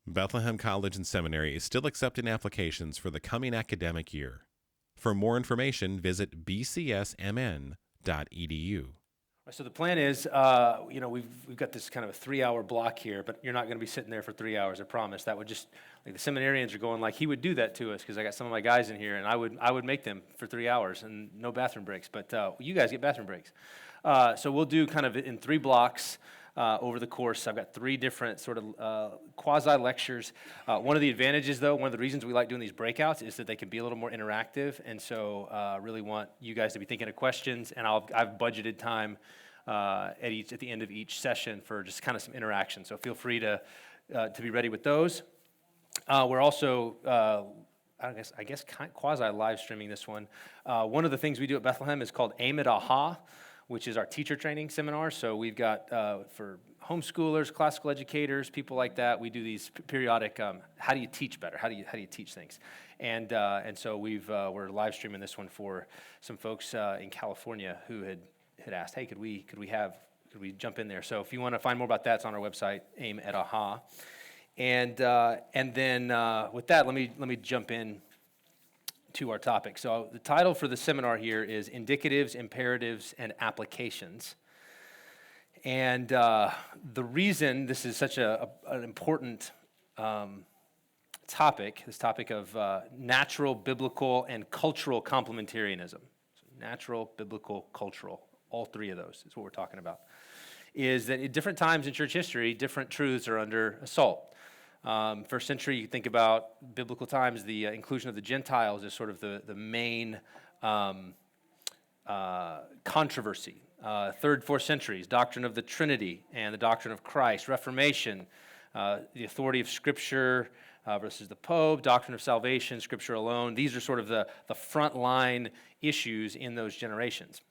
Bethlehem College and Seminary is still accepting applications for the coming academic year. For more information, visit bcsmn.edu. So the plan is, we've got this kind of a 3-hour block here, but you're not going to be sitting there for 3 hours, I promise. That would just, like the seminarians are going like, he would do that to us because I got some of my guys in here, and I would make them for 3 hours and no bathroom breaks. But you guys get bathroom breaks. So we'll do kind of in 3 blocks over the course. I've got 3 different sort of quasi-lectures. One of the advantages, though, one of the reasons we like doing these breakouts is that they can be a little more interactive, and so really want you guys to be thinking of questions, and I've budgeted time at the end of each session for just kind of some interaction. So feel free to be ready with those. We're also I guess quasi live streaming this one. One of the things we do at Bethlehem is called Aim at Aha, which is our teacher training seminar. So we've got for homeschoolers, classical educators, people like that. We do these periodic. How do you teach better? How do you teach things? And so we're live streaming this one for some folks in California who had asked, hey, could we jump in there? So if you want to find more about that, it's on our website, Aim at Aha. And then with that, let me jump in to our topic. So the title for the seminar here is Indicatives, Imperatives, and Applications. And the reason this is such an important topic, this topic of natural, biblical, and cultural complementarianism. So natural, biblical, cultural, all 3 of those is what we're talking about. Is that at different times in church history, different truths are under assault. First century, you think about biblical times, the inclusion of the Gentiles is sort of the main controversy. 3rd, 4th centuries, doctrine of the Trinity and the doctrine of Christ. Reformation, the authority of Scripture versus the Pope, doctrine of salvation, Scripture alone. These are sort of the frontline issues in those generations.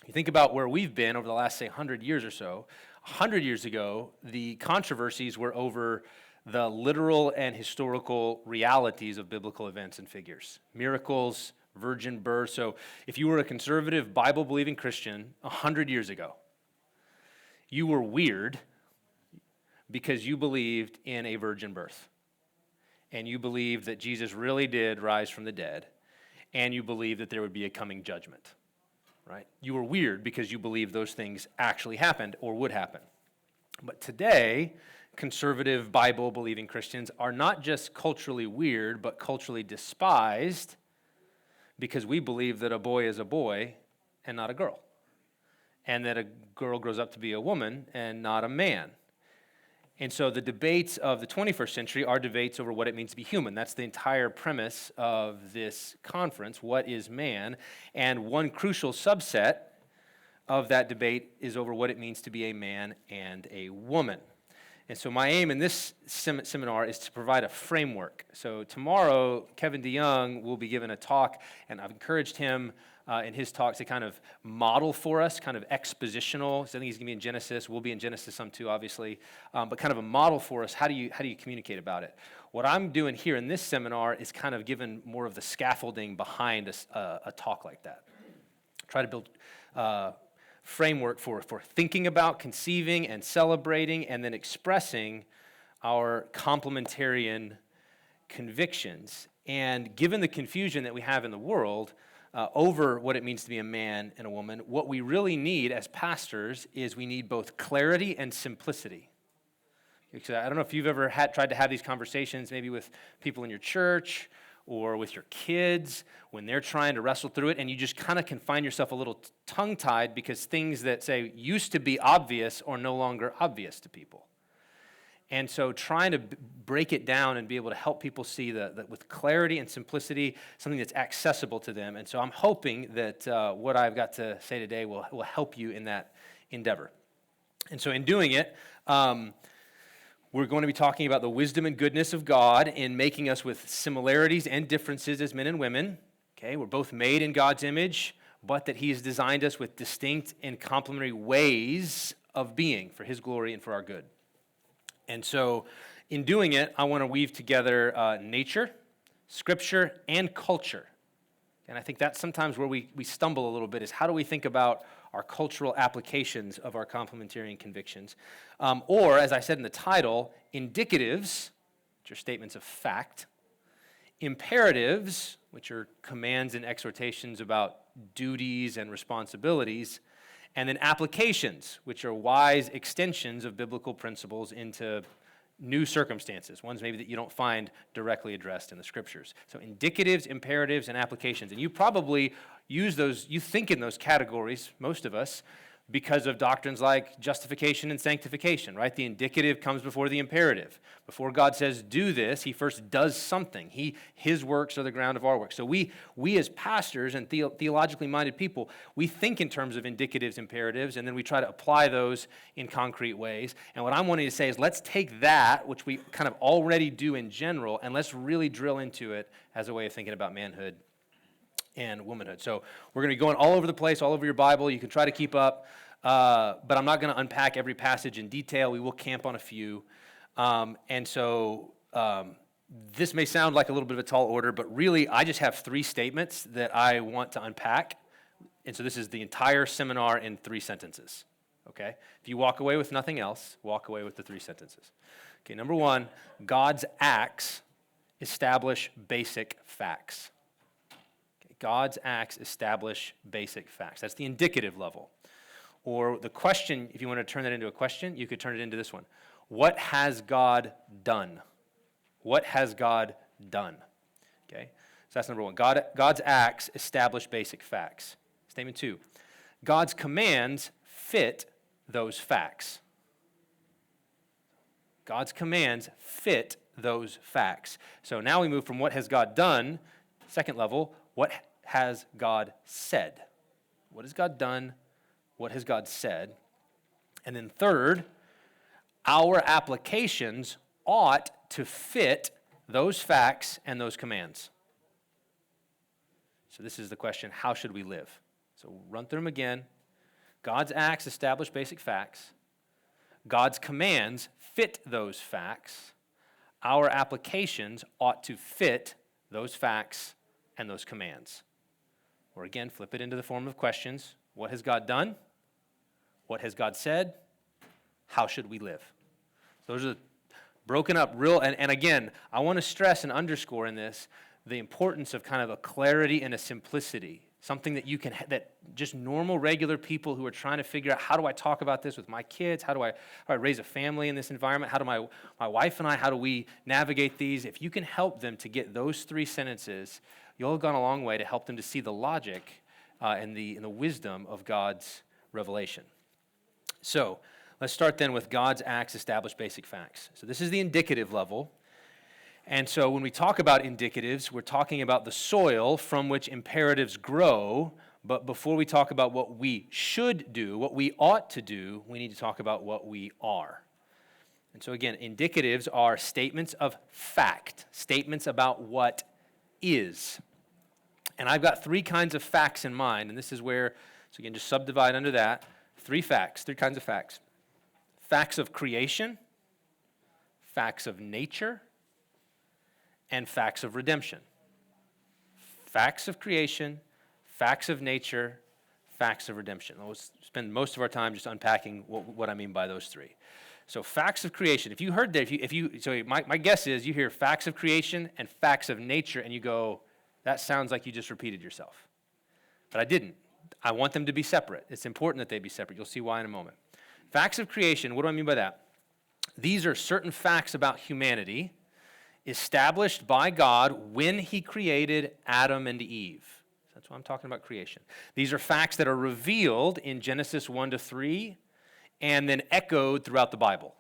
You think about where we've been over the last, say, 100 years or so. 100 years ago, the controversies were over the literal and historical realities of biblical events and figures. Miracles, virgin birth. So if you were a conservative, Bible-believing Christian 100 years ago, you were weird because you believed in a virgin birth. And you believed that Jesus really did rise from the dead. And you believed that there would be a coming judgment. Right? You were weird because you believed those things actually happened or would happen. But today, conservative Bible-believing Christians are not just culturally weird, but culturally despised because we believe that a boy is a boy and not a girl, and that a girl grows up to be a woman and not a man. And so the debates of the 21st century are debates over what it means to be human. That's the entire premise of this conference, what is man? And one crucial subset of that debate is over what it means to be a man and a woman. And so my aim in this seminar is to provide a framework. So tomorrow, Kevin DeYoung will be giving a talk, and I've encouraged him in his talk to kind of model for us, kind of expositional. So I think he's going to be in Genesis. We'll be in Genesis some too, obviously. But kind of a model for us. How do you communicate about it? What I'm doing here in this seminar is kind of giving more of the scaffolding behind a talk like that. Try to build framework for thinking about, conceiving, and celebrating, and then expressing our complementarian convictions. And given the confusion that we have in the world over what it means to be a man and a woman, what we really need as pastors is we need both clarity and simplicity. I don't know if you've ever tried to have these conversations maybe with people in your church or with your kids when they're trying to wrestle through it, and you just kind of can find yourself a little tongue-tied because things that, say, used to be obvious are no longer obvious to people. And so trying to break it down and be able to help people see that with clarity and simplicity, something that's accessible to them. And so I'm hoping that what I've got to say today will help you in that endeavor. And so in doing it, we're going to be talking about the wisdom and goodness of God in making us with similarities and differences as men and women. Okay, we're both made in God's image, but that He has designed us with distinct and complementary ways of being for His glory and for our good. And so in doing it, I want to weave together nature, Scripture, and culture. And I think that's sometimes where we stumble a little bit, is how do we think about our cultural applications of our complementarian convictions? Or, as I said in the title, indicatives, which are statements of fact, imperatives, which are commands and exhortations about duties and responsibilities, and then applications, which are wise extensions of biblical principles into new circumstances, ones maybe that you don't find directly addressed in the scriptures. So indicatives, imperatives, and applications. And you probably use those, you think in those categories, most of us, because of doctrines like justification and sanctification, right? The indicative comes before the imperative. Before God says, do this, he first does something. His works are the ground of our works. So we as pastors and theologically minded people, we think in terms of indicatives, imperatives, and then we try to apply those in concrete ways. And what I'm wanting to say is let's take that, which we kind of already do in general, and let's really drill into it as a way of thinking about manhood and womanhood. So we're going to be going all over the place, all over your Bible. You can try to keep up, but I'm not going to unpack every passage in detail. We will camp on a few. This may sound like a little bit of a tall order, but really I just have 3 statements that I want to unpack. And so this is the entire seminar in 3 sentences, okay? If you walk away with nothing else, walk away with the 3 sentences. Okay, number 1, God's acts establish basic facts. God's acts establish basic facts. That's the indicative level. Or the question, if you want to turn that into a question, you could turn it into this one. What has God done? What has God done? Okay, so that's number 1. God's acts establish basic facts. Statement 2, God's commands fit those facts. God's commands fit those facts. So now we move from what has God done, second level, what has God said? What has God done? What has God said? And then third, our applications ought to fit those facts and those commands. So this is the question, how should we live? So we'll run through them again. God's acts establish basic facts. God's commands fit those facts. Our applications ought to fit those facts and those commands. Or again, flip it into the form of questions. What has God done? What has God said? How should we live? Those are broken up real, and again, I want to stress and underscore in this the importance of kind of a clarity and a simplicity. Something that you can, that just normal, regular people who are trying to figure out, how do I talk about this with my kids? How do I raise a family in this environment? How do my wife and I, how do we navigate these? If you can help them to get those 3 sentences, you'll have gone a long way to help them to see the logic and the wisdom of God's revelation. So let's start then with God's acts establish basic facts. So this is the indicative level. And so when we talk about indicatives, we're talking about the soil from which imperatives grow. But before we talk about what we should do, what we ought to do, we need to talk about what we are. And so again, indicatives are statements of fact, statements about what is. And I've got 3 kinds of facts in mind, and this is where, so again, just subdivide under that. 3 facts, 3 kinds of facts. Facts of creation, facts of nature, and facts of redemption. Facts of creation, facts of nature, facts of redemption. We'll spend most of our time just unpacking what I mean by those 3. So facts of creation. If you heard that, so my guess is you hear facts of creation and facts of nature, and you go, that sounds like you just repeated yourself. But I didn't. I want them to be separate. It's important that they be separate. You'll see why in a moment. Facts of creation, what do I mean by that? These are certain facts about humanity established by God when he created Adam and Eve. That's why I'm talking about creation. These are facts that are revealed in Genesis 1-3 and then echoed throughout the Bible.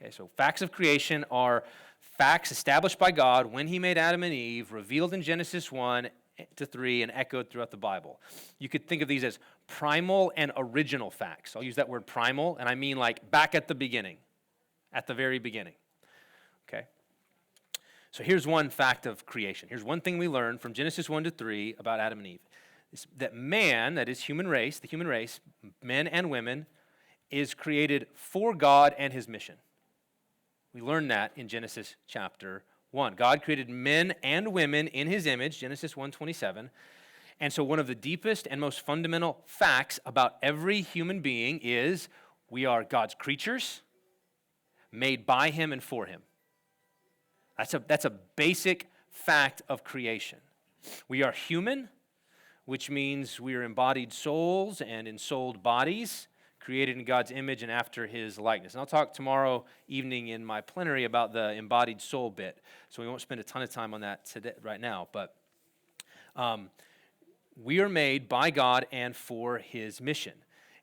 Okay, so facts of creation are facts established by God when he made Adam and Eve, revealed in Genesis 1-3 and echoed throughout the Bible. You could think of these as primal and original facts. I'll use that word primal, and I mean like back at the beginning, at the very beginning. Okay? So here's one fact of creation. Here's one thing we learned from Genesis 1-3 about Adam and Eve. It's that man, that is human race, the human race, men and women, is created for God and his mission. We learned that in Genesis chapter 1. God created men and women in his image, Genesis 1:27. And so one of the deepest and most fundamental facts about every human being is we are God's creatures, made by him and for him. That's a basic fact of creation. We are human, which means we are embodied souls and ensouled bodies, created in God's image and after his likeness. And I'll talk tomorrow evening in my plenary about the embodied soul bit, so we won't spend a ton of time on that today, right now. But we are made by God and for his mission.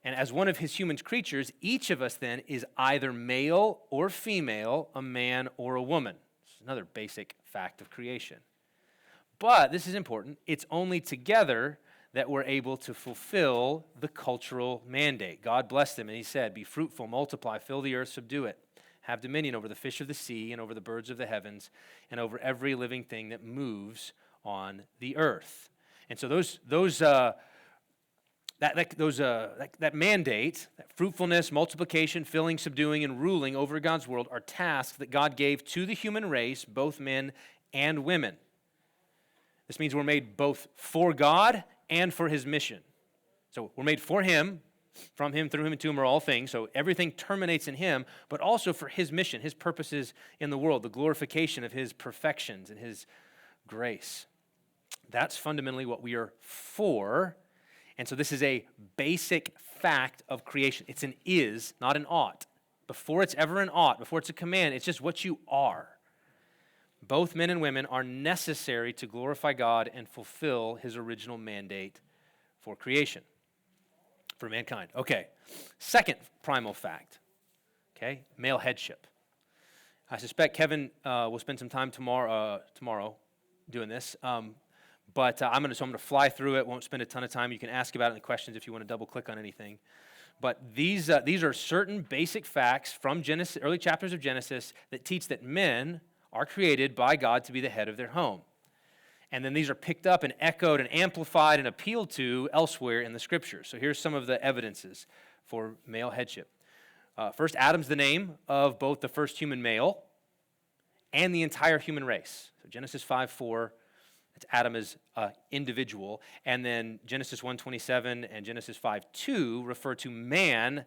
And as one of his human creatures, each of us then is either male or female, a man or a woman. This is another basic fact of creation. But this is important. It's only together that we're able to fulfill the cultural mandate. God blessed them, and he said, "Be fruitful, multiply, fill the earth, subdue it. Have dominion over the fish of the sea and over the birds of the heavens and over every living thing that moves on the earth." And so that mandate, that fruitfulness, multiplication, filling, subduing, and ruling over God's world are tasks that God gave to the human race, both men and women. This means we're made both for God and for his mission. So we're made for him, from him, through him, and to him are all things. So everything terminates in him, but also for his mission, his purposes in the world, the glorification of his perfections and his grace. That's fundamentally what we are for. And so this is a basic fact of creation. It's an is, not an ought. Before it's ever an ought, before it's a command, it's just what you are. Both men and women are necessary to glorify God and fulfill his original mandate for creation, for mankind. Okay, second primal fact, okay, male headship. I suspect Kevin will spend some time tomorrow doing this, but I'm going to fly through it, won't spend a ton of time. You can ask about it in the questions if you want to double-click on anything. But these are certain basic facts from Genesis, early chapters of Genesis that teach that men are created by God to be the head of their home. And then these are picked up and echoed and amplified and appealed to elsewhere in the Scriptures. So here's some of the evidences for male headship. First, Adam's the name of both the first human male and the entire human race. So Genesis 5:4, it's Adam as an individual. And then Genesis 1:27 and Genesis 5:2 refer to man,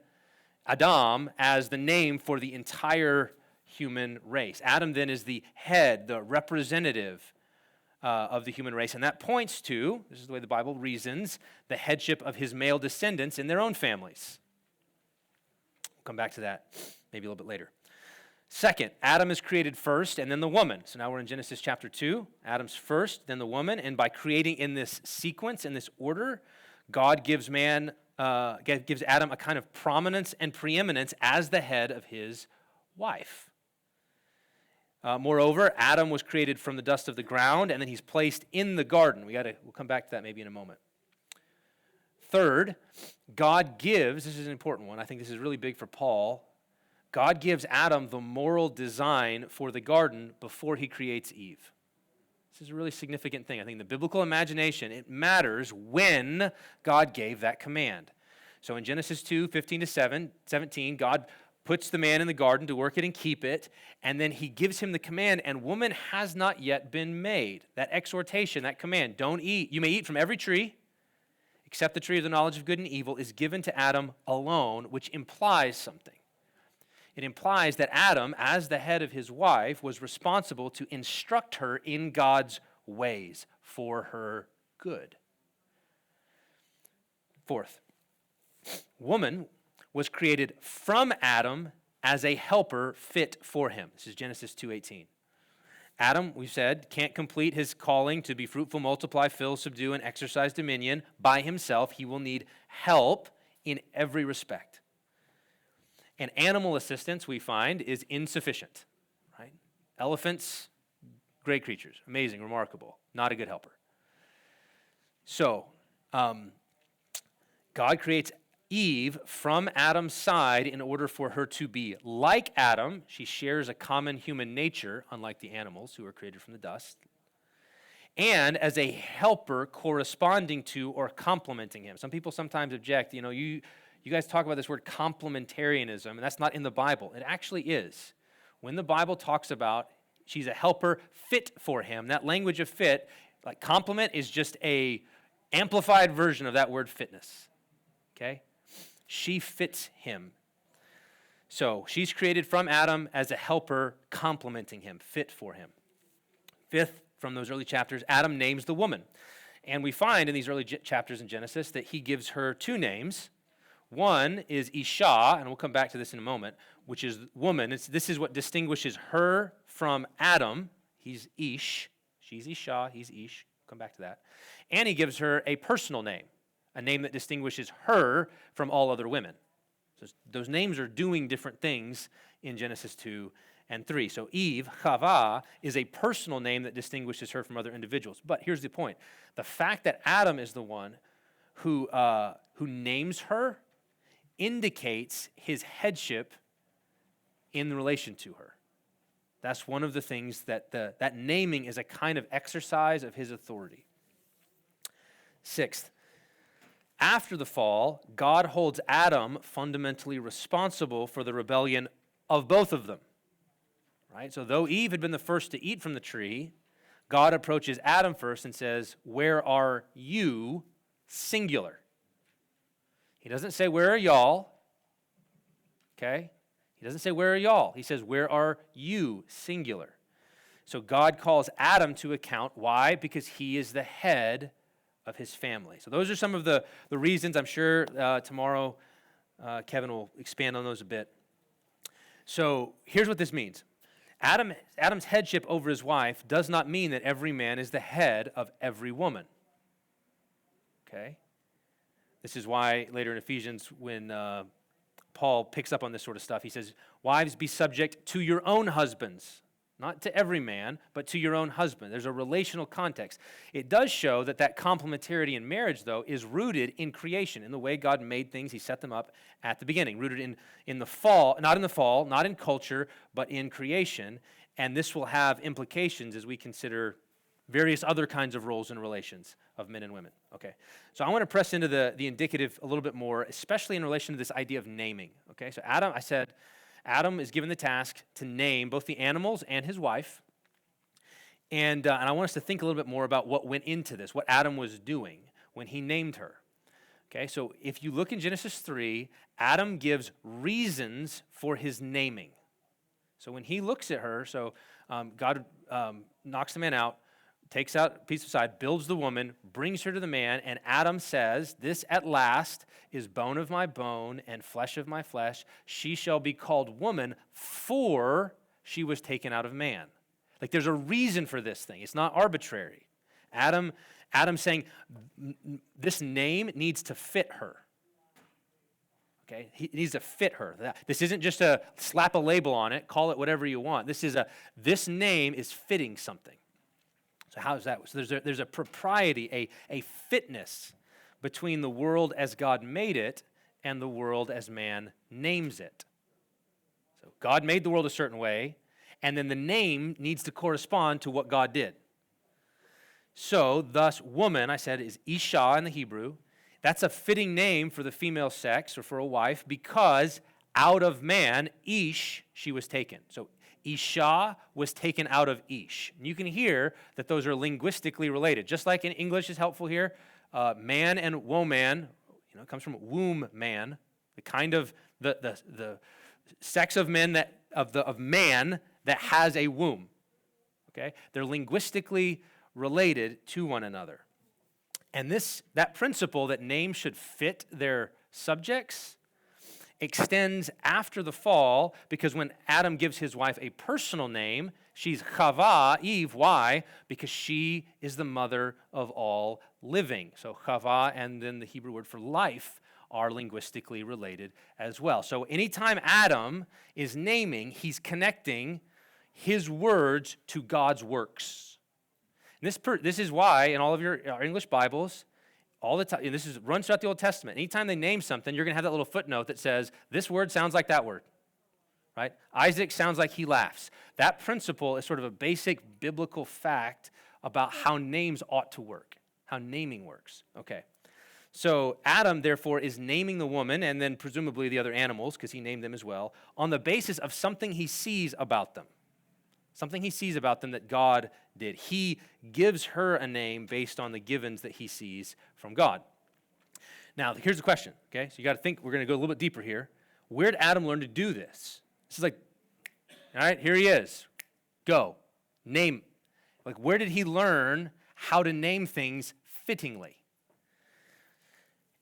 Adam, as the name for the entire human race. Adam then is the head, the representative of the human race, and that points to, this is the way the Bible reasons, the headship of his male descendants in their own families. We'll come back to that maybe a little bit later. Second, Adam is created first and then the woman. So now we're in Genesis chapter 2. Adam's first, then the woman, and by creating in this sequence, in this order, God gives Adam a kind of prominence and preeminence as the head of his wife. Moreover, Adam was created from the dust of the ground, and then he's placed in the garden. We'll come back to that maybe in a moment. Third, God gives, this is an important one, I think this is really big for Paul, God gives Adam the moral design for the garden before he creates Eve. This is a really significant thing. I think in the biblical imagination, it matters when God gave that command. So in Genesis 2:15-17, God puts the man in the garden to work it and keep it, and then he gives him the command, and woman has not yet been made. That exhortation, that command, don't eat. You may eat from every tree, except the tree of the knowledge of good and evil, is given to Adam alone, which implies something. It implies that Adam, as the head of his wife, was responsible to instruct her in God's ways for her good. Fourth, woman was created from Adam as a helper fit for him. This is Genesis 2:18. Adam, we've said, can't complete his calling to be fruitful, multiply, fill, subdue, and exercise dominion by himself. He will need help in every respect. And animal assistance, we find, is insufficient. Right? Elephants, great creatures, amazing, remarkable, not a good helper. So, God creates Eve from Adam's side in order for her to be like Adam. She shares a common human nature, unlike the animals who are created from the dust, and as a helper corresponding to or complementing him. Some people sometimes object, you guys talk about this word complementarianism, and that's not in the Bible. It actually is. When the Bible talks about she's a helper fit for him, that language of fit, like complement, is just a amplified version of that word fitness. Okay? She fits him. So she's created from Adam as a helper, complementing him, fit for him. Fifth, from those early chapters, Adam names the woman. And we find in these early chapters in Genesis that he gives her two names. One is Isha, and we'll come back to this in a moment, which is woman. This is what distinguishes her from Adam. He's Ish. She's Isha. He's Ish. Come back to that. And he gives her a personal name, a name that distinguishes her from all other women. So those names are doing different things in Genesis 2 and 3. So Eve, Chava, is a personal name that distinguishes her from other individuals. But here's the point. The fact that Adam is the one who names her indicates his headship in relation to her. That's one of the things that naming is a kind of exercise of his authority. Sixth, after the fall, God holds Adam fundamentally responsible for the rebellion of both of them. Right? So though Eve had been the first to eat from the tree, God approaches Adam first and says, "Where are you?" Singular. He doesn't say, "Where are y'all?" Okay? He doesn't say, "Where are y'all?" He says, "Where are you?" Singular. So God calls Adam to account. Why? Because he is the head of his family. So those are some of the reasons. I'm sure tomorrow Kevin will expand on those a bit. So here's what this means. Adam's headship over his wife does not mean that every man is the head of every woman. Okay? This is why later in Ephesians, when Paul picks up on this sort of stuff, he says, "Wives, be subject to your own husbands." Not to every man, but to your own husband. There's a relational context. It does show that complementarity in marriage, though, is rooted in creation, in the way God made things. He set them up at the beginning, rooted in the fall, not in culture, but in creation. And this will have implications as we consider various other kinds of roles and relations of men and women. Okay, so I want to press into the indicative a little bit more, especially in relation to this idea of naming. Okay, so Adam is given the task to name both the animals and his wife. And I want us to think a little bit more about what went into this, what Adam was doing when he named her. Okay, so if you look in Genesis 3, Adam gives reasons for his naming. So when he looks at her, God knocks the man out, takes out a piece of side, builds the woman, brings her to the man, and Adam says, "This at last is bone of my bone and flesh of my flesh. She shall be called woman, for she was taken out of man." Like there's a reason for this thing. It's not arbitrary. Adam saying, this name needs to fit her. Okay, it needs to fit her. This isn't just a slap a label on it, call it whatever you want. This name is fitting something. So how is that? So there's a propriety, a fitness between the world as God made it and the world as man names it. So God made the world a certain way, and then the name needs to correspond to what God did. So thus, woman, I said, is Isha in the Hebrew. That's a fitting name for the female sex or for a wife because out of man, Ish, she was taken. So Isha was taken out of Ish. And you can hear that those are linguistically related. Just like in English is helpful here, man and woman, it comes from womb man, the kind of the sex of men of man that has a womb. Okay, they're linguistically related to one another, and that principle that names should fit their subjects extends after the fall, because when Adam gives his wife a personal name, she's Chava, Eve. Why? Because she is the mother of all living. So Chava and then the Hebrew word for life are linguistically related as well. So anytime Adam is naming, he's connecting his words to God's works. And this is why in all of our English Bibles, all the time, runs throughout the Old Testament. Anytime they name something, you're going to have that little footnote that says, this word sounds like that word, right? Isaac sounds like he laughs. That principle is sort of a basic biblical fact about how names ought to work, how naming works. Okay, so Adam, therefore, is naming the woman and then presumably the other animals, because he named them as well, on the basis of something he sees about them. Something he sees about them that God did. He gives her a name based on the givens that he sees from God. Now, here's the question, okay? So you got to think, we're going to go a little bit deeper here. where did Adam learn to do this? This is like, all right, here he is. Go. Name. Like, where did he learn how to name things fittingly?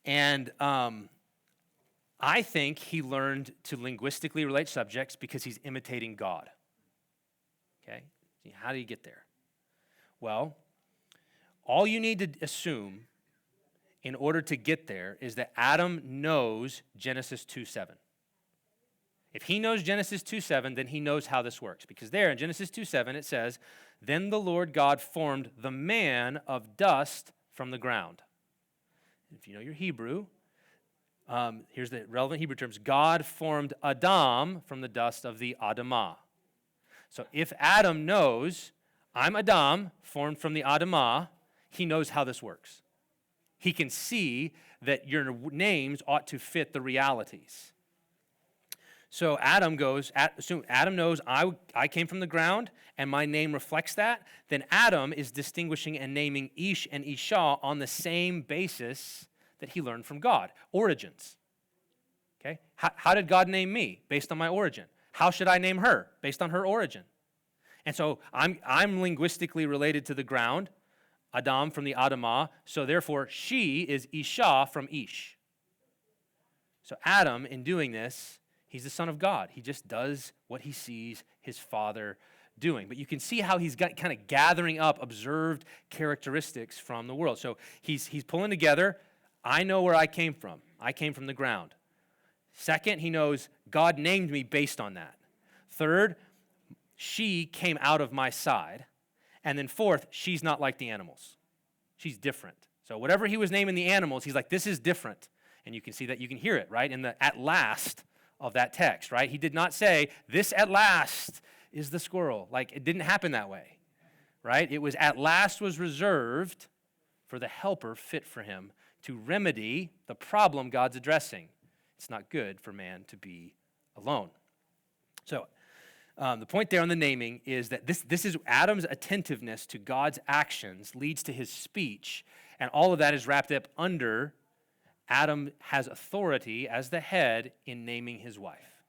And I think he learned to linguistically relate subjects because he's imitating God. Okay? How do you get there? Well, all you need to assume in order to get there is that Adam knows Genesis 2:7. If he knows Genesis 2:7, then he knows how this works. Because there in Genesis 2:7 it says, "Then the Lord God formed the man of dust from the ground." If you know your Hebrew, here's the relevant Hebrew terms. God formed Adam from the dust of the Adamah. So if Adam knows, I'm Adam, formed from the Adamah, he knows how this works. He can see that your names ought to fit the realities. So Adam assume Adam knows I came from the ground and my name reflects that. Then Adam is distinguishing and naming Ish and Isha on the same basis that he learned from God. Origins. Okay? How did God name me? Based on my origin. How should I name her? Based on her origin. And so I'm linguistically related to the ground, Adam from the Adamah, so therefore she is Isha from Ish. So Adam, in doing this, he's the son of God. He just does what he sees his father doing. But you can see how he's got kind of gathering up observed characteristics from the world. So he's pulling together, I know where I came from. I came from the ground. Second, he knows God named me based on that. Third, she came out of my side. And then fourth, she's not like the animals. She's different. So whatever he was naming the animals, he's like, this is different. And you can see that, you can hear it, right, in the at last of that text, right? He did not say, this at last is the squirrel. Like, it didn't happen that way, right? It was at last was reserved for the helper fit for him to remedy the problem God's addressing. It's not good for man to be alone. So the point there on the naming is that this is Adam's attentiveness to God's actions leads to his speech, and all of that is wrapped up under Adam has authority as the head in naming his wife.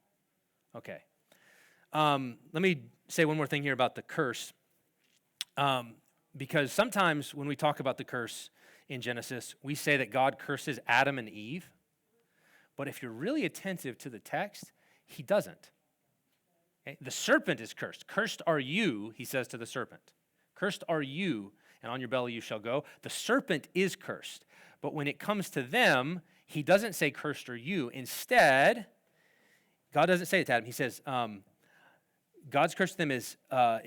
Okay. Let me say one more thing here about the curse, because sometimes when we talk about the curse in Genesis, we say that God curses Adam and Eve, but if you're really attentive to the text, he doesn't. Okay? The serpent is cursed. Cursed are you, he says to the serpent. Cursed are you, and on your belly you shall go. The serpent is cursed. But when it comes to them, he doesn't say cursed are you. Instead, God doesn't say it to Adam. He says, God's curse to them is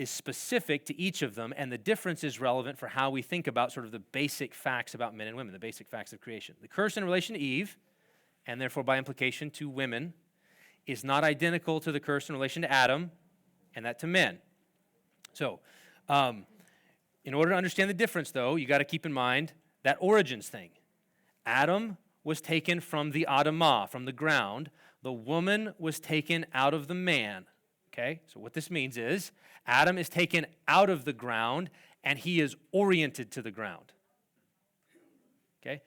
specific to each of them, and the difference is relevant for how we think about sort of the basic facts about men and women, the basic facts of creation. The curse in relation to Eve, and therefore by implication to women, is not identical to the curse in relation to Adam, and that to men. So, in order to understand the difference, though, you got to keep in mind that origins thing. Adam was taken from the Adamah, from the ground. The woman was taken out of the man. Okay? So what this means is Adam is taken out of the ground, and he is oriented to the ground. Okay?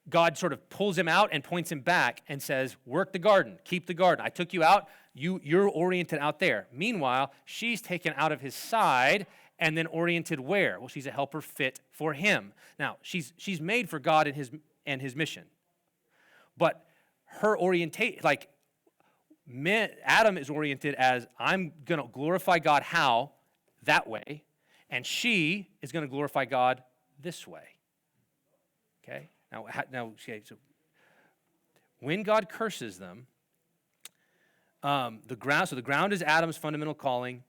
God sort of pulls him out and points him back and says, work the garden, keep the garden. I took you out, you're oriented out there. Meanwhile, she's taken out of his side and then oriented where? Well, she's a helper fit for him. Now, she's made for God and his mission. But her orientation, like Adam is oriented as, I'm going to glorify God how? That way. And she is going to glorify God this way. Okay? Now, okay, so when God curses them, the ground is Adam's fundamental calling,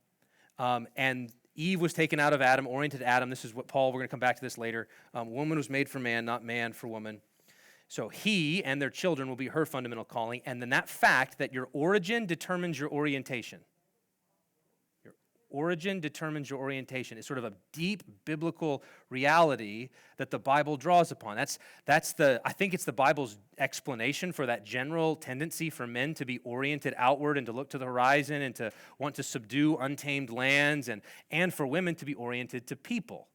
and Eve was taken out of Adam, oriented to Adam. This is what we're going to come back to this later. Woman was made for man, not man for woman. So he and their children will be her fundamental calling, and then that fact that your origin determines your orientation. Your origin determines your orientation. It's sort of a deep biblical reality that the Bible draws upon. I think it's the Bible's explanation for that general tendency for men to be oriented outward and to look to the horizon and to want to subdue untamed lands, and for women to be oriented to people.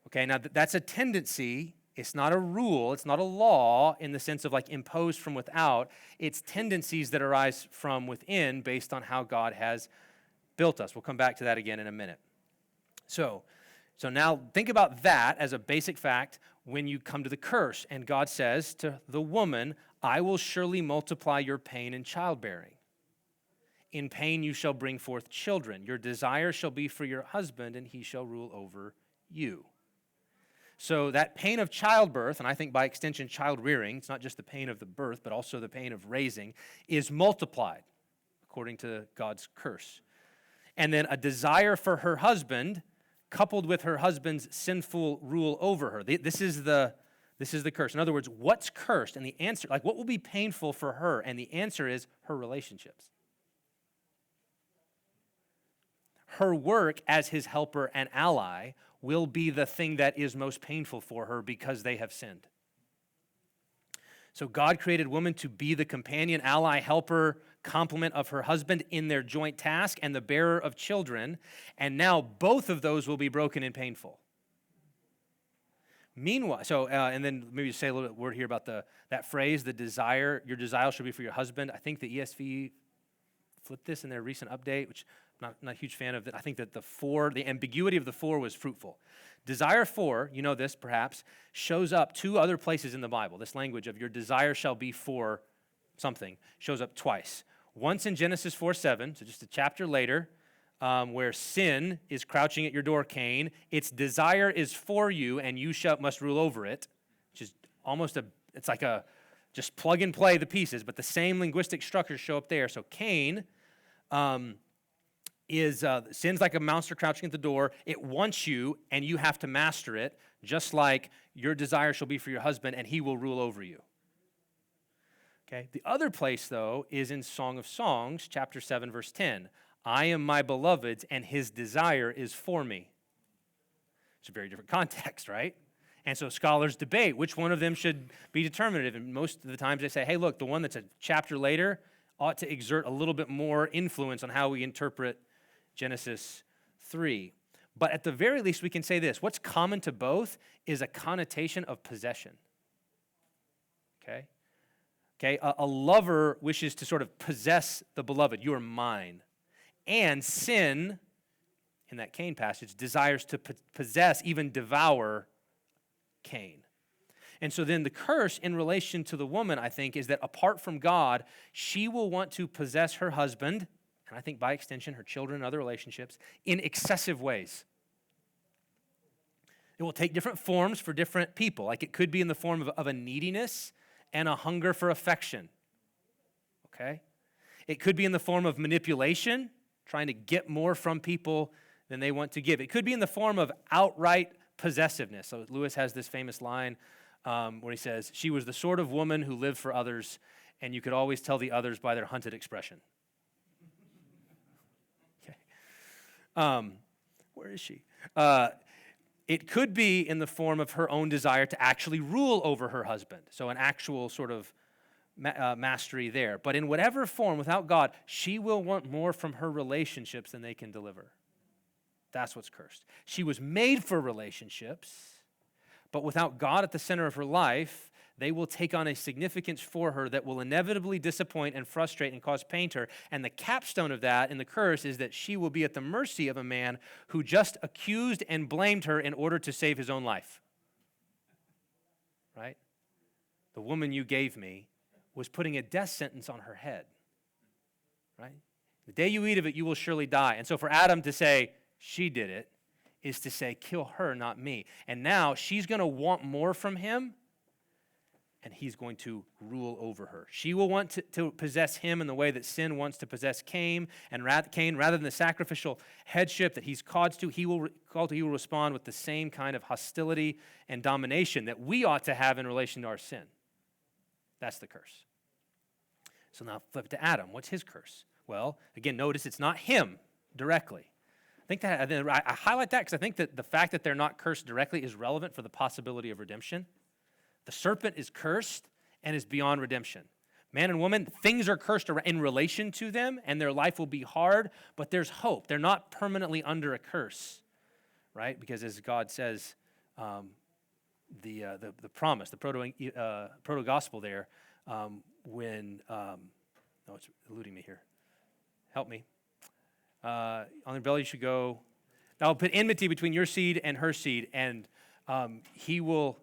Okay, now that's a tendency It's not a rule. It's not a law in the sense of like imposed from without. It's tendencies that arise from within based on how God has built us. We'll come back to that again in a minute. So now think about that as a basic fact when you come to the curse. And God says to the woman, I will surely multiply your pain in childbearing. In pain you shall bring forth children. Your desire shall be for your husband, and he shall rule over you. So that pain of childbirth, and I think by extension child rearing, it's not just the pain of the birth, but also the pain of raising, is multiplied according to God's curse. And then a desire for her husband, coupled with her husband's sinful rule over her. This is the curse. In other words, what's cursed? And the answer, like what will be painful for her? And the answer is her relationships. Her work as his helper and ally will be the thing that is most painful for her because they have sinned. So God created woman to be the companion, ally, helper, complement of her husband in their joint task and the bearer of children. And now both of those will be broken and painful. Meanwhile, and then maybe just say a little word here about that phrase, the desire, your desire shall be for your husband. I think the ESV flipped this in their recent update, which I'm not a huge fan of. I think that the ambiguity of the for was fruitful. Desire for, you know this perhaps, shows up two other places in the Bible. This language of your desire shall be for something shows up twice. Once in Genesis 4:7, so just a chapter later, where sin is crouching at your door, Cain. Its desire is for you, and you must rule over it, which is it's like just plug and play the pieces, but the same linguistic structures show up there. So Cain sin's like a monster crouching at the door. It wants you, and you have to master it, just like your desire shall be for your husband, and he will rule over you. Okay. The other place, though, is in Song of Songs, chapter 7, verse 10. I am my beloved's, and his desire is for me. It's a very different context, right? And so scholars debate which one of them should be determinative. And most of the times they say, hey, look, the one that's a chapter later ought to exert a little bit more influence on how we interpret Genesis 3. But at the very least, we can say this. What's common to both is a connotation of possession. Okay? A lover wishes to sort of possess the beloved. You are mine. And sin, in that Cain passage, desires to possess, even devour Cain. And so then the curse in relation to the woman, I think, is that apart from God, she will want to possess her husband, and I think by extension her children and other relationships, in excessive ways. It will take different forms for different people. Like it could be in the form of a neediness and a hunger for affection. Okay? It could be in the form of manipulation, trying to get more from people than they want to give. It could be in the form of outright possessiveness. So Lewis has this famous line where he says, she was the sort of woman who lived for others, and you could always tell the others by their hunted expression. Okay. Where is she? It could be in the form of her own desire to actually rule over her husband. So an actual sort of mastery there. But in whatever form, without God, she will want more from her relationships than they can deliver. That's what's cursed. She was made for relationships, but without God at the center of her life, they will take on a significance for her that will inevitably disappoint and frustrate and cause pain to her. And the capstone of that in the curse is that she will be at the mercy of a man who just accused and blamed her in order to save his own life. Right? The woman you gave me was putting a death sentence on her head. Right? The day you eat of it, you will surely die. And so for Adam to say, she did it, is to say, kill her, not me. And now she's going to want more from him, and he's going to rule over her. She will want to possess him in the way that sin wants to possess Cain, and rather than the sacrificial headship that he's called to, he will respond with the same kind of hostility and domination that we ought to have in relation to our sin. That's the curse. So now flip to Adam. What's his curse? Well, again, notice it's not him directly. I highlight that because I think that the fact that they're not cursed directly is relevant for the possibility of redemption. The serpent is cursed and is beyond redemption. Man and woman, things are cursed in relation to them, and their life will be hard, but there's hope. They're not permanently under a curse, right? Because as God says, the promise, the proto-gospel there, when, no, it's eluding me here. Help me. On the belly you should go, I'll put enmity between your seed and her seed, and he will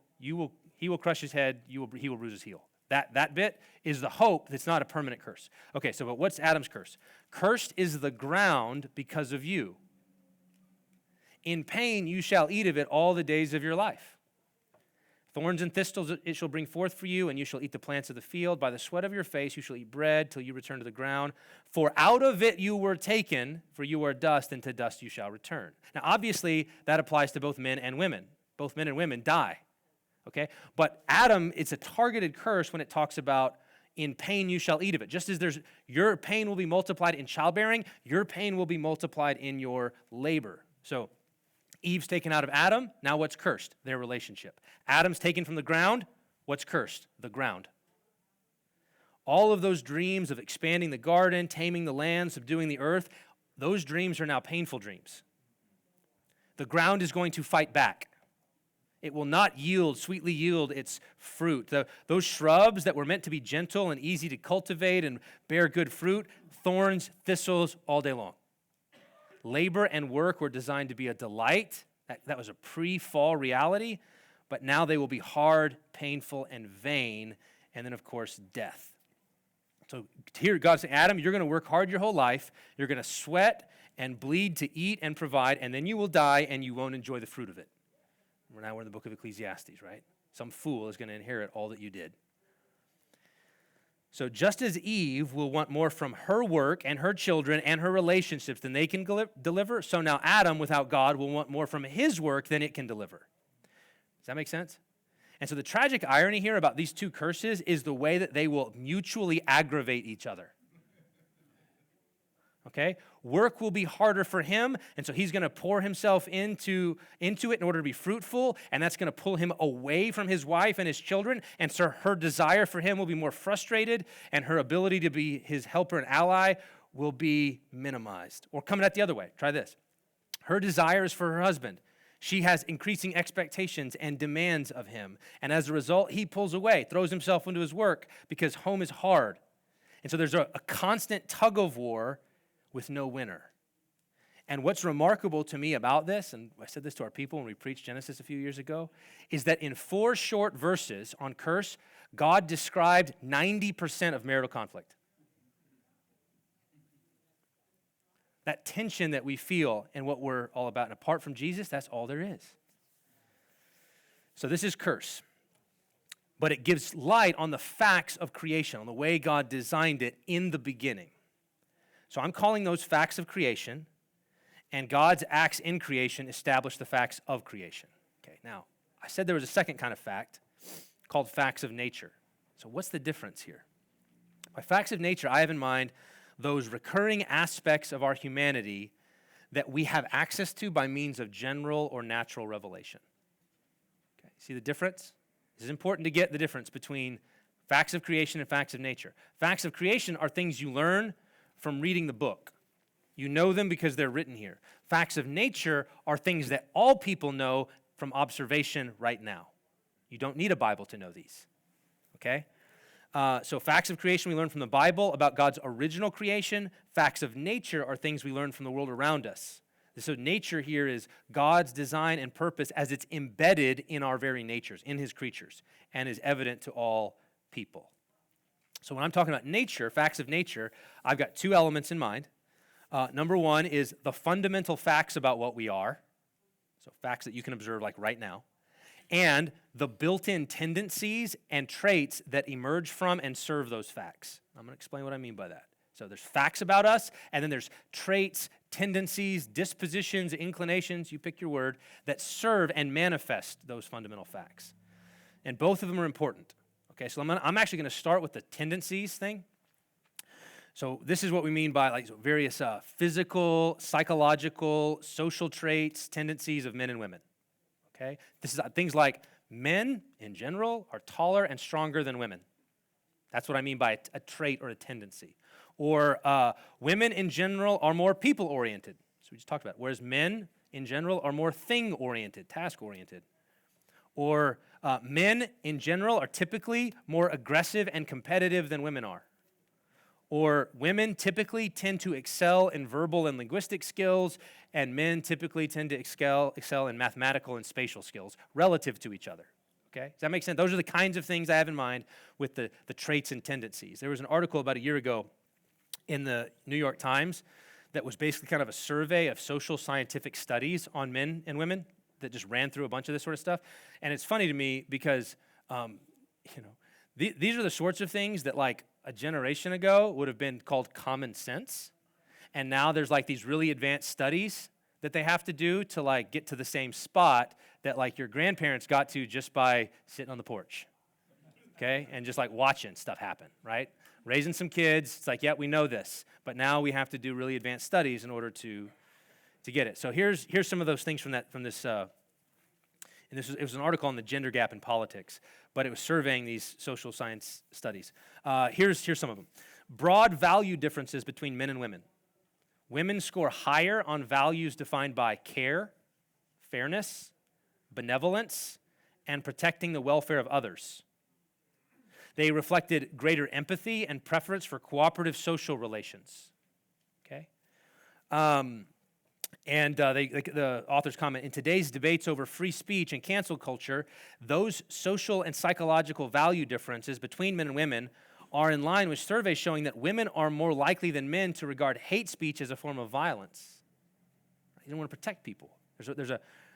crush his head, he will bruise his heel. That bit is the hope that's not a permanent curse. Okay, so but what's Adam's curse? Cursed is the ground because of you. In pain you shall eat of it all the days of your life. Thorns and thistles it shall bring forth for you, and you shall eat the plants of the field. By the sweat of your face you shall eat bread till you return to the ground. For out of it you were taken, for you are dust, and to dust you shall return. Now obviously that applies to both men and women. Both men and women die. Okay? But Adam, it's a targeted curse when it talks about in pain you shall eat of it. Just as your pain will be multiplied in childbearing, your pain will be multiplied in your labor. So Eve's taken out of Adam, now what's cursed? Their relationship. Adam's taken from the ground, what's cursed? The ground. All of those dreams of expanding the garden, taming the land, subduing the earth, those dreams are now painful dreams. The ground is going to fight back. It will not sweetly yield its fruit. Those shrubs that were meant to be gentle and easy to cultivate and bear good fruit, thorns, thistles, all day long. Labor and work were designed to be a delight. That was a pre-fall reality, but now they will be hard, painful, and vain, and then, of course, death. So here God's saying, Adam, you're going to work hard your whole life. You're going to sweat and bleed to eat and provide, and then you will die, and you won't enjoy the fruit of it. Now we're in the book of Ecclesiastes, right? Some fool is going to inherit all that you did. So just as Eve will want more from her work and her children and her relationships than they can deliver, so now Adam, without God, will want more from his work than it can deliver. Does that make sense? And so the tragic irony here about these two curses is the way that they will mutually aggravate each other. Okay? Work will be harder for him, and so he's going to pour himself into it in order to be fruitful, and that's going to pull him away from his wife and his children, and so her desire for him will be more frustrated, and her ability to be his helper and ally will be minimized. Or coming at the other way, try this. Her desire is for her husband. She has increasing expectations and demands of him, and as a result, he pulls away, throws himself into his work because home is hard. And so there's a constant tug of war with no winner. And what's remarkable to me about this, and I said this to our people when we preached Genesis a few years ago, is that in 4 short verses on curse, God described 90% of marital conflict. That tension that we feel and what we're all about. And apart from Jesus, that's all there is. So this is curse. But it gives light on the facts of creation, on the way God designed it in the beginning. So I'm calling those facts of creation, and God's acts in creation establish the facts of creation. Okay, now, I said there was a second kind of fact called facts of nature. So what's the difference here? By facts of nature, I have in mind those recurring aspects of our humanity that we have access to by means of general or natural revelation. Okay, see the difference? This is important to get the difference between facts of creation and facts of nature. Facts of creation are things you learn from reading the book. You know them because they're written here. Facts of nature are things that all people know from observation right now. You don't need a Bible to know these, okay? So facts of creation we learn from the Bible about God's original creation. Facts of nature are things we learn from the world around us. So nature here is God's design and purpose as it's embedded in our very natures, in his creatures, and is evident to all people. So when I'm talking about nature, facts of nature, I've got 2 elements in mind. Number 1 is the fundamental facts about what we are, so facts that you can observe like right now, and the built-in tendencies and traits that emerge from and serve those facts. I'm going to explain what I mean by that. So there's facts about us, and then there's traits, tendencies, dispositions, inclinations, you pick your word, that serve and manifest those fundamental facts. And both of them are important. Okay, so I'm actually going to start with the tendencies thing. So this is what we mean by like various physical, psychological, social traits, tendencies of men and women. Okay, this is things like men in general are taller and stronger than women. That's what I mean by a trait or a tendency. Or women in general are more people-oriented. So we just talked about it. Whereas men in general are more thing-oriented, task-oriented. Or men in general are typically more aggressive and competitive than women are. Or women typically tend to excel in verbal and linguistic skills, and men typically tend to excel in mathematical and spatial skills relative to each other. Okay? Does that make sense? Those are the kinds of things I have in mind with the traits and tendencies. There was an article about a year ago in the New York Times that was basically kind of a survey of social scientific studies on men and women that just ran through a bunch of this sort of stuff. And it's funny to me because, these are the sorts of things that like a generation ago would have been called common sense. And now there's like these really advanced studies that they have to do to like get to the same spot that like your grandparents got to just by sitting on the porch, okay? And just like watching stuff happen, right? Raising some kids, it's like, yeah, we know this, but now we have to do really advanced studies in order to get it. So here's some of those things from this. And it was an article on the gender gap in politics, but it was surveying these social science studies. Here's some of them. Broad value differences between men and women. Women score higher on values defined by care, fairness, benevolence, and protecting the welfare of others. They reflected greater empathy and preference for cooperative social relations. Okay? The authors comment, in today's debates over free speech and cancel culture, those social and psychological value differences between men and women are in line with surveys showing that women are more likely than men to regard hate speech as a form of violence. You don't want to protect people.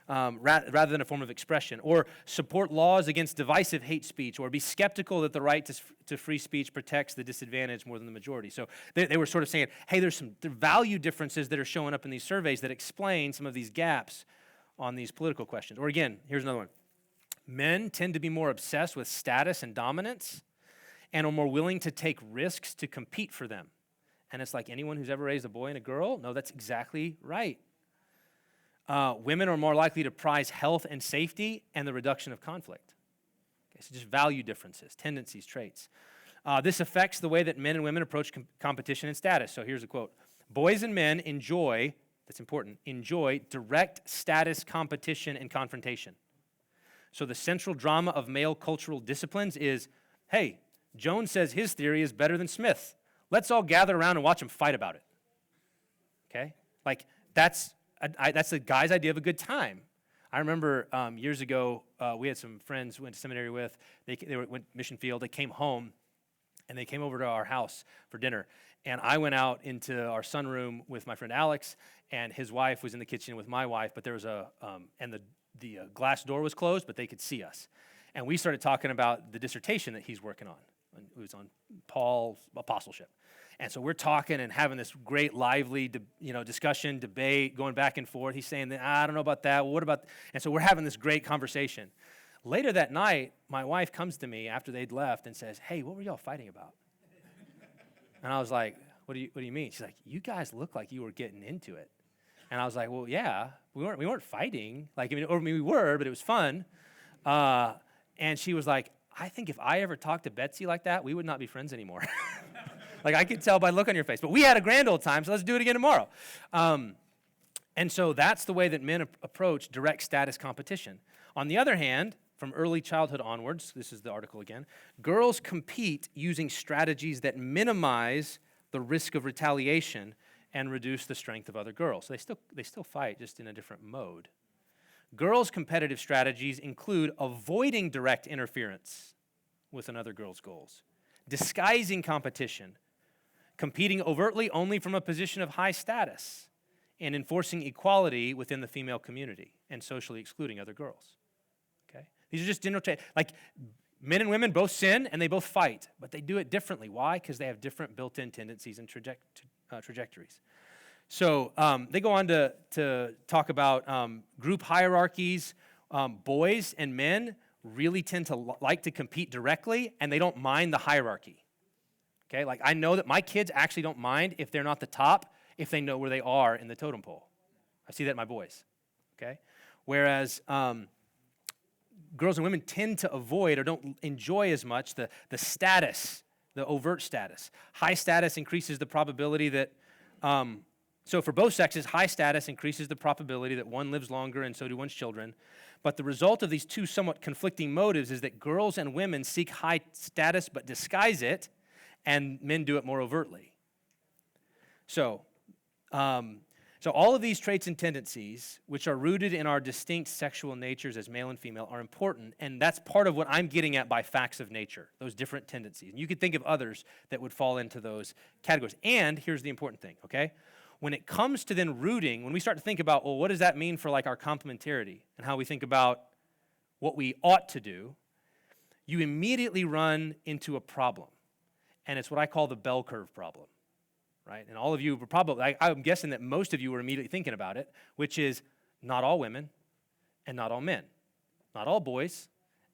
Rather than a form of expression, or support laws against divisive hate speech, or be skeptical that the right to free speech protects the disadvantaged more than the majority. So they were sort of saying, hey, there's some value differences that are showing up in these surveys that explain some of these gaps on these political questions. Or again, here's another one. Men tend to be more obsessed with status and dominance and are more willing to take risks to compete for them. And it's like anyone who's ever raised a boy and a girl, no, that's exactly right. Women are more likely to prize health and safety and the reduction of conflict. Okay, so just value differences, tendencies, traits. This affects the way that men and women approach competition and status. So here's a quote. Boys and men enjoy, that's important, enjoy direct status competition and confrontation. So the central drama of male cultural disciplines is, hey, Jones says his theory is better than Smith. Let's all gather around and watch him fight about it. Okay? Like, that's the guy's idea of a good time. I remember years ago, we had some friends went to seminary with. They went mission field. They came home, and they came over to our house for dinner. And I went out into our sunroom with my friend Alex, and his wife was in the kitchen with my wife. But there was and the glass door was closed, but they could see us. And we started talking about the dissertation that he's working on. It was on Paul's apostleship. And so we're talking and having this great lively discussion, debate, going back and forth. He's saying, I don't know about that. Well, what about... And so we're having this great conversation. Later that night, my wife comes to me after they'd left and says, hey, what were y'all fighting about? And I was like, what do you mean? She's like, you guys look like you were getting into it. And I was like, well, yeah, we weren't fighting. We were, but it was fun. And she was like, I think if I ever talked to Betsy like that, we would not be friends anymore. Like, I could tell by the look on your face. But we had a grand old time, so let's do it again tomorrow. And so that's the way that men approach direct status competition. On the other hand, from early childhood onwards, this is the article again, girls compete using strategies that minimize the risk of retaliation and reduce the strength of other girls. So they still fight, just in a different mode. Girls' competitive strategies include avoiding direct interference with another girl's goals, disguising competition, competing overtly only from a position of high status, and enforcing equality within the female community and socially excluding other girls. Okay? These are just general traits. Like, men and women both sin and they both fight, but they do it differently. Why? Because they have different built-in tendencies and trajectories. So they go on to talk about group hierarchies. Boys and men really tend to like to compete directly, and they don't mind the hierarchy. Okay, like I know that my kids actually don't mind if they're not the top, if they know where they are in the totem pole. I see that in my boys. Okay, whereas girls and women tend to avoid or don't enjoy as much the status, the overt status. High status increases the probability that So for both sexes, high status increases the probability that one lives longer and so do one's children. But the result of these two somewhat conflicting motives is that girls and women seek high status but disguise it, and men do it more overtly. So all of these traits and tendencies, which are rooted in our distinct sexual natures as male and female, are important, and that's part of what I'm getting at by facts of nature, those different tendencies. And you could think of others that would fall into those categories. And here's the important thing, okay? When it comes to then rooting, when we start to think about, well, what does that mean for like our complementarity and how we think about what we ought to do, you immediately run into a problem. And it's what I call the bell curve problem, right? And all of you were probably, I'm guessing that most of you were immediately thinking about it, which is not all women and not all men, not all boys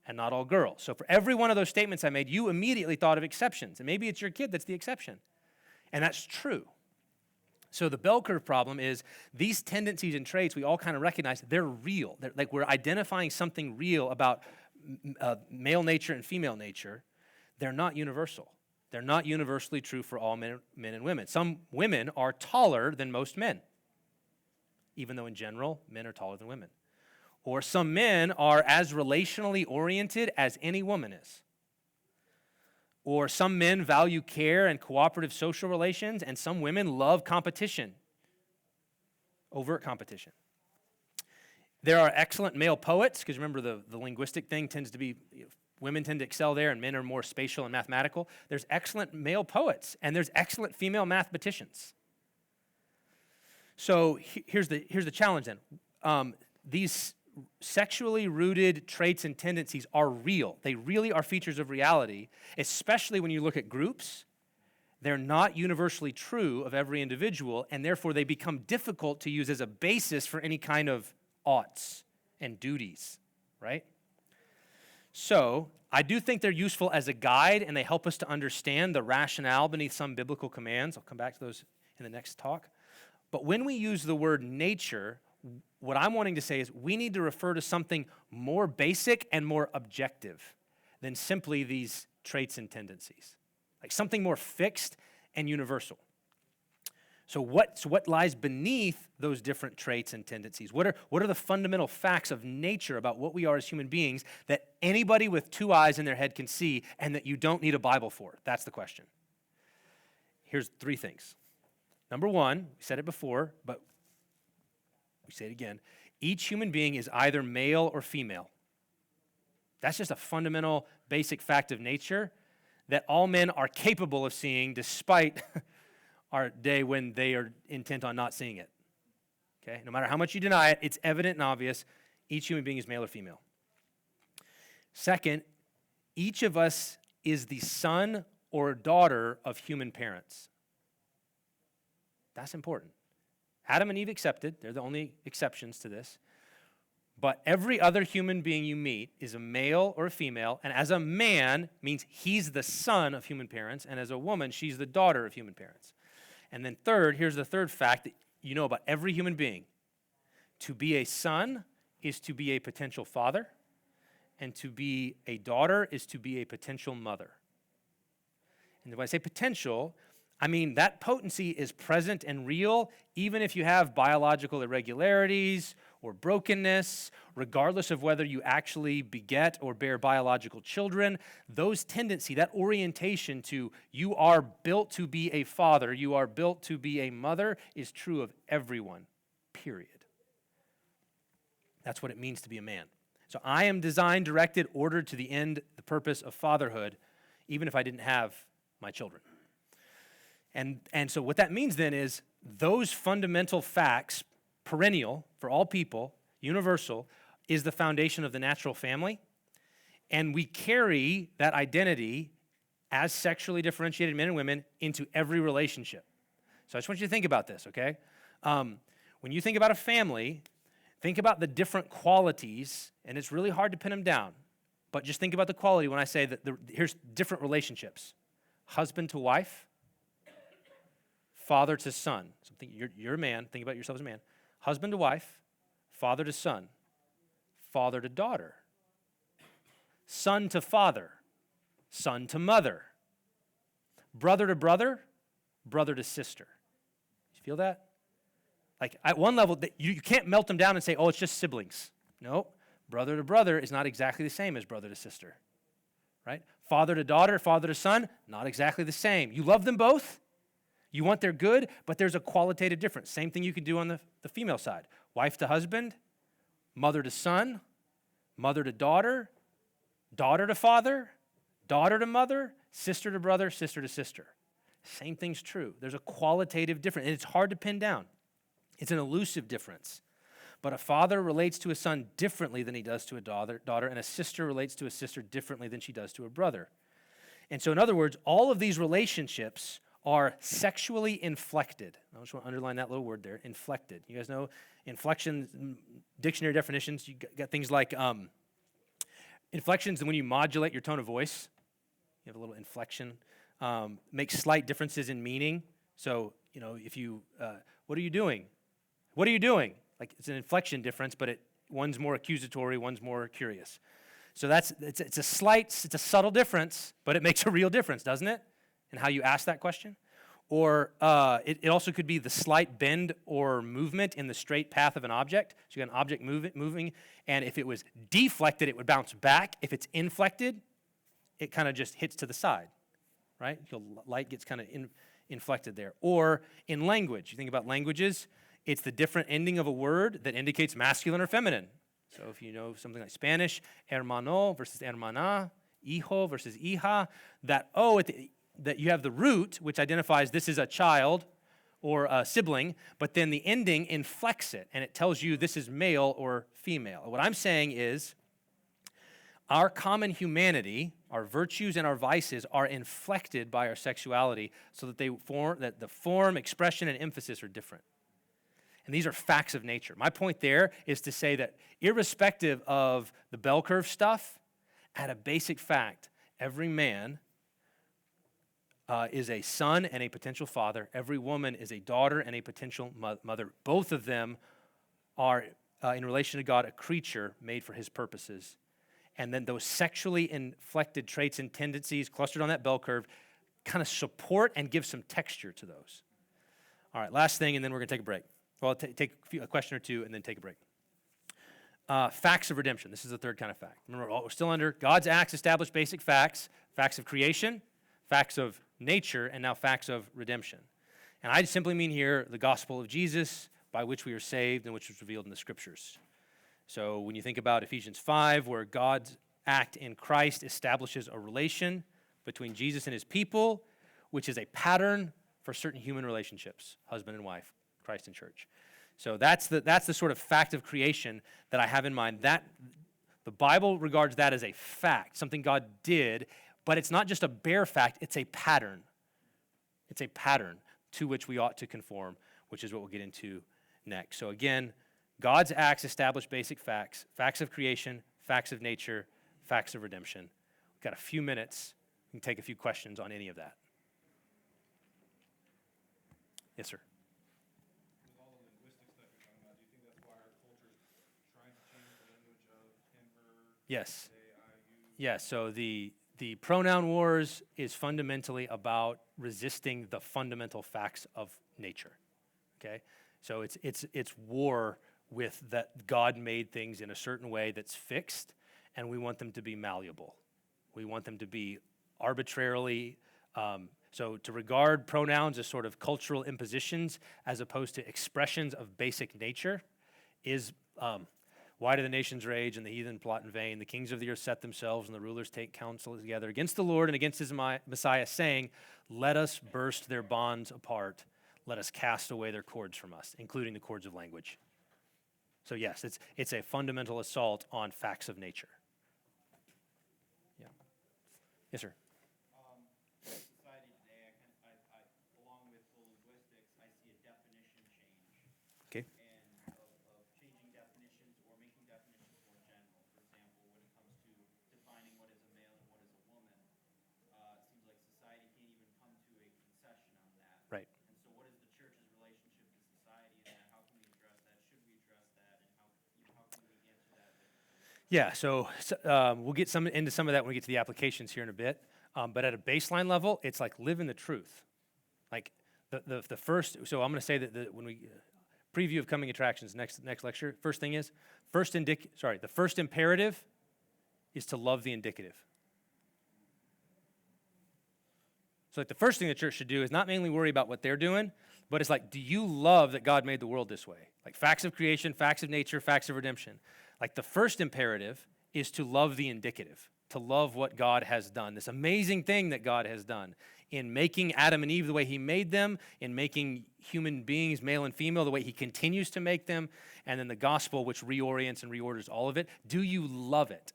and not all girls. So for every one of those statements I made, you immediately thought of exceptions. And maybe it's your kid that's the exception. And that's true. So the bell curve problem is these tendencies and traits we all kind of recognize, they're real. They're, like we're identifying something real about male nature and female nature. They're not universal. They're not universally true for all men and women. Some women are taller than most men, even though in general, men are taller than women. Or some men are as relationally oriented as any woman is. Or some men value care and cooperative social relations, and some women love competition, overt competition. There are excellent male poets, because remember the linguistic thing tends to be, women tend to excel there, and men are more spatial and mathematical. There's excellent male poets, and there's excellent female mathematicians. So here's the challenge then. These sexually rooted traits and tendencies are real. They really are features of reality, especially when you look at groups. They're not universally true of every individual, and therefore they become difficult to use as a basis for any kind of oughts and duties, right? So I do think they're useful as a guide, and they help us to understand the rationale beneath some biblical commands. I'll come back to those in the next talk. But when we use the word nature, what I'm wanting to say is we need to refer to something more basic and more objective than simply these traits and tendencies, like something more fixed and universal. So what lies beneath those different traits and tendencies? What are the fundamental facts of nature about what we are as human beings that anybody with two eyes in their head can see and that you don't need a Bible for? That's the question. Here's three things. Number one, we said it before, but we say it again. Each human being is either male or female. That's just a fundamental, basic fact of nature that all men are capable of seeing despite our day when they are intent on not seeing it. Okay? No matter how much you deny it, it's evident and obvious. Each human being is male or female. Second, each of us is the son or daughter of human parents. That's important. Adam and Eve accepted. They're the only exceptions to this. But every other human being you meet is a male or a female, and as a man means he's the son of human parents, and as a woman, she's the daughter of human parents. And then third, here's the third fact that you know about every human being. To be a son is to be a potential father, and to be a daughter is to be a potential mother. And when I say potential, I mean that potency is present and real, even if you have biological irregularities or brokenness, regardless of whether you actually beget or bear biological children. Those tendency, that orientation to you are built to be a father, you are built to be a mother, is true of everyone, period. That's what it means to be a man. So I am designed, directed, ordered to the end, the purpose of fatherhood, even if I didn't have my children. And so what that means then is those fundamental facts, perennial for all people, universal, is the foundation of the natural family. And we carry that identity as sexually differentiated men and women into every relationship. So I just want you to think about this, okay? When you think about a family, think about the different qualities, and it's really hard to pin them down, but just think about the quality when I say that here's different relationships. Husband to wife, father to son. So you're a man, think about yourself as a man. Husband to wife, father to son, father to daughter, son to father, son to mother, brother to brother, brother to sister. You feel that? Like at one level, you can't melt them down and say, oh, it's just siblings. No, brother to brother is not exactly the same as brother to sister, right? Father to daughter, father to son, not exactly the same. You love them both. You want their good, but there's a qualitative difference. Same thing you can do on the female side. Wife to husband, mother to son, mother to daughter, daughter to father, daughter to mother, sister to brother, sister to sister. Same thing's true. There's a qualitative difference, and it's hard to pin down. It's an elusive difference. But a father relates to a son differently than he does to a daughter, and a sister relates to a sister differently than she does to a brother. And so, in other words, all of these relationships are sexually inflected. I just want to underline that little word there, inflected. You guys know inflection, dictionary definitions, you got things like inflections when you modulate your tone of voice. You have a little inflection. Makes slight differences in meaning. So, if you, what are you doing? What are you doing? Like, it's an inflection difference, but one's more accusatory, one's more curious. So it's a subtle difference, but it makes a real difference, doesn't it? In how you ask that question. Or it also could be the slight bend or movement in the straight path of an object. So you got an object moving, and if it was deflected, it would bounce back. If it's inflected, it kind of just hits to the side, right? The light gets kind of inflected there. Or in language, you think about languages, it's the different ending of a word that indicates masculine or feminine. So if you know something like Spanish, hermano versus hermana, hijo versus hija, that you have the root, which identifies this is a child or a sibling, but then the ending inflects it, and it tells you this is male or female. What I'm saying is our common humanity, our virtues and our vices are inflected by our sexuality so that the form, expression, and emphasis are different. And these are facts of nature. My point there is to say that irrespective of the bell curve stuff, at a basic fact, every man is a son and a potential father. Every woman is a daughter and a potential mother. Both of them are, in relation to God, a creature made for his purposes. And then those sexually inflected traits and tendencies clustered on that bell curve kind of support and give some texture to those. All right, last thing, and then we're going to take a break. Well, I'll take a question or two and then take a break. Facts of redemption. This is the third kind of fact. Remember, we're still under God's acts, established basic facts, facts of creation, facts of nature, and now facts of redemption. And I simply mean here the gospel of Jesus, by which we are saved and which was revealed in the scriptures. So when you think about Ephesians 5, where God's act in Christ establishes a relation between Jesus and his people, which is a pattern for certain human relationships, husband and wife, Christ and church. So that's the sort of fact of creation that I have in mind. That the Bible regards that as a fact, something God did, but it's not just a bare fact, it's a pattern. It's a pattern to which we ought to conform, which is what we'll get into next. So again, God's acts establish basic facts, facts of creation, facts of nature, facts of redemption. We've got a few minutes. We can take a few questions on any of that. Yes, sir. Yes. Yes, so the pronoun wars is fundamentally about resisting the fundamental facts of nature, okay? So it's war with that God made things in a certain way that's fixed, and we want them to be malleable. We want them to be arbitrarily, so to regard pronouns as sort of cultural impositions as opposed to expressions of basic nature is... why do the nations rage and the heathen plot in vain? The kings of the earth set themselves and the rulers take counsel together against the Lord and against his Messiah, saying, let us burst their bonds apart. Let us cast away their cords from us, including the cords of language. So yes, it's a fundamental assault on facts of nature. Yeah. Yes, sir. Society today, along with the linguistics, I see a definition change. Okay. And of changing definitions or making definitions more general. For example, when it comes to defining what is a male and what is a woman, it seems like society can't even come to a concession on that. Right. And so what is the church's relationship to society in that? How can we address that? Should we address that? And how can we answer that? Yeah, so we'll get into some of that when we get to the applications here in a bit. But at a baseline level, it's like live in the truth. Like the first, so I'm going to say that when we preview of coming attractions, next lecture. First thing is, the first imperative is to love the indicative. So like the first thing the church should do is not mainly worry about what they're doing, but it's like, do you love that God made the world this way? Like facts of creation, facts of nature, facts of redemption. Like the first imperative is to love the indicative, to love what God has done, this amazing thing that God has done in making Adam and Eve the way he made them, in making human beings, male and female, the way he continues to make them, and then the gospel, which reorients and reorders all of it. Do you love it?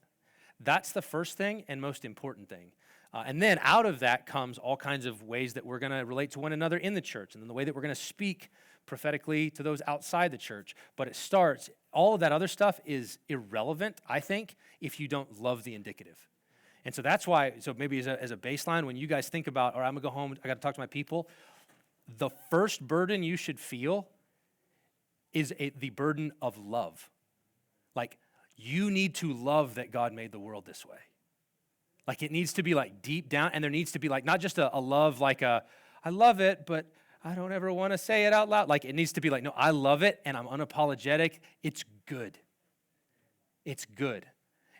That's the first thing and most important thing. And then out of that comes all kinds of ways that we're going to relate to one another in the church, and then the way that we're going to speak prophetically to those outside the church. But it starts, all of that other stuff is irrelevant, I think, if you don't love the indicative. And so that's why, so maybe as a baseline, when you guys think about, all right, I'm going to go home, I got to talk to my people, the first burden you should feel is the burden of love. Like, you need to love that God made the world this way. Like, it needs to be like deep down, and there needs to be like not just a love like I love it, but I don't ever want to say it out loud. Like, it needs to be like, no, I love it, and I'm unapologetic. It's good. It's good.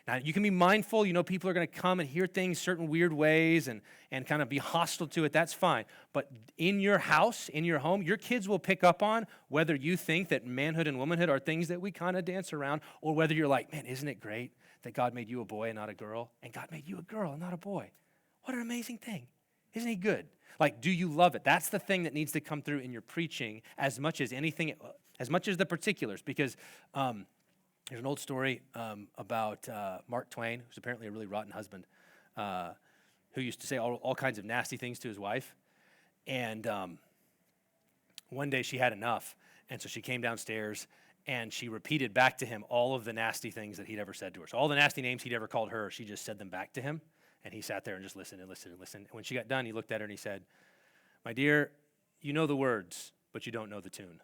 Now, you can be mindful, people are going to come and hear things certain weird ways and kind of be hostile to it. That's fine. But in your house, in your home, your kids will pick up on whether you think that manhood and womanhood are things that we kind of dance around, or whether you're like, man, isn't it great that God made you a boy and not a girl, and God made you a girl and not a boy? What an amazing thing. Isn't he good? Like, do you love it? That's the thing that needs to come through in your preaching as much as anything, as much as the particulars, because there's an old story about Mark Twain, who's apparently a really rotten husband, who used to say all kinds of nasty things to his wife. And one day she had enough, and so she came downstairs, and she repeated back to him all of the nasty things that he'd ever said to her. So all the nasty names he'd ever called her, she just said them back to him, and he sat there and just listened and listened and listened. And when she got done, he looked at her and he said, "My dear, you know the words, but you don't know the tune."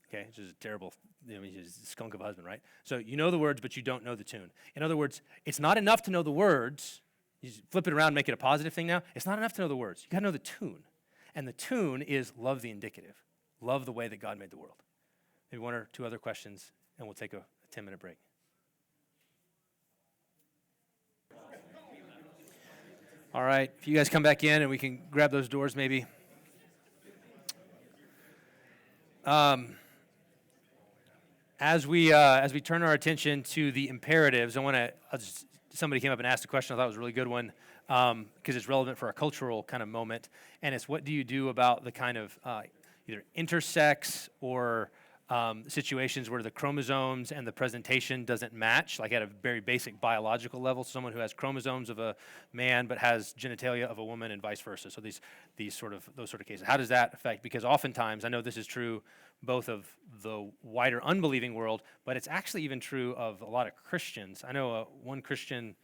Okay, which is a terrible, he's a skunk of a husband, right? So you know the words, but you don't know the tune. In other words, it's not enough to know the words. You flip it around, make it a positive thing now. It's not enough to know the words. You got to know the tune. And the tune is love the indicative. Love the way that God made the world. Maybe one or two other questions, and we'll take a 10-minute break. All right, if you guys come back in and we can grab those doors maybe. As we turn our attention to the imperatives, somebody came up and asked a question I thought was a really good one, because it's relevant for our cultural kind of moment, and it's what do you do about the kind of either intersex or situations where the chromosomes and the presentation doesn't match, like at a very basic biological level, someone who has chromosomes of a man but has genitalia of a woman and vice versa. So those sort of cases. How does that affect? Because oftentimes, I know this is true both of the wider unbelieving world, but it's actually even true of a lot of Christians. I know one Christian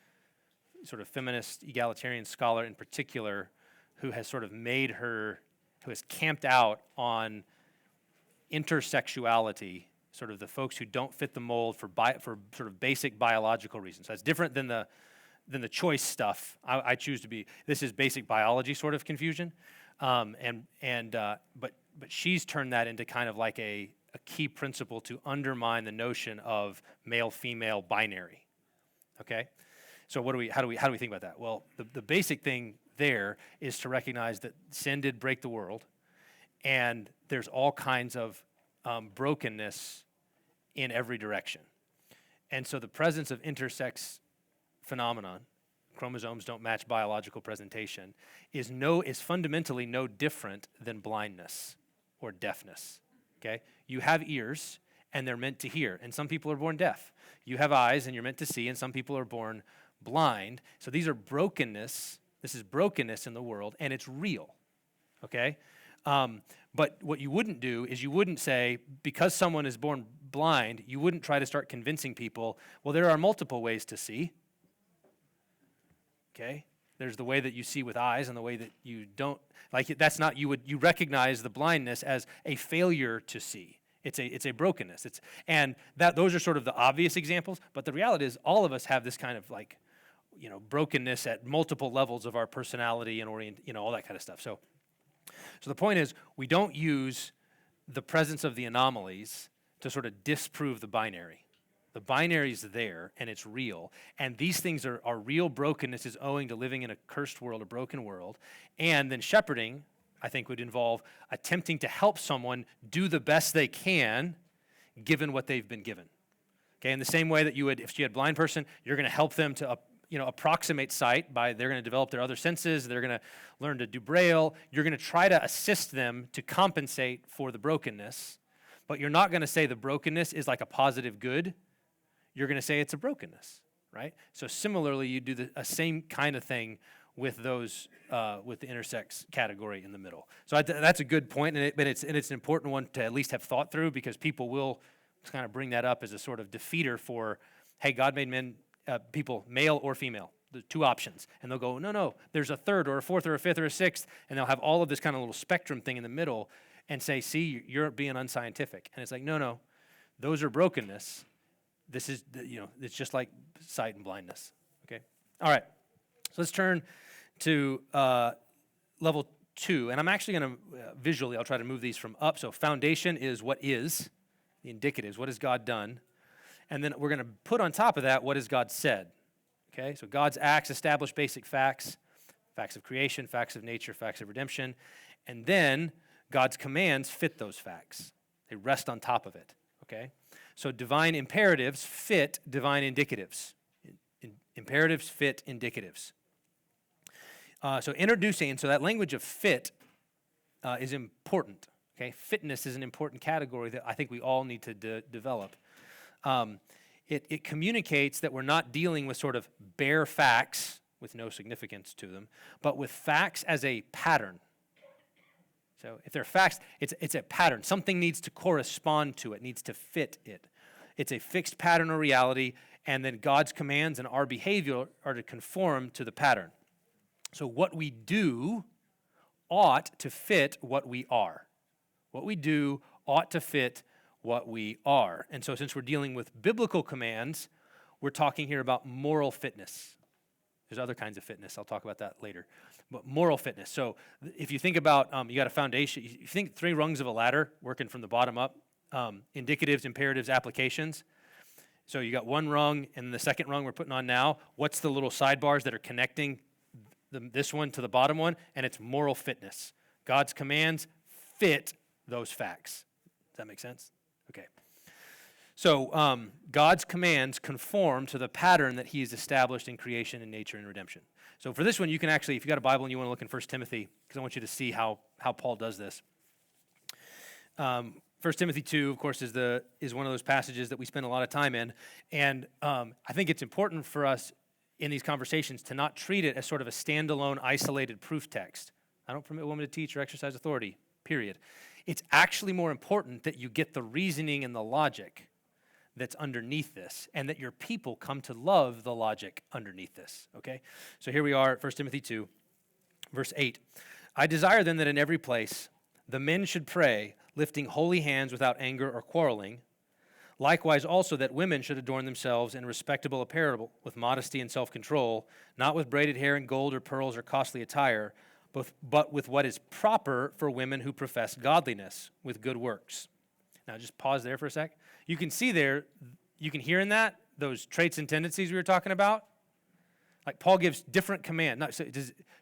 sort of feminist egalitarian scholar in particular who has sort of who has camped out on intersexuality, sort of the folks who don't fit the mold for sort of basic biological reasons. That's different than the choice stuff. I choose to be. This is basic biology sort of confusion, but she's turned that into kind of like a key principle to undermine the notion of male-female binary. Okay, so how do we think about that? Well, the basic thing there is to recognize that sin did break the world. And there's all kinds of brokenness in every direction. And so the presence of intersex phenomenon, chromosomes don't match biological presentation, is fundamentally no different than blindness or deafness. Okay? You have ears, and they're meant to hear. And some people are born deaf. You have eyes, and you're meant to see, and some people are born blind. So these are brokenness. This is brokenness in the world, and it's real. Okay? But what you wouldn't do is you wouldn't say, because someone is born blind, you wouldn't try to start convincing people, well, there are multiple ways to see. Okay? There's the way that you see with eyes and the way that you don't. Like, that's not, you recognize the blindness as a failure to see. It's a brokenness. Those are sort of the obvious examples, but the reality is all of us have this kind of like, brokenness at multiple levels of our personality and all that kind of stuff. So the point is, we don't use the presence of the anomalies to sort of disprove the binary. The binary's there, and it's real. And these things are real brokenness is owing to living in a cursed world, a broken world. And then shepherding, I think, would involve attempting to help someone do the best they can given what they've been given. Okay, in the same way that you would, if you had a blind person, you're going to help them to approximate sight by they're going to develop their other senses, they're going to learn to do Braille. You're going to try to assist them to compensate for the brokenness, but you're not going to say the brokenness is like a positive good. You're going to say it's a brokenness, right? So similarly, you do the same kind of thing with those with the intersex category in the middle. So that's a good point, but it's an important one to at least have thought through, because people will kind of bring that up as a sort of defeater for, hey, God made men, people, male or female, the two options. And they'll go, no, there's a third or a fourth or a fifth or a sixth, and they'll have all of this kind of little spectrum thing in the middle and say, see, you're being unscientific. And it's like, no, those are brokenness. This is, it's just like sight and blindness, okay? All right, so let's turn to level 2, and I'm actually going to, visually, I'll try to move these from up. So foundation is what is, the indicatives, what has God done? And then we're going to put on top of that, what has God said? Okay, so God's acts establish basic facts, facts of creation, facts of nature, facts of redemption, and then God's commands fit those facts. They rest on top of it, okay? So divine imperatives fit divine indicatives. Imperatives fit indicatives. So that language of fit is important. Okay, fitness is an important category that I think we all need to develop. It communicates that we're not dealing with sort of bare facts with no significance to them, but with facts as a pattern. So if they're facts, it's a pattern. Something needs to correspond to it, needs to fit it. It's a fixed pattern or reality, and then God's commands and our behavior are to conform to the pattern. So what we do ought to fit what we are. What we do ought to fit what we are. And so since we're dealing with biblical commands, we're talking here about moral fitness. There's other kinds of fitness. I'll talk about that later. But moral fitness. So if you think about, you got a foundation, you think 3 rungs of a ladder working from the bottom up, indicatives, imperatives, applications. So you got one rung, and the second rung we're putting on now. What's the little sidebars that are connecting this one to the bottom one? And it's moral fitness. God's commands fit those facts. Does that make sense? Okay. So God's commands conform to the pattern that he has established in creation and nature and redemption. So for this one, you can actually, if you got a Bible and you want to look in 1 Timothy, because I want you to see how Paul does this. 1 Timothy 2, of course, is one of those passages that we spend a lot of time in. And I think it's important for us in these conversations to not treat it as sort of a standalone, isolated proof text. I don't permit women to teach or exercise authority, period. It's actually more important that you get the reasoning and the logic that's underneath this, and that your people come to love the logic underneath this, okay? So here we are at 1 Timothy 2, verse 8. I desire then that in every place the men should pray, lifting holy hands without anger or quarreling. Likewise also that women should adorn themselves in respectable apparel with modesty and self-control, not with braided hair and gold or pearls or costly attire, but with what is proper for women who profess godliness with good works. Now just pause there for a sec. You can see there, you can hear in that, those traits and tendencies we were talking about. Like Paul gives different commands.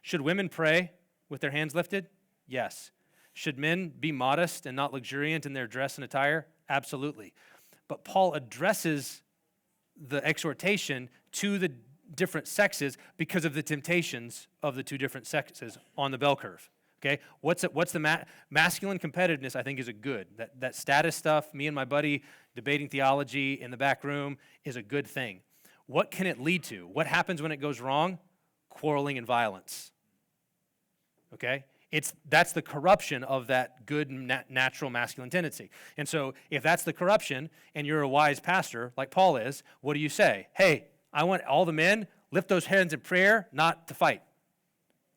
Should women pray with their hands lifted? Yes. Should men be modest and not luxuriant in their dress and attire? Absolutely. But Paul addresses the exhortation to the different sexes because of the temptations of the two different sexes on the bell curve. Okay, what's the masculine competitiveness? I think is a good. That status stuff. Me and my buddy debating theology in the back room is a good thing. What can it lead to? What happens when it goes wrong? Quarreling and violence. Okay, that's the corruption of that good natural masculine tendency. And so, if that's the corruption, and you're a wise pastor like Paul is, what do you say? Hey, I want all the men lift those hands in prayer, not to fight.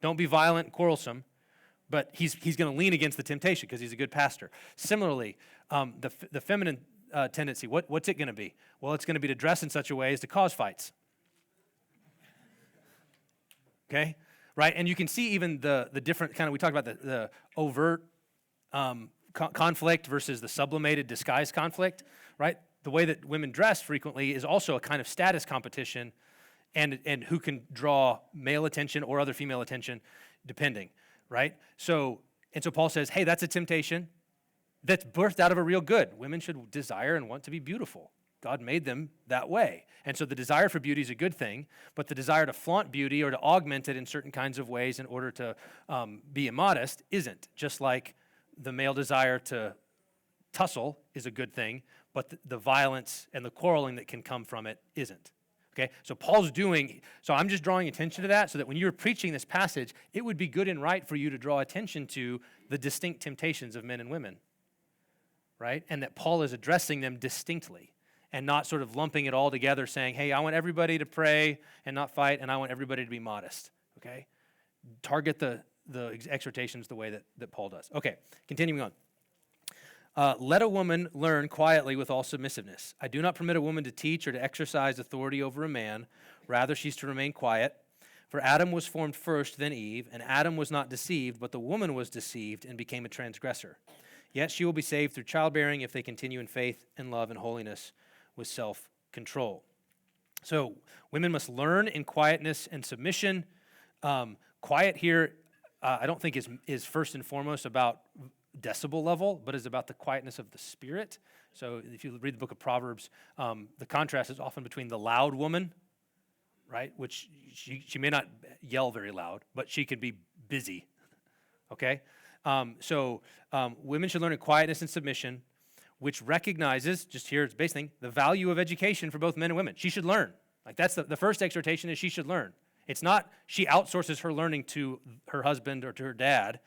Don't be violent and quarrelsome. But he's going to lean against the temptation because he's a good pastor. Similarly, the feminine tendency, what's it going to be? Well, it's going to be to dress in such a way as to cause fights. Okay? Right? And you can see even the different kind of, we talked about the overt conflict versus the sublimated disguised conflict, right? The way that women dress frequently is also a kind of status competition and who can draw male attention or other female attention, depending, right? So Paul says, hey, that's a temptation that's birthed out of a real good. Women should desire and want to be beautiful. God made them that way. And so the desire for beauty is a good thing, but the desire to flaunt beauty or to augment it in certain kinds of ways in order to be immodest isn't. Just like the male desire to tussle is a good thing, but the violence and the quarreling that can come from it isn't. Okay, so I'm just drawing attention to that so that when you're preaching this passage, it would be good and right for you to draw attention to the distinct temptations of men and women, right? And that Paul is addressing them distinctly and not sort of lumping it all together saying, hey, I want everybody to pray and not fight, and I want everybody to be modest, okay? Target the exhortations the way that Paul does. Okay, continuing on. Let a woman learn quietly with all submissiveness. I do not permit a woman to teach or to exercise authority over a man. Rather, she's to remain quiet. For Adam was formed first, then Eve, and Adam was not deceived, but the woman was deceived and became a transgressor. Yet she will be saved through childbearing if they continue in faith and love and holiness with self-control. So women must learn in quietness and submission. Quiet here, I don't think is first and foremost about decibel level, but is about the quietness of the spirit. So if you read the book of Proverbs, the contrast is often between the loud woman, right, which she may not yell very loud, but she can be busy, okay? So women should learn in quietness and submission, which recognizes, just here it's basic thing, the value of education for both men and women. She should learn. Like that's the first exhortation is she should learn. It's not she outsources her learning to her husband or to her dad.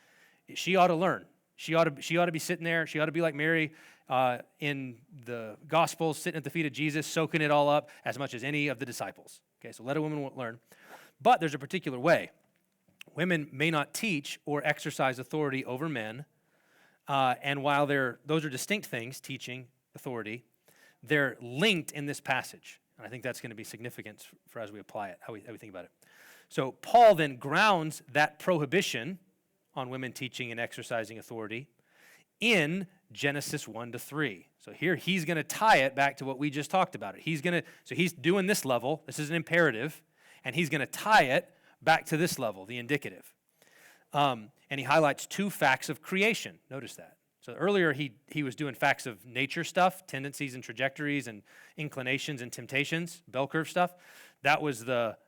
She ought to learn. She ought to be sitting there. She ought to be like Mary in the Gospels, sitting at the feet of Jesus, soaking it all up as much as any of the disciples. Okay, so let a woman learn. But there's a particular way. Women may not teach or exercise authority over men, and while those are distinct things, teaching, authority, they're linked in this passage. And I think that's going to be significant for as we apply it, how we think about it. So Paul then grounds that prohibition on women teaching and exercising authority in Genesis 1-3. So here he's going to tie it back to what we just talked about. He's doing this level. This is an imperative, and he's going to tie it back to this level, the indicative. And he highlights two facts of creation. Notice that. So earlier he was doing facts of nature stuff, tendencies and trajectories and inclinations and temptations, bell curve stuff. That was the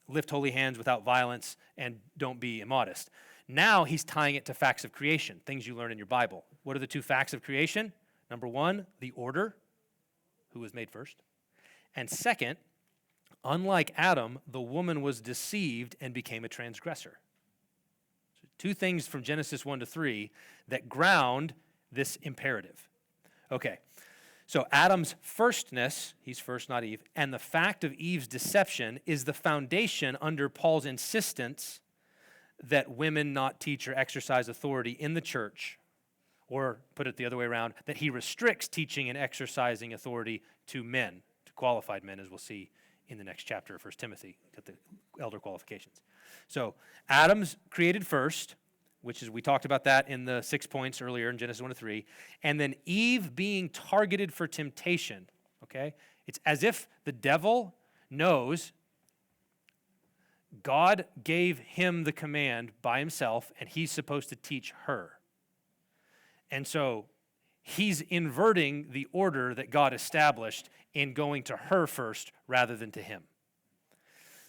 lift holy hands without violence and don't be immodest. Now he's tying it to facts of creation, things you learn in your Bible. What are the two facts of creation? Number one, the order, who was made first. And second, unlike Adam, the woman was deceived and became a transgressor. So two things from Genesis 1-3 that ground this imperative. Okay, so Adam's firstness, he's first, not Eve, and the fact of Eve's deception is the foundation under Paul's insistence that women not teach or exercise authority in the church, or put it the other way around, that he restricts teaching and exercising authority to men, to qualified men, as we'll see in the next chapter of 1 Timothy, got the elder qualifications. So Adam's created first, which is, we talked about that in the 6 points earlier in Genesis 1-3, and then Eve being targeted for temptation, okay? It's as if the devil knows God gave him the command by himself, and he's supposed to teach her. And so he's inverting the order that God established in going to her first rather than to him.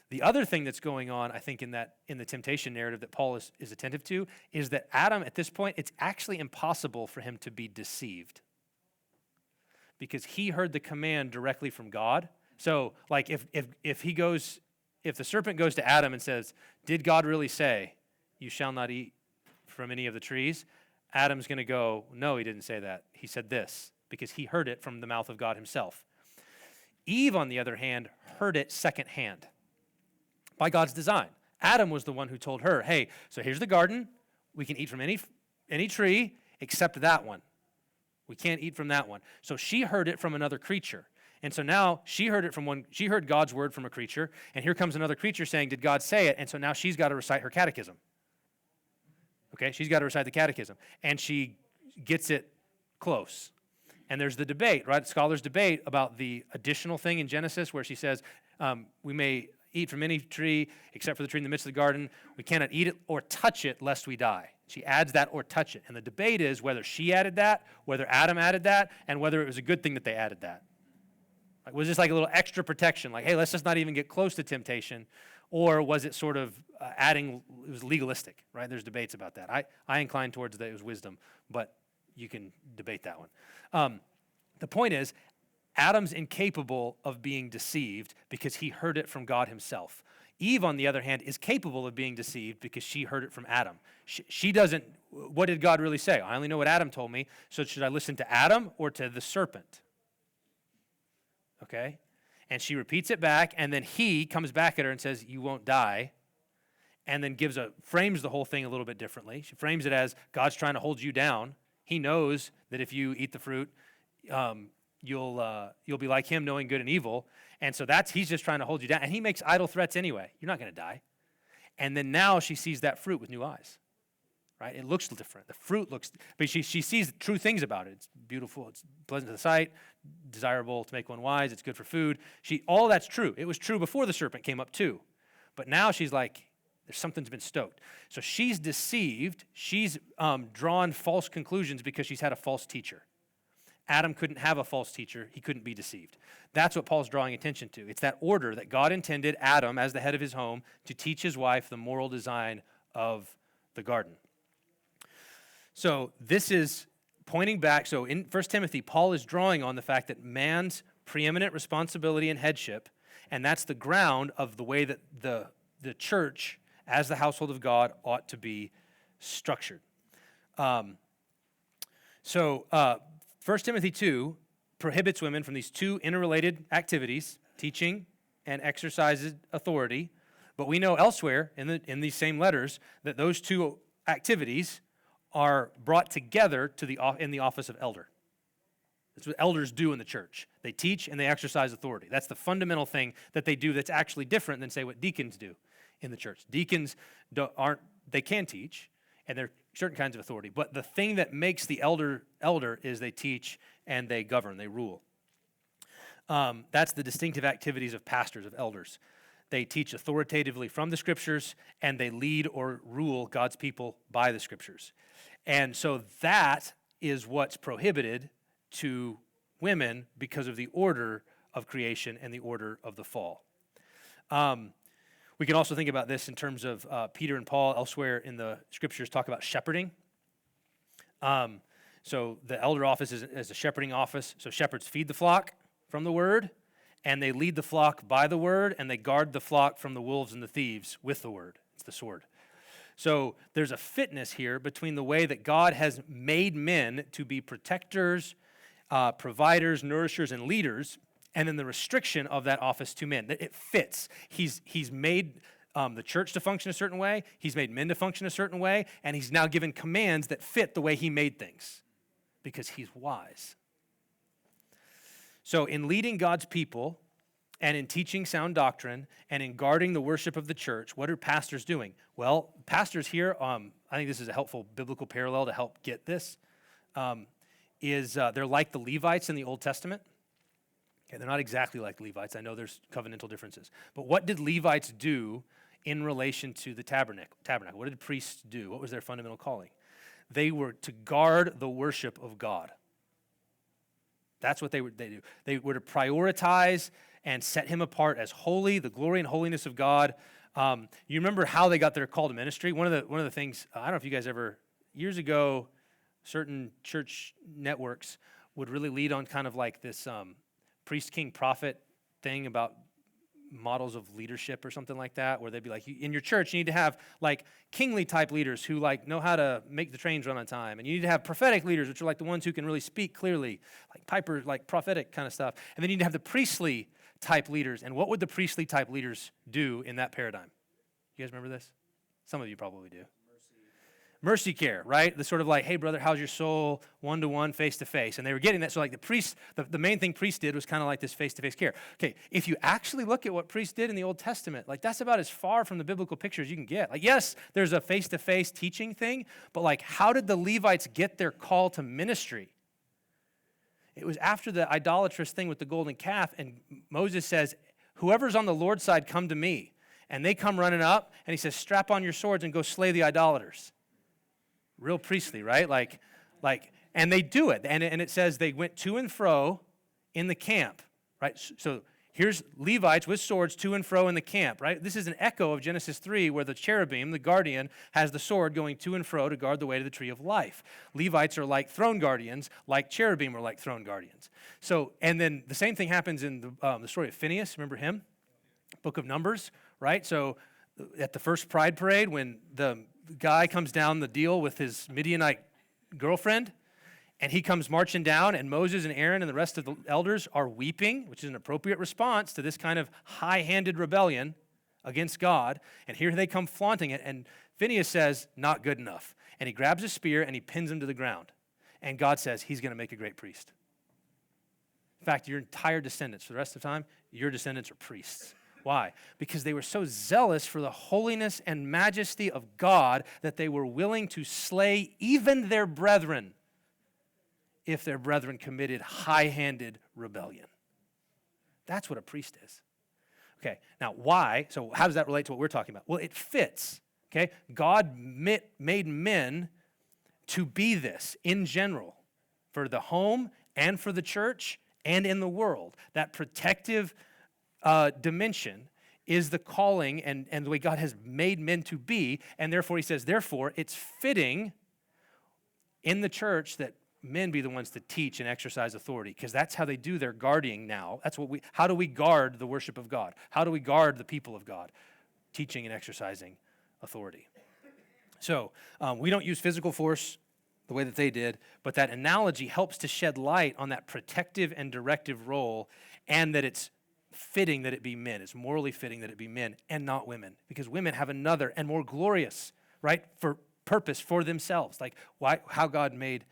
The other thing that's going on, I think, in the temptation narrative that Paul is attentive to, is that Adam, at this point, it's actually impossible for him to be deceived because he heard the command directly from God. So, like, if the serpent goes to Adam and says, "Did God really say, you shall not eat from any of the trees?" Adam's going to go, "No, he didn't say that. He said this," because he heard it from the mouth of God himself. Eve, on the other hand, heard it secondhand by God's design. Adam was the one who told her, "Hey, so here's the garden. We can eat from any tree except that one. We can't eat from that one." So she heard it from another creature. And so now she heard God's word from a creature, and here comes another creature saying, "Did God say it?" And so now she's got to recite her catechism. Okay, she's got to recite the catechism. And she gets it close. And there's the debate, right? Scholars debate about the additional thing in Genesis where she says, we may eat from any tree except for the tree in the midst of the garden. We cannot eat it or touch it lest we die. She adds that or touch it. And the debate is whether she added that, whether Adam added that, and whether it was a good thing that they added that. Like, was this like a little extra protection? Like, hey, let's just not even get close to temptation. Or was it sort of adding, it was legalistic, right? There's debates about that. I incline towards that it was wisdom, but you can debate that one. The point is, Adam's incapable of being deceived because he heard it from God himself. Eve, on the other hand, is capable of being deceived because she heard it from Adam. She doesn't, what did God really say? I only know what Adam told me, so should I listen to Adam or to the serpent? Okay? And she repeats it back, and then he comes back at her and says, you won't die, and then frames the whole thing a little bit differently. She frames it as God's trying to hold you down. He knows that if you eat the fruit, you'll be like him, knowing good and evil. And so he's just trying to hold you down. And he makes idle threats anyway. You're not going to die. And then now she sees that fruit with new eyes, right? It looks different. The fruit looks, but she sees true things about it. It's beautiful. It's pleasant to the sight, desirable to make one wise. It's good for food. All that's true. It was true before the serpent came up too. But now she's like, something's been stoked. So she's deceived. She's drawn false conclusions because she's had a false teacher. Adam couldn't have a false teacher. He couldn't be deceived. That's what Paul's drawing attention to. It's that order that God intended Adam, as the head of his home, to teach his wife the moral design of the garden. So this is pointing back. So in 1 Timothy, Paul is drawing on the fact that man's preeminent responsibility and headship, and that's the ground of the way that the church, as the household of God, ought to be structured. 1 Timothy 2 prohibits women from these two interrelated activities, teaching and exercises authority. But we know elsewhere in these same letters that those two activities are brought together in the office of elder. That's what elders do in the church. They teach and they exercise authority. That's the fundamental thing that they do that's actually different than, say, what deacons do in the church. Deacons they can teach, and they're certain kinds of authority. But the thing that makes the elder is they teach and they govern, they rule. That's the distinctive activities of pastors, of elders. They teach authoritatively from the Scriptures, and they lead or rule God's people by the Scriptures. And so that is what's prohibited to women because of the order of creation and the order of the fall. We can also think about this in terms of Peter and Paul elsewhere in the Scriptures talk about shepherding. So the elder office is a shepherding office. So shepherds feed the flock from the word, and they lead the flock by the word, and they guard the flock from the wolves and the thieves with the word. It's the sword. So there's a fitness here between the way that God has made men to be protectors, providers, nourishers, and leaders, and then the restriction of that office to men. It fits. He's made the church to function a certain way. He's made men to function a certain way, and he's now given commands that fit the way he made things because he's wise. So in leading God's people and in teaching sound doctrine and in guarding the worship of the church, what are pastors doing? Well, pastors here, I think this is a helpful biblical parallel to help get this, they're like the Levites in the Old Testament. Okay, they're not exactly like Levites. I know there's covenantal differences. But what did Levites do in relation to the tabernacle? What did priests do? What was their fundamental calling? They were to guard the worship of God. That's what they do. They were to prioritize and set him apart as holy, the glory and holiness of God. You remember how they got their call to ministry? One of the things, I don't know if you guys ever, years ago, certain church networks would really lead on kind of like this priest, king, prophet thing about models of leadership or something like that, where they'd be like, in your church, you need to have like kingly type leaders who like know how to make the trains run on time. And you need to have prophetic leaders, which are like the ones who can really speak clearly, like Piper, like prophetic kind of stuff. And then you need to have the priestly type leaders. And what would the priestly type leaders do in that paradigm? You guys remember this? Some of you probably do. mercy care, right? The sort of like, hey, brother, how's your soul? One-to-one, face-to-face. And they were getting that. So like the priest, the main thing priests did was kind of like this face-to-face care. Okay, if you actually look at what priests did in the Old Testament, like that's about as far from the biblical picture as you can get. Like, yes, there's a face-to-face teaching thing, but like how did the Levites get their call to ministry? It was after the idolatrous thing with the golden calf, and Moses says, whoever's on the Lord's side, come to me. And they come running up, and he says, strap on your swords and go slay the idolaters. Real priestly, right? Like, and they do it. And it says they went to and fro in the camp, right? So here's Levites with swords to and fro in the camp, right? This is an echo of Genesis 3 where the cherubim, the guardian, has the sword going to and fro to guard the way to the tree of life. Levites are like throne guardians, like cherubim are like throne guardians. So, and then the same thing happens in the story of Phineas. Remember him? Book of Numbers, right? So at the first Pride Parade, when the guy comes down the deal with his Midianite girlfriend, and he comes marching down, and Moses and Aaron and the rest of the elders are weeping, which is an appropriate response to this kind of high-handed rebellion against God. And here they come flaunting it, and Phineas says, not good enough. And he grabs a spear, and he pins him to the ground. And God says, he's going to make a great priest. In fact, your entire descendants, for the rest of the time, your descendants are priests. Why? Because they were so zealous for the holiness and majesty of God that they were willing to slay even their brethren if their brethren committed high-handed rebellion. That's what a priest is. Okay, now why? So how does that relate to what we're talking about? Well, it fits, okay? God made men to be this in general for the home and for the church and in the world. That protective dimension is the calling and the way God has made men to be, and therefore he says, therefore it's fitting in the church that men be the ones to teach and exercise authority, because that's how they do their guarding now. How do we guard the worship of God? How do we guard the people of God? Teaching and exercising authority. So we don't use physical force the way that they did, but that analogy helps to shed light on that protective and directive role, and that it's fitting that it be men. It's morally fitting that it be men and not women, because women have another and more glorious, right, for purpose for themselves, like how God made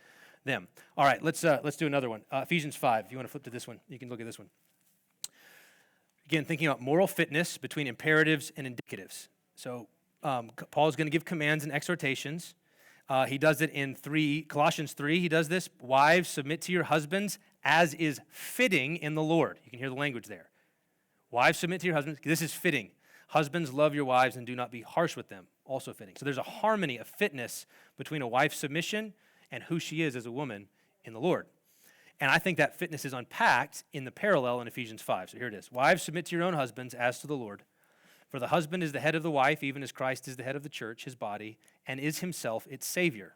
them. All right, let's do another one. Ephesians 5. If you want to flip to this one, you can look at this one. Again, thinking about moral fitness between imperatives and indicatives. So Paul's going to give commands and exhortations. He does it in Colossians 3. He does this. Wives, submit to your husbands as is fitting in the Lord. You can hear the language there. Wives, submit to your husbands. This is fitting. Husbands, love your wives and do not be harsh with them. Also fitting. So there's a harmony, a fitness between a wife's submission and who she is as a woman in the Lord. And I think that fitness is unpacked in the parallel in Ephesians 5. So here it is. Wives, submit to your own husbands as to the Lord. For the husband is the head of the wife, even as Christ is the head of the church, his body, and is himself its Savior.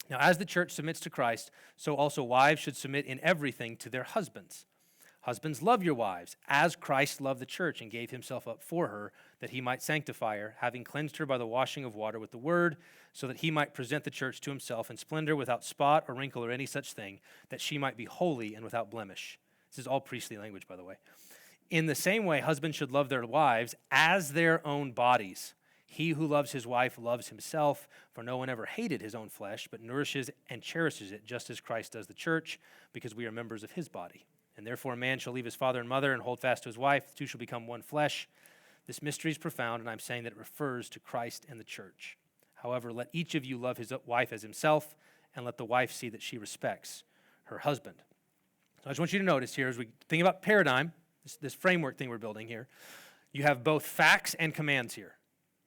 Now, as the church submits to Christ, so also wives should submit in everything to their husbands. Husbands, love your wives, as Christ loved the church and gave himself up for her, that he might sanctify her, having cleansed her by the washing of water with the word, so that he might present the church to himself in splendor, without spot or wrinkle or any such thing, that she might be holy and without blemish. This is all priestly language, by the way. In the same way, husbands should love their wives as their own bodies. He who loves his wife loves himself, for no one ever hated his own flesh, but nourishes and cherishes it, just as Christ does the church, because we are members of his body. And therefore a man shall leave his father and mother and hold fast to his wife. The two shall become one flesh. This mystery is profound, and I'm saying that it refers to Christ and the church. However, let each of you love his wife as himself, and let the wife see that she respects her husband. So I just want you to notice here, as we think about paradigm, this framework thing we're building here, you have both facts and commands here.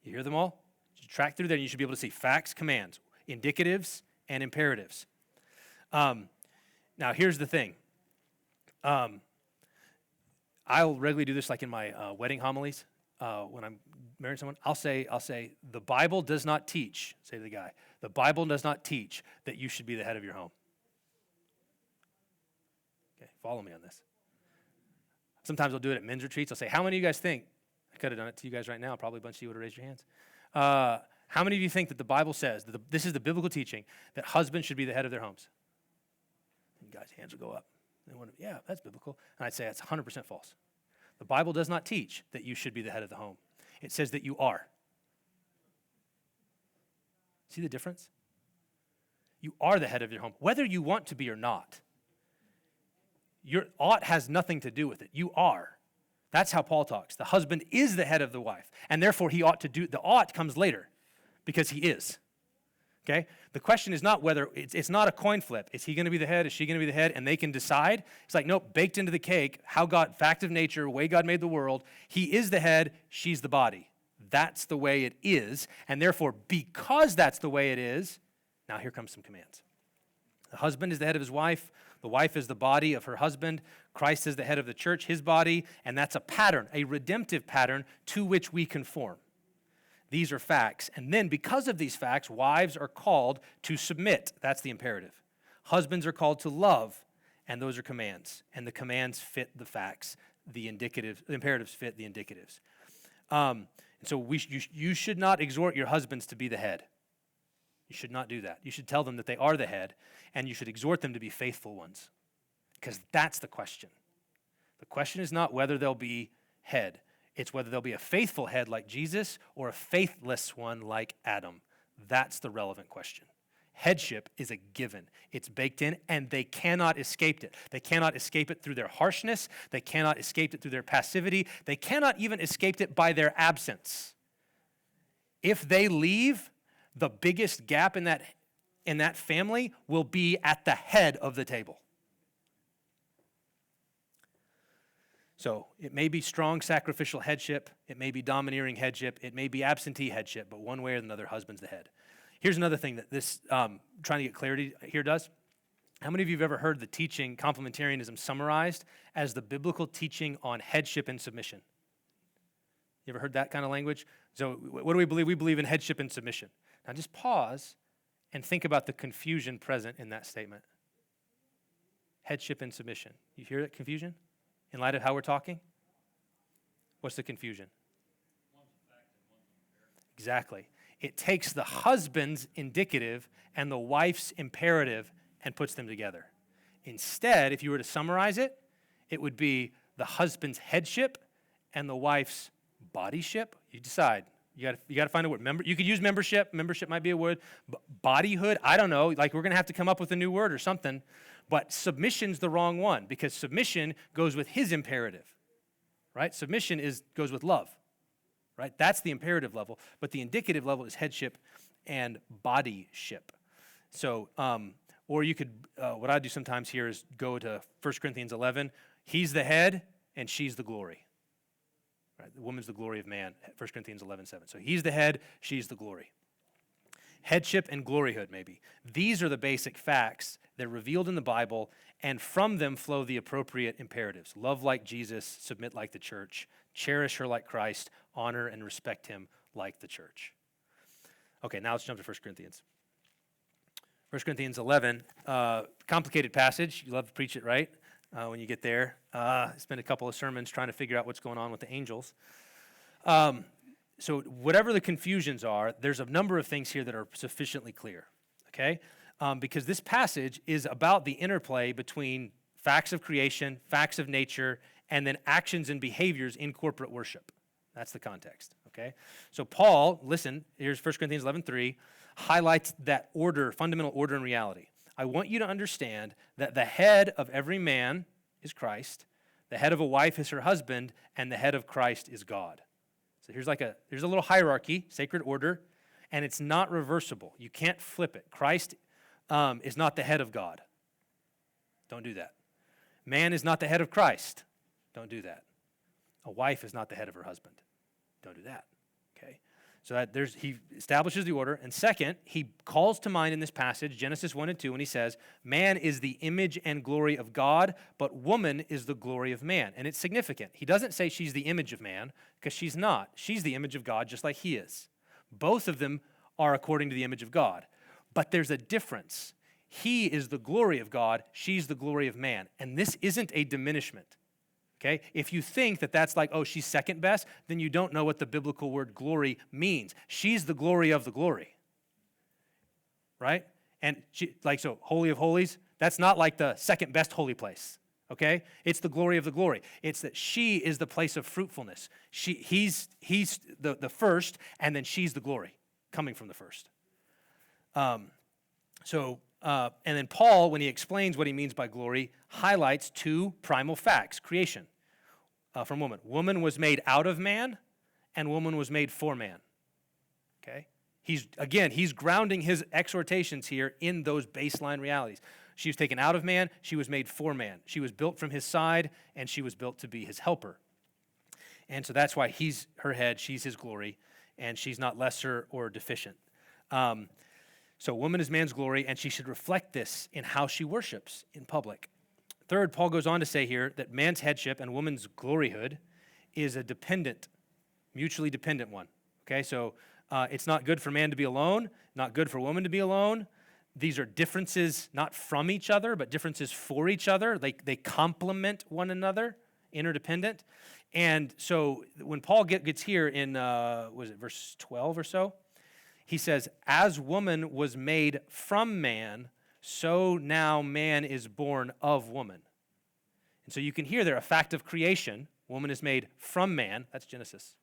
You hear them all? You track through there, and you should be able to see facts, commands, indicatives, and imperatives. Now, here's the thing. I'll regularly do this, like in my wedding homilies. When I'm marrying someone, I'll say, the Bible does not teach, say to the guy, the Bible does not teach that you should be the head of your home. Okay, follow me on this. Sometimes I'll do it at men's retreats. I'll say, how many of you guys think, I could have done it to you guys right now, probably a bunch of you would have raised your hands. How many of you think that the Bible says, that this is the biblical teaching, that husbands should be the head of their homes? And guys' hands will go up. Yeah, that's biblical. And I'd say that's 100% false. The Bible does not teach that you should be the head of the home. It says that you are. See the difference? You are the head of your home, whether you want to be or not. Your ought has nothing to do with it. You are. That's how Paul talks. The husband is the head of the wife, and therefore he ought to do, the ought comes later because he is. Okay? The question is not whether, it's not a coin flip. Is he going to be the head? Is she going to be the head? And they can decide. It's like, nope, baked into the cake, how God, fact of nature, way God made the world. He is the head, she's the body. That's the way it is. And therefore, because that's the way it is, now here comes some commands. The husband is the head of his wife. The wife is the body of her husband. Christ is the head of the church, his body. And that's a pattern, a redemptive pattern to which we conform. These are facts. And then because of these facts, wives are called to submit. That's the imperative. Husbands are called to love, and those are commands. And the commands fit the facts. The imperatives fit the indicatives. And so you should not exhort your husbands to be the head. You should not do that. You should tell them that they are the head, and you should exhort them to be faithful ones. Because that's the question. The question is not whether they'll be head. It's whether they'll be a faithful head like Jesus or a faithless one like Adam. That's the relevant question. Headship is a given. It's baked in, and they cannot escape it. They cannot escape it through their harshness. They cannot escape it through their passivity. They cannot even escape it by their absence. If they leave, the biggest gap in that family will be at the head of the table. So it may be strong sacrificial headship, it may be domineering headship, it may be absentee headship, but one way or another, husband's the head. Here's another thing that this, trying to get clarity here does. How many of you have ever heard the teaching, complementarianism, summarized as the biblical teaching on headship and submission? You ever heard that kind of language? So what do we believe? We believe in headship and submission. Now just pause and think about the confusion present in that statement. Headship and submission. You hear that confusion? In light of how we're talking? What's the confusion? Exactly. It takes the husband's indicative and the wife's imperative and puts them together. Instead, if you were to summarize it, it would be the husband's headship and the wife's bodyship. You decide. You got to find a word. You could use membership. Membership might be a word. Bodyhood, I don't know. Like we're going to have to come up with a new word or something. But submission's the wrong one because submission goes with his imperative, right? Submission goes with love, right? That's the imperative level. But the indicative level is headship and bodyship. So, or you could, what I do sometimes here is go to 1 Corinthians 11. He's the head and she's the glory. Right? The woman's the glory of man, 1 Corinthians 11:7. So he's the head, she's the glory. Headship and gloryhood, maybe. These are the basic facts. They're revealed in the Bible, and from them flow the appropriate imperatives. Love like Jesus, submit like the church, cherish her like Christ, honor and respect him like the church. Okay, now let's jump to 1 Corinthians. 1 Corinthians 11, complicated passage. You love to preach it, right? When you get there. Spend a couple of sermons trying to figure out what's going on with the angels. So whatever the confusions are, there's a number of things here that are sufficiently clear, okay? Because this passage is about the interplay between facts of creation, facts of nature, and then actions and behaviors in corporate worship. That's the context, okay? So Paul, listen, here's 1 Corinthians 11:3, highlights that order, fundamental order and reality. I want you to understand that the head of every man is Christ, the head of a wife is her husband, and the head of Christ is God. So here's a little hierarchy, sacred order, and it's not reversible. You can't flip it. Christ is not the head of God. Don't do that. Man is not the head of Christ. Don't do that. A wife is not the head of her husband. Don't do that. Okay? So he establishes the order. And second, he calls to mind in this passage, Genesis 1 and 2, when he says, man is the image and glory of God, but woman is the glory of man. And it's significant. He doesn't say she's the image of man, because she's not. She's the image of God, just like he is. Both of them are according to the image of God. But there's a difference. He is the glory of God. She's the glory of man. And this isn't a diminishment. Okay? If you think that that's like, oh, she's second best, then you don't know what the biblical word glory means. She's the glory of the glory. Right? And so Holy of Holies, that's not like the second best holy place. Okay? It's the glory of the glory. It's that she is the place of fruitfulness. He's the first, and then she's the glory, coming from the first. And then Paul, when he explains what he means by glory, highlights two primal facts: creation from woman. Woman was made out of man, and woman was made for man. Okay? He's grounding his exhortations here in those baseline realities. She was taken out of man, she was made for man. She was built from his side, and she was built to be his helper. And so that's why he's her head, she's his glory, and she's not lesser or deficient. So woman is man's glory, and she should reflect this in how she worships in public. Third, Paul goes on to say here that man's headship and woman's gloryhood is a dependent, mutually dependent one. Okay, so it's not good for man to be alone, not good for woman to be alone. These are differences not from each other, but differences for each other. They complement one another, interdependent. And so when Paul gets here in, verse 12 or so? He says, as woman was made from man, so now man is born of woman. And so you can hear there a fact of creation. Woman is made from man. That's Genesis.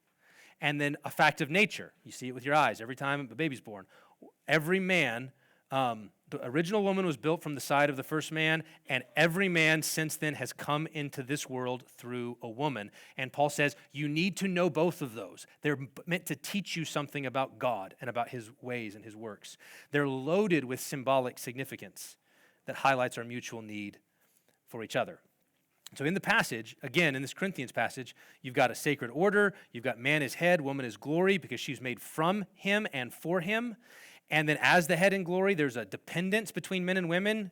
And then a fact of nature. You see it with your eyes every time a baby's born. Every man, the original woman was built from the side of the first man, and every man since then has come into this world through a woman. And Paul says, you need to know both of those. They're meant to teach you something about God and about his ways and his works. They're loaded with symbolic significance that highlights our mutual need for each other. So in the passage, again, in this Corinthians passage, you've got a sacred order, you've got man is head, woman is glory, because she's made from him and for him. And then as the head in glory, there's a dependence between men and women,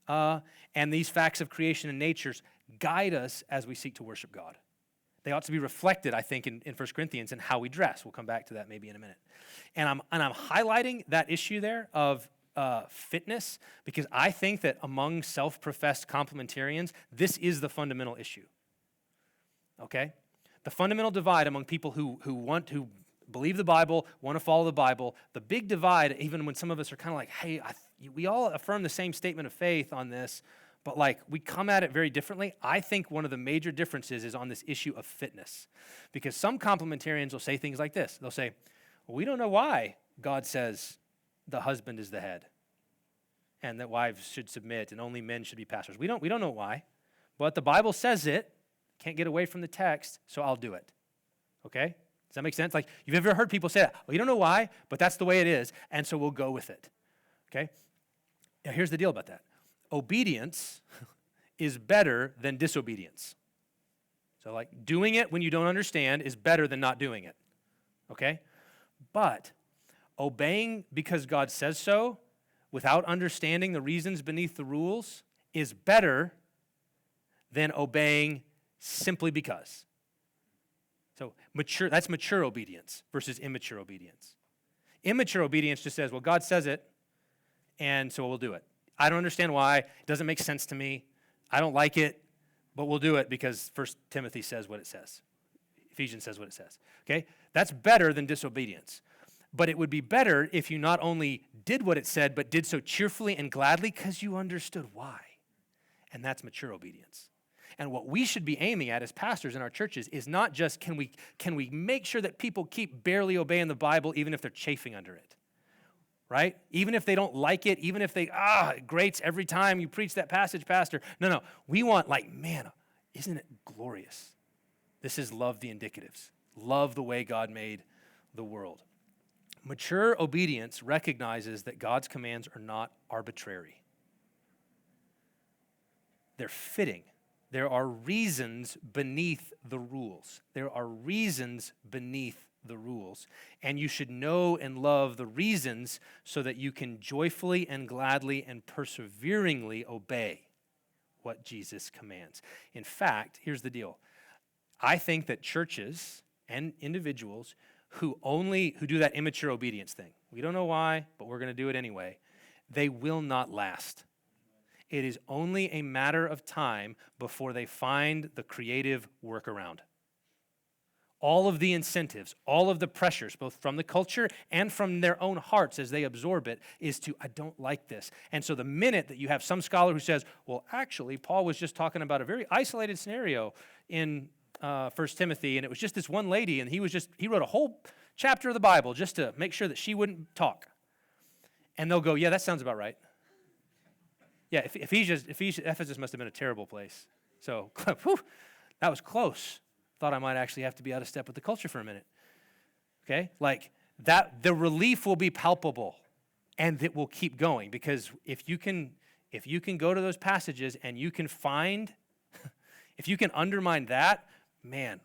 and these facts of creation and natures guide us as we seek to worship God. They ought to be reflected, I think, in 1 Corinthians in how we dress. We'll come back to that maybe in a minute. And I'm highlighting that issue there of fitness, because I think that among self-professed complementarians, this is the fundamental issue. Okay? The fundamental divide among people who believe the Bible, want to follow the Bible, the big divide, even when some of us are kind of like, hey, we all affirm the same statement of faith on this, but like we come at it very differently. I think one of the major differences is on this issue of fitness, because some complementarians will say things like this. They'll say, well, we don't know why God says the husband is the head and that wives should submit and only men should be pastors. We don't know why, but the Bible says it. Can't get away from the text, so I'll do it. Okay? Does that make sense? Like, you've ever heard people say that? Well, you don't know why, but that's the way it is, and so we'll go with it. Okay? Now, here's the deal about that. Obedience is better than disobedience. So, like, doing it when you don't understand is better than not doing it. Okay? But obeying because God says so without understanding the reasons beneath the rules is better than obeying simply because. So that's mature obedience versus immature obedience. Immature obedience just says, well, God says it, and so we'll do it. I don't understand why. It doesn't make sense to me. I don't like it, but we'll do it because 1 Timothy says what it says. Ephesians says what it says. Okay? That's better than disobedience. But it would be better if you not only did what it said, but did so cheerfully and gladly because you understood why. And that's mature obedience. And what we should be aiming at as pastors in our churches is not just can we make sure that people keep barely obeying the Bible even if they're chafing under it, right? Even if they don't like it, even if it grates every time you preach that passage, Pastor. No. We want man, isn't it glorious? This is love the indicatives. Love the way God made the world. Mature obedience recognizes that God's commands are not arbitrary. They're fitting. There are reasons beneath the rules. There are reasons beneath the rules. And you should know and love the reasons so that you can joyfully and gladly and perseveringly obey what Jesus commands. In fact, here's the deal. I think that churches and individuals who do that immature obedience thing, we don't know why, but we're going to do it anyway, they will not last. It is only a matter of time before they find the creative workaround. All of the incentives, all of the pressures, both from the culture and from their own hearts as they absorb it, is to, I don't like this. And so the minute that you have some scholar who says, well, actually, Paul was just talking about a very isolated scenario in 1 Timothy, and it was just this one lady, and he wrote a whole chapter of the Bible just to make sure that she wouldn't talk. And they'll go, yeah, that sounds about right. Yeah, Ephesus must have been a terrible place. So, whew, that was close. Thought I might actually have to be out of step with the culture for a minute. Okay? Like, that, the relief will be palpable, and it will keep going, because if you can go to those passages and you can find, if you can undermine that, man,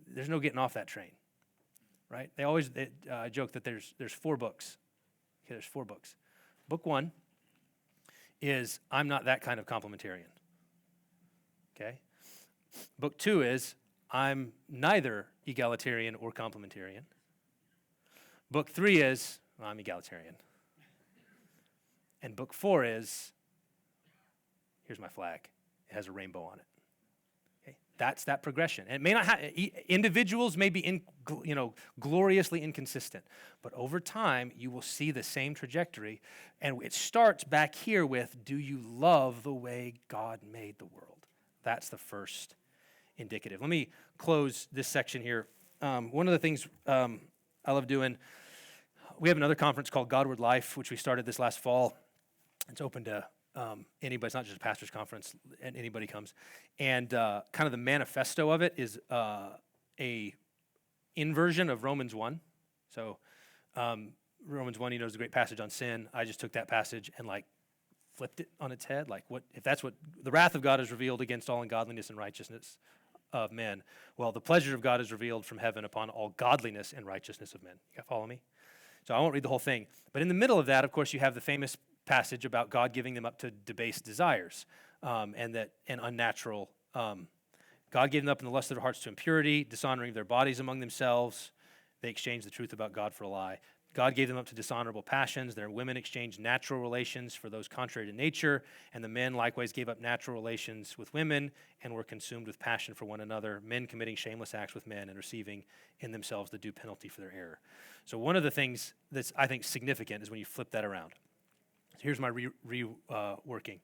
there's no getting off that train, right? They always joke that there's 4 books. Okay, there's 4 books. Book 1 is I'm not that kind of complementarian. Okay? Book 2 is I'm neither egalitarian or complementarian. Book 3 is I'm egalitarian. And book 4 is here's my flag. It has a rainbow on it. Okay? That's that progression. And it may not have, individuals may be gloriously inconsistent, but over time you will see the same trajectory, and it starts back here with, do you love the way God made the world? That's the first indicative. Let me close this section here. One of the things I love doing, we have another conference called Godward Life, which we started this last fall. It's open to anybody. It's not just a pastor's conference, and anybody comes. And kind of the manifesto of it is a inversion of Romans 1. So Romans 1, is a great passage on sin. I just took that passage and flipped it on its head. Like, what if that's what the wrath of God is revealed against all ungodliness and righteousness of men? Well, the pleasure of God is revealed from heaven upon all godliness and righteousness of men. You follow me? So I won't read the whole thing. But in the middle of that, of course, you have the famous passage about God giving them up to debased desires and unnatural. God gave them up in the lust of their hearts to impurity, dishonoring their bodies among themselves. They exchanged the truth about God for a lie. God gave them up to dishonorable passions. Their women exchanged natural relations for those contrary to nature, and the men likewise gave up natural relations with women and were consumed with passion for one another, men committing shameless acts with men and receiving in themselves the due penalty for their error. So one of the things that's, I think, significant is when you flip that around. So here's my reworking.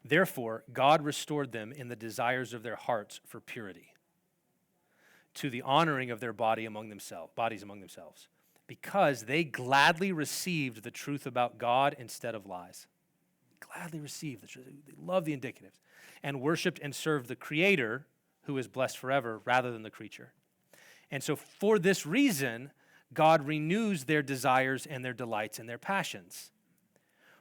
Therefore, God restored them in the desires of their hearts for purity, to the honoring of their bodies among themselves, because they gladly received the truth about God instead of lies. Gladly received the truth. They love the indicatives. And worshiped and served the Creator, who is blessed forever, rather than the creature. And so for this reason, God renews their desires and their delights and their passions.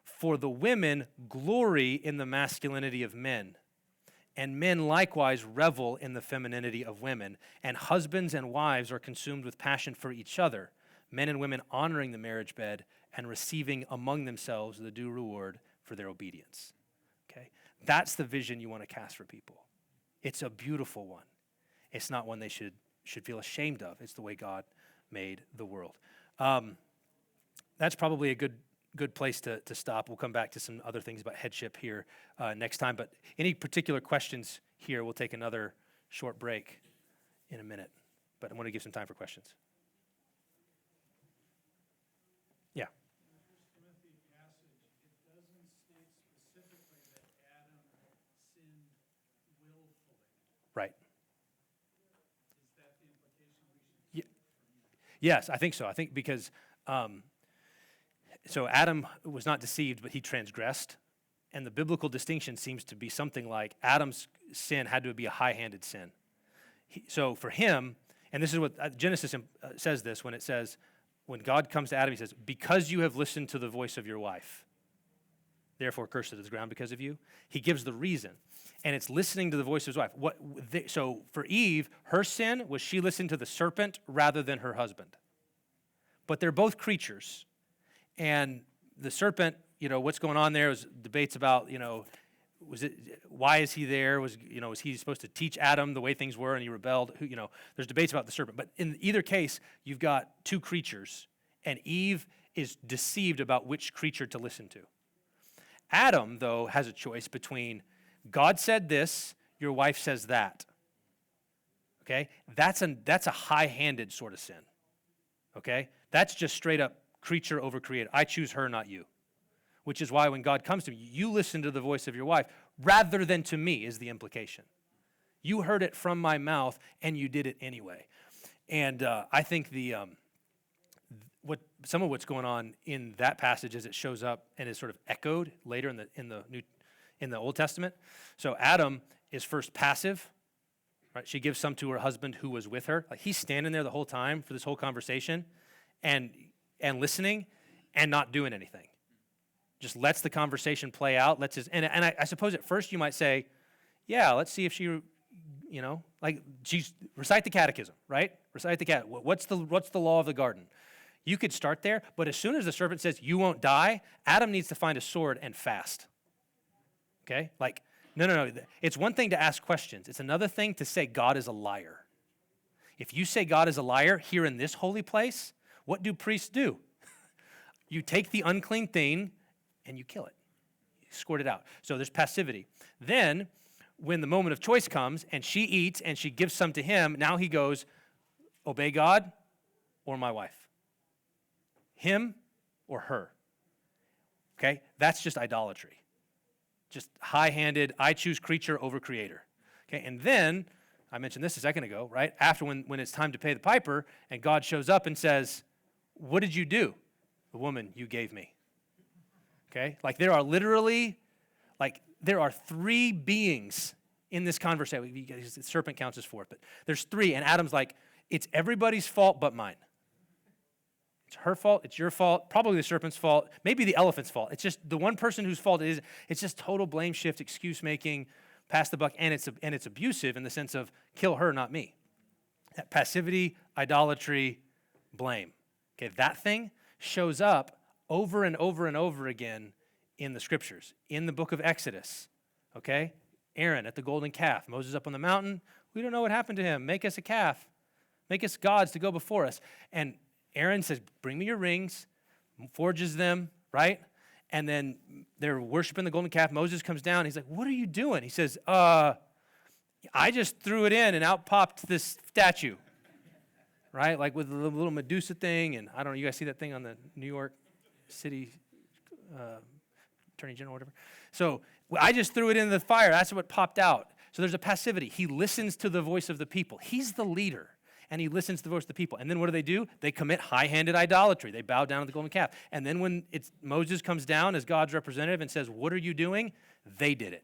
For the women glory in the masculinity of men, and men likewise revel in the femininity of women, and husbands and wives are consumed with passion for each other, men and women honoring the marriage bed and receiving among themselves the due reward for their obedience. Okay? That's the vision you want to cast for people. It's a beautiful one. It's not one they should feel ashamed of. It's the way God made the world. That's probably a good place to stop. We'll come back to some other things about headship here next time. But any particular questions here, we'll take another short break in a minute. But I want to give some time for questions. Yeah. In the 1 Timothy passage, it doesn't state specifically that Adam sinned willfully. Right. Is that the implication we should Yes, I think so. I think because so Adam was not deceived, but he transgressed. And the biblical distinction seems to be something like Adam's sin had to be a high-handed sin. So for him, and this is what Genesis says this, when it says, when God comes to Adam, he says, because you have listened to the voice of your wife, therefore cursed is the ground because of you. He gives the reason. And it's listening to the voice of his wife. So for Eve, her sin was she listened to the serpent rather than her husband. But they're both creatures. And the serpent, what's going on there was debates about, why is he there? Was he supposed to teach Adam the way things were and he rebelled? There's debates about the serpent. But in either case, you've got two creatures, and Eve is deceived about which creature to listen to. Adam, though, has a choice between God said this, your wife says that. Okay? That's a high-handed sort of sin. Okay? That's just straight up creature over creator. I choose her, not you. Which is why when God comes to me, you listen to the voice of your wife rather than to me, is the implication. You heard it from my mouth and you did it anyway. And I think some of what's going on in that passage is it shows up and is sort of echoed later in the Old Testament. So Adam is first passive, right? She gives some to her husband who was with her. Like he's standing there the whole time for this whole conversation, and listening, and not doing anything. Just lets the conversation play out. I suppose at first you might say, yeah, let's see if she, like she's recite the catechism, right? Recite the what's the law of the garden? You could start there, but as soon as the serpent says you won't die, Adam needs to find a sword and fast. Okay? Like, no. It's one thing to ask questions. It's another thing to say God is a liar. If you say God is a liar here in this holy place, what do priests do? You take the unclean thing and you kill it. You squirt it out. So there's passivity. Then, when the moment of choice comes and she eats and she gives some to him, now he goes, obey God or my wife. Him or her. Okay? That's just idolatry. Just high-handed, I choose creature over creator. Okay? And then, I mentioned this a second ago, right? After when it's time to pay the piper and God shows up and says, what did you do? The woman you gave me. Okay? Like there are literally, there are three beings in this conversation. The serpent counts as fourth, but there's three, and Adam's like, it's everybody's fault but mine. It's her fault, it's your fault, probably the serpent's fault, maybe the elephant's fault. It's just the one person whose fault it is. It's just total blame shift, excuse making, pass the buck, and it's abusive in the sense of kill her, not me. That passivity, idolatry, blame. Okay, that thing shows up over and over and over again in the scriptures, in the book of Exodus. Okay, Aaron at the golden calf, Moses up on the mountain. We don't know what happened to him. Make us a calf, make us gods to go before us. And Aaron says, bring me your rings, forges them, right? And then they're worshiping the golden calf. Moses comes down. He's like, what are you doing? He says, I just threw it in and out popped this statue, right? Like with the little Medusa thing. And I don't know, you guys see that thing on the New York City Attorney General, whatever. So I just threw it into the fire. That's what popped out. So there's a passivity. He listens to the voice of the people. He's the leader. And he listens to the voice of the people. And then what do? They commit high-handed idolatry. They bow down to the golden calf. And then when Moses comes down as God's representative and says, what are you doing? They did it.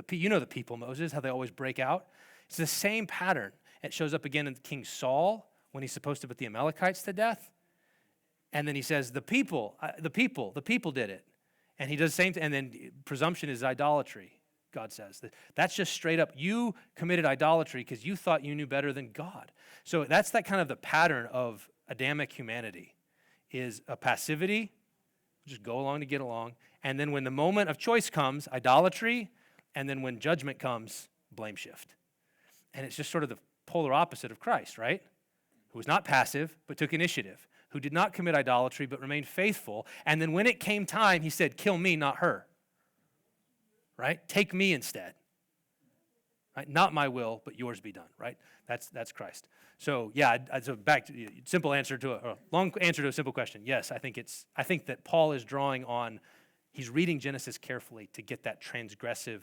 You know the people, Moses, how they always break out. It's the same pattern. It shows up again in King Saul when he's supposed to put the Amalekites to death. And then he says, the people did it. And he does the same thing. And then presumption is idolatry. God says. That's just straight up, you committed idolatry because you thought you knew better than God. So that's that kind of the pattern of Adamic humanity, is a passivity, just go along to get along, and then when the moment of choice comes, idolatry, and then when judgment comes, blame shift. And it's just sort of the polar opposite of Christ, right? Who was not passive, but took initiative, who did not commit idolatry, but remained faithful, and then when it came time, he said, kill me, not her. Right? Take me instead. Right? Not my will, but yours be done. Right? That's Christ. So yeah, so back to simple answer to a long answer to a simple question. Yes, I think that Paul is drawing on. He's reading Genesis carefully to get that transgressive,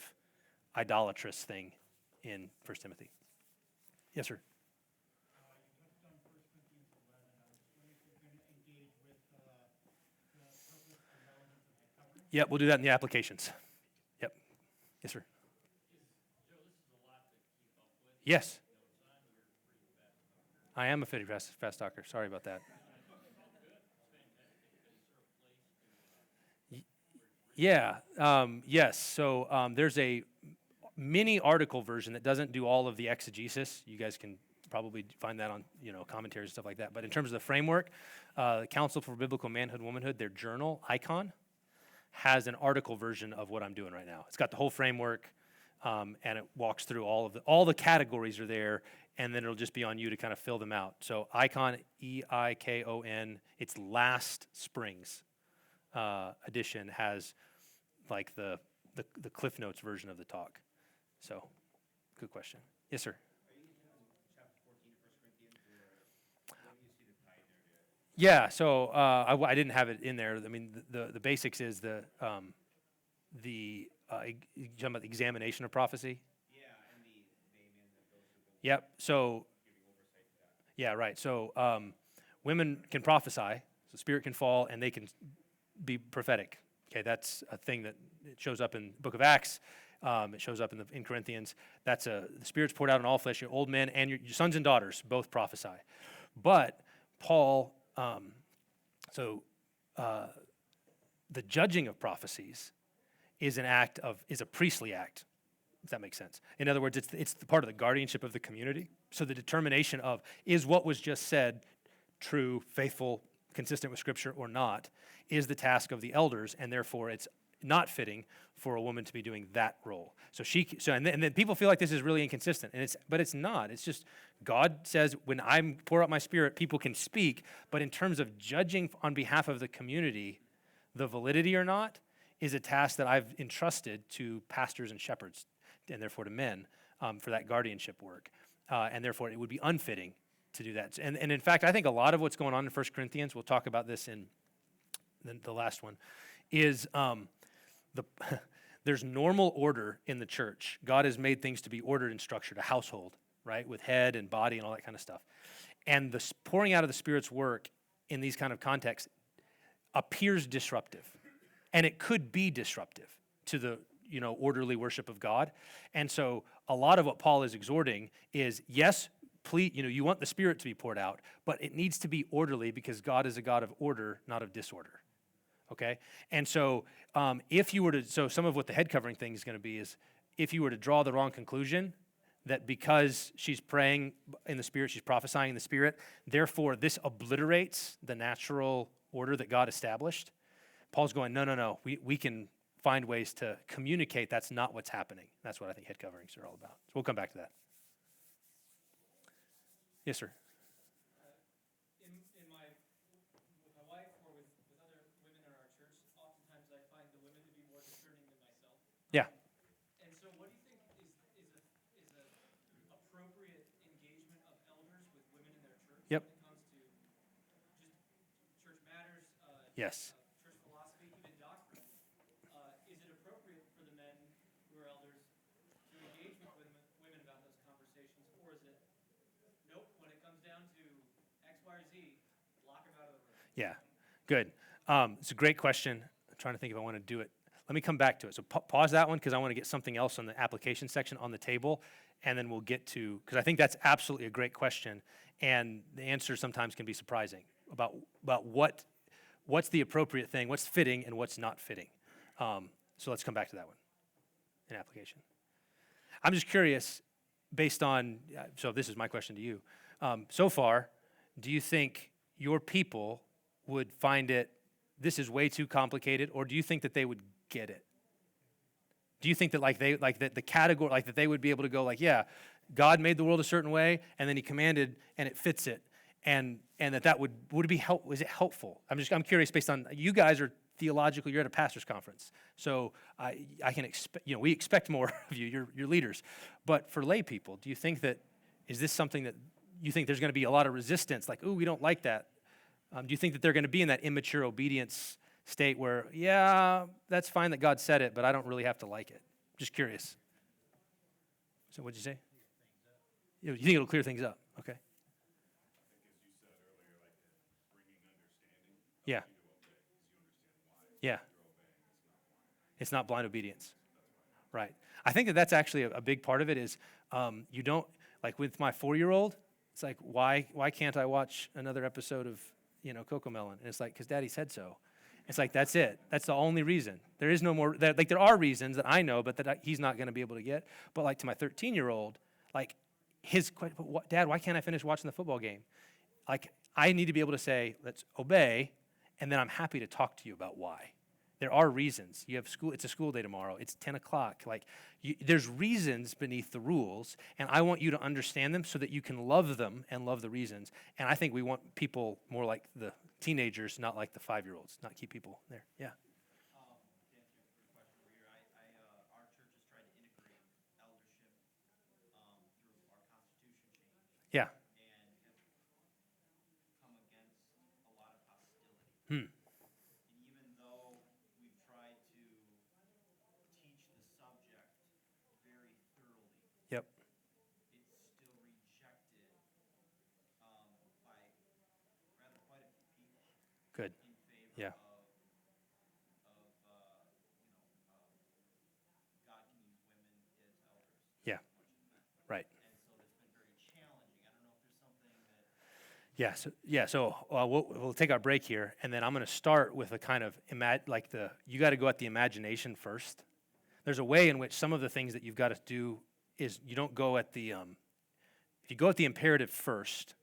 idolatrous thing in 1 Timothy. Yes, sir. Yeah, we'll do that in the applications. Yes, sir. Yes. I am a pretty fast talker. Sorry about that. Yeah. Yes. So there's a mini article version that doesn't do all of the exegesis. You guys can probably find that on commentaries and stuff like that. But in terms of the framework, the Council for Biblical Manhood and Womanhood, their journal, Icon, has an article version of what I'm doing right now. It's got the whole framework, and it walks through all the categories are there, and then it'll just be on you to kind of fill them out. So Icon, E-I-K-O-N, its last spring's edition has like the Cliff Notes version of the talk. So, good question. Yes, sir. Yeah, so I didn't have it in there. I mean, the basics is you talking about the examination of prophecy? Yeah, and the amen that goes to the Yep. So, yeah, right. So women can prophesy, so the Spirit can fall, and they can be prophetic. Okay, that's a thing that it shows up in the book of Acts. It shows up in Corinthians. The Spirit's poured out on all flesh. Your old men and your sons and daughters both prophesy. But Paul, the judging of prophecies is a priestly act, if that makes sense. In other words, it's the part of the guardianship of the community. So the determination of, is what was just said true, faithful, consistent with Scripture or not, is the task of the elders, and therefore it's not fitting for a woman to be doing that role. And then people feel like this is really inconsistent, but it's not. It's just God says, when I pour out my Spirit, people can speak, but in terms of judging on behalf of the community, the validity or not is a task that I've entrusted to pastors and shepherds, and therefore to men, for that guardianship work. And therefore it would be unfitting to do that. And in fact, I think a lot of what's going on in 1 Corinthians, we'll talk about this in the last one, is there's normal order in the church. God has made things to be ordered and structured, a household, right, with head and body and all that kind of stuff. And the pouring out of the Spirit's work in these kind of contexts appears disruptive. And it could be disruptive to the orderly worship of God. And so a lot of what Paul is exhorting is, yes, please, you want the Spirit to be poured out, but it needs to be orderly because God is a God of order, not of disorder. Okay? And so some of what the head covering thing is going to be is, if you were to draw the wrong conclusion, that because she's praying in the Spirit, she's prophesying in the Spirit, therefore this obliterates the natural order that God established, Paul's going, no, we can find ways to communicate that's not what's happening. That's what I think head coverings are all about. So we'll come back to that. Yes, sir. With my wife or with other women in our church, oftentimes I find the women to be more discerning than myself. Yeah. And so what do you think is a appropriate engagement of elders with women in their church? Yep. When it comes to just church matters, Yes. church philosophy, even doctrine? Is it appropriate for the men who are elders to engage with women about those conversations, or is it, nope, when it comes down to X, Y, or Z, lock them out of the room? Yeah. Good. It's a great question. I'm trying to think if I want to do it. Let me come back to it. So pause that one because I want to get something else on the application section on the table, and then we'll get to, because I think that's absolutely a great question, and the answer sometimes can be surprising about what's the appropriate thing, what's fitting, and what's not fitting. So let's come back to that one in application. I'm just curious, based on, so this is my question to you. So far, do you think your people would find this is way too complicated, or do you think that they would get it? Do you think that the category, that they would be able to go yeah, God made the world a certain way, and then he commanded, and it fits it, and that would it be help? Is it helpful? I'm curious based on, you guys are theological, you're at a pastor's conference, so I can expect, we expect more of you, you're leaders, but for lay people, do you think is this something that you think there's going to be a lot of resistance, ooh, we don't like that? Do you think that they're going to be in that immature obedience state where, yeah, that's fine that God said it, but I don't really have to like it? Just curious. So what'd you say? You think it'll clear things up? Okay. I think as you said earlier, bringing understanding. Yeah. You to obey, because you understand why. Yeah. You're obeying. It's not blind obedience. Right. I think that's actually a big part of it is you don't, with my 4-year-old, it's why can't I watch another episode of, Cocomelon? And it's because Daddy said so. It's that's it. That's the only reason. There is no more, there are reasons that I know, but that he's not going to be able to get. But to my 13-year-old, his question, Dad, why can't I finish watching the football game? I need to be able to say, let's obey, and then I'm happy to talk to you about why. There are reasons. You have school. It's a school day tomorrow. It's 10 o'clock. There's reasons beneath the rules, and I want you to understand them so that you can love them and love the reasons. And I think we want people more like the teenagers, not like the 5-year-olds, not keep people there. Yeah. To answer your question over here, our church has tried to integrate eldership through our constitution change. Yeah. And have come against a lot of hostility. And even though we've tried to teach the subject very thoroughly, Yep. it's still rejected by rather Yeah. God can use women as elders. Yeah. Right. And so that's been very challenging. I don't know if there's something that We'll take our break here, and then I'm going to start with a kind of you got to go at the imagination first. There's a way in which some of the things that you've got to do is you don't go at the if you go at the imperative first,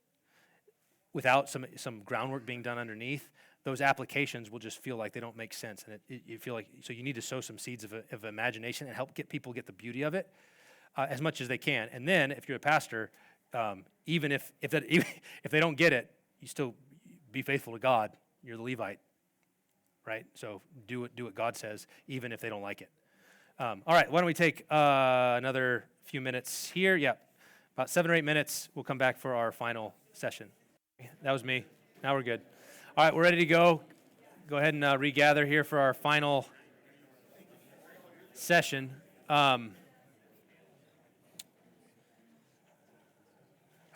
without some groundwork being done underneath, those applications will just feel like they don't make sense, and you feel like so you need to sow some seeds of imagination and help people get the beauty of it as much as they can, and then if you're a pastor. Even if they don't get it, you still be faithful to God. You're the Levite, right? So do what God says, even if they don't like it. All right, why don't we take another few minutes here? Yeah, about 7 or 8 minutes. We'll come back for our final session. That was me. Now we're good. All right, we're ready to go. Go ahead and regather here for our final session. I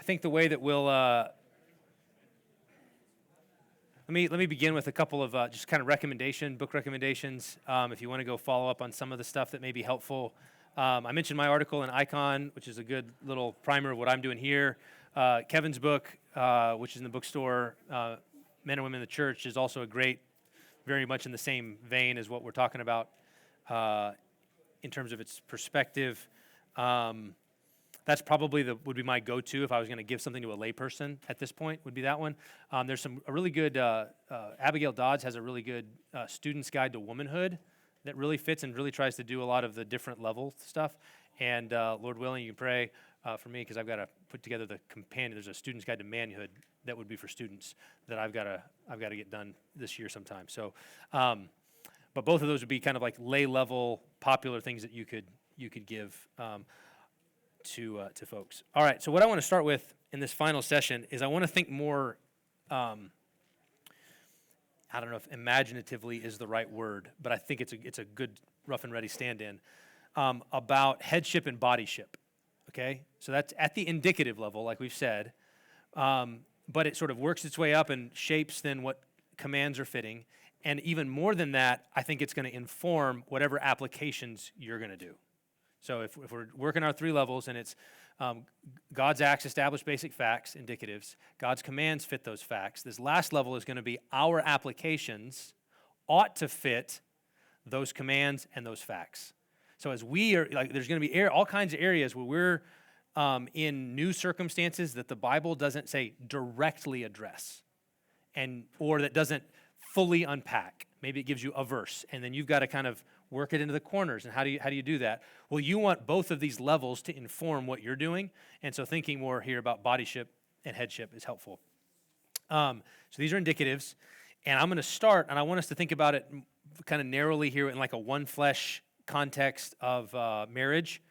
think the way that we'll let me begin with a couple of just kind of book recommendations. If you want to go follow up on some of the stuff that may be helpful. I mentioned my article in Icon, which is a good little primer of what I'm doing here. Kevin's book, which is in the bookstore, Men and Women in the Church, is also a great, very much in the same vein as what we're talking about in terms of its perspective. That's probably would be my go-to if I was going to give something to a layperson at this point, would be that one. There's a really good, Abigail Dodds has a really good Student's Guide to Womanhood that really fits and really tries to do a lot of the different level stuff. And Lord willing, you can pray for me because I've got to put together the companion. There's a Student's Guide to Manhood that would be for students that I've got to get done this year sometime. So, but both of those would be kind of like lay-level popular things that you could give to folks. All right, so what I want to start with in this final session is I want to think more, I don't know if imaginatively is the right word, but I think it's a good rough and ready stand-in, about headship and bodyship, okay? So that's at the indicative level, like we've said, but it sort of works its way up and shapes then what commands are fitting, and even more than that, I think it's going to inform whatever applications you're going to do. So if we're working our 3 levels and it's God's acts establish basic facts, indicatives, God's commands fit those facts, this last level is going to be our applications ought to fit those commands and those facts. So as we are, there's going to be all kinds of areas where we're in new circumstances that the Bible doesn't say directly address or that doesn't fully unpack. Maybe it gives you a verse, and then you've got to kind of work it into the corners. And how do you do that? Well, you want both of these levels to inform what you're doing, and so thinking more here about bodyship and headship is helpful. So these are indicatives, and I'm going to start, and I want us to think about it kind of narrowly here in like a one flesh context of marriage,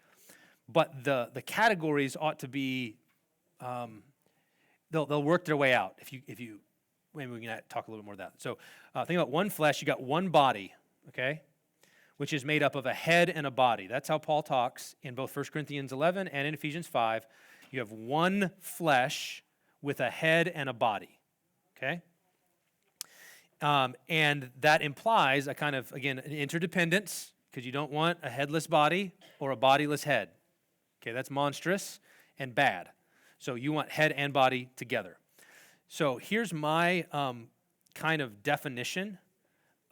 but the categories ought to be they'll work their way out if you maybe we can talk a little bit more of that. So think about one flesh, you got one body, okay, which is made up of a head and a body. That's how Paul talks in both 1 Corinthians 11 and in Ephesians 5. You have one flesh with a head and a body, okay? And that implies a kind of, again, an interdependence, because you don't want a headless body or a bodiless head. Okay, that's monstrous and bad. So you want head and body together. So here's my kind of definition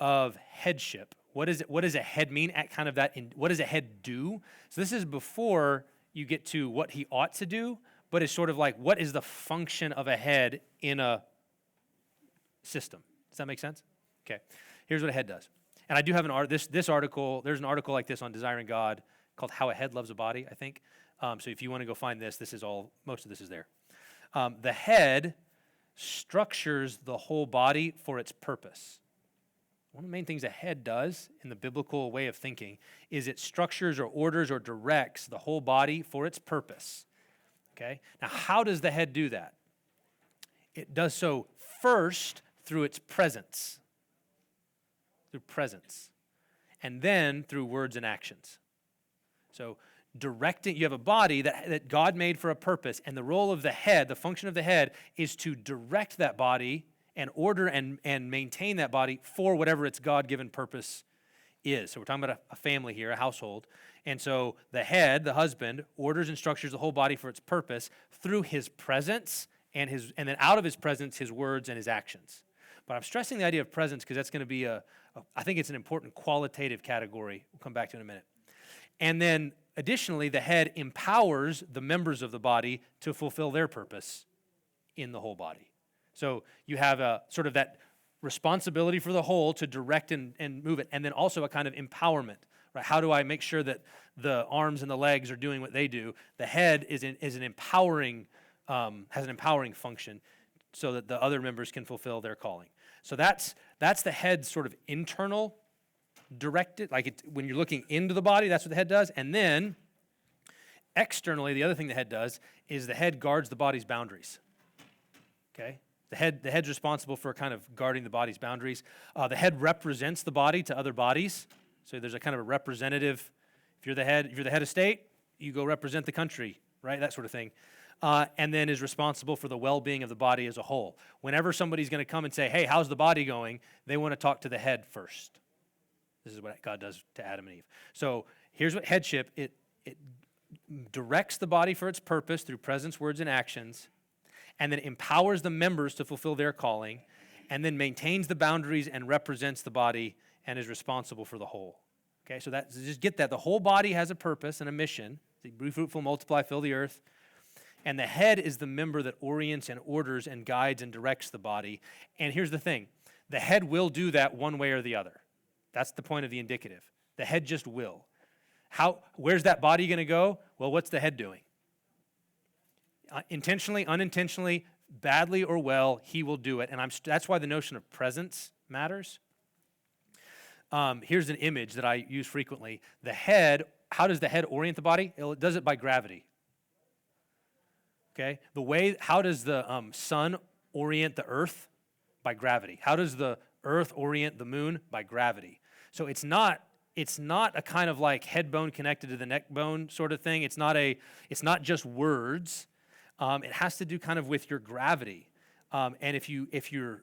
of headship. What does a head mean? At kind of that. What does a head do? So this is before you get to what he ought to do, but it's sort of like what is the function of a head in a system? Does that make sense? Okay. Here's what a head does. And I do have this article. There's an article like this on Desiring God called "How a Head Loves a Body," I think. So if you want to go find this is all. Most of this is there. The head structures the whole body for its purpose. One of the main things a head does in the biblical way of thinking is it structures or orders or directs the whole body for its purpose. Okay? Now, how does the head do that? It does so first through its presence. Through presence. And then through words and actions. So directing, you have a body that God made for a purpose, and the role of the head, the function of the head, is to direct that body and order and maintain that body for whatever its God-given purpose is. So we're talking about a family here, a household. And so the head, the husband, orders and structures the whole body for its purpose through his presence and then out of his presence, his words and his actions. But I'm stressing the idea of presence because that's going to be I think it's an important qualitative category. We'll come back to it in a minute. And then additionally, the head empowers the members of the body to fulfill their purpose in the whole body. So you have a sort of that responsibility for the whole to direct and move it, and then also a kind of empowerment, right? How do I make sure that the arms and the legs are doing what they do? The head has an empowering function so that the other members can fulfill their calling. So that's the head's sort of internal directed, when you're looking into the body, that's what the head does. And then externally, the other thing the head does is the head guards the body's boundaries. Okay? The head's responsible for kind of guarding the body's boundaries. The head represents the body to other bodies. So there's a kind of a representative. If you're the head of state, you go represent the country, right? That sort of thing. And then is responsible for the well-being of the body as a whole. Whenever somebody's going to come and say, hey, how's the body going? They want to talk to the head first. This is what God does to Adam and Eve. So here's what headship, it directs the body for its purpose through presence, words, and actions, and then empowers the members to fulfill their calling, and then maintains the boundaries and represents the body and is responsible for the whole. Okay, so just get that. The whole body has a purpose and a mission. Be fruitful, multiply, fill the earth. And the head is the member that orients and orders and guides and directs the body. And here's the thing. The head will do that one way or the other. That's the point of the indicative. The head just will. Where's that body going to go? Well, what's the head doing? Intentionally, unintentionally, badly or well, he will do it. And that's why the notion of presence matters. Here's an image that I use frequently. The head, how does the head orient the body? It does it by gravity. Okay? How does the sun orient the earth? By gravity. How does the earth orient the moon? By gravity. So it's not a kind of like head bone connected to the neck bone sort of thing. It's not just words. It has to do kind of with your gravity. And if your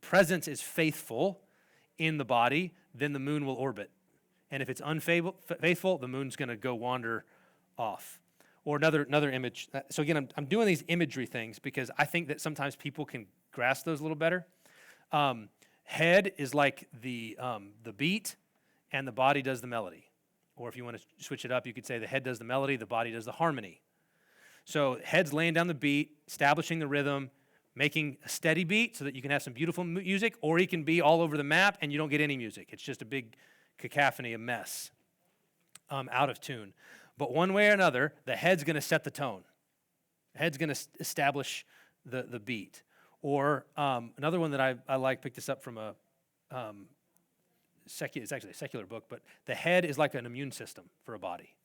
presence is faithful in the body, then the moon will orbit. And if it's unfaithful, the moon's going to go wander off. Or another image. So again, I'm doing these imagery things because I think that sometimes people can grasp those a little better. Head is like the beat, and the body does the melody. Or if you want to switch it up, you could say the head does the melody, the body does the harmony. So head's laying down the beat, establishing the rhythm, making a steady beat so that you can have some beautiful music, or he can be all over the map and you don't get any music. It's just a big cacophony, a mess, out of tune. But one way or another, the head's going to set the tone. The head's going to establish the beat. Or another one that I like, picked this up from it's actually a secular book, but the head is like an immune system for a body.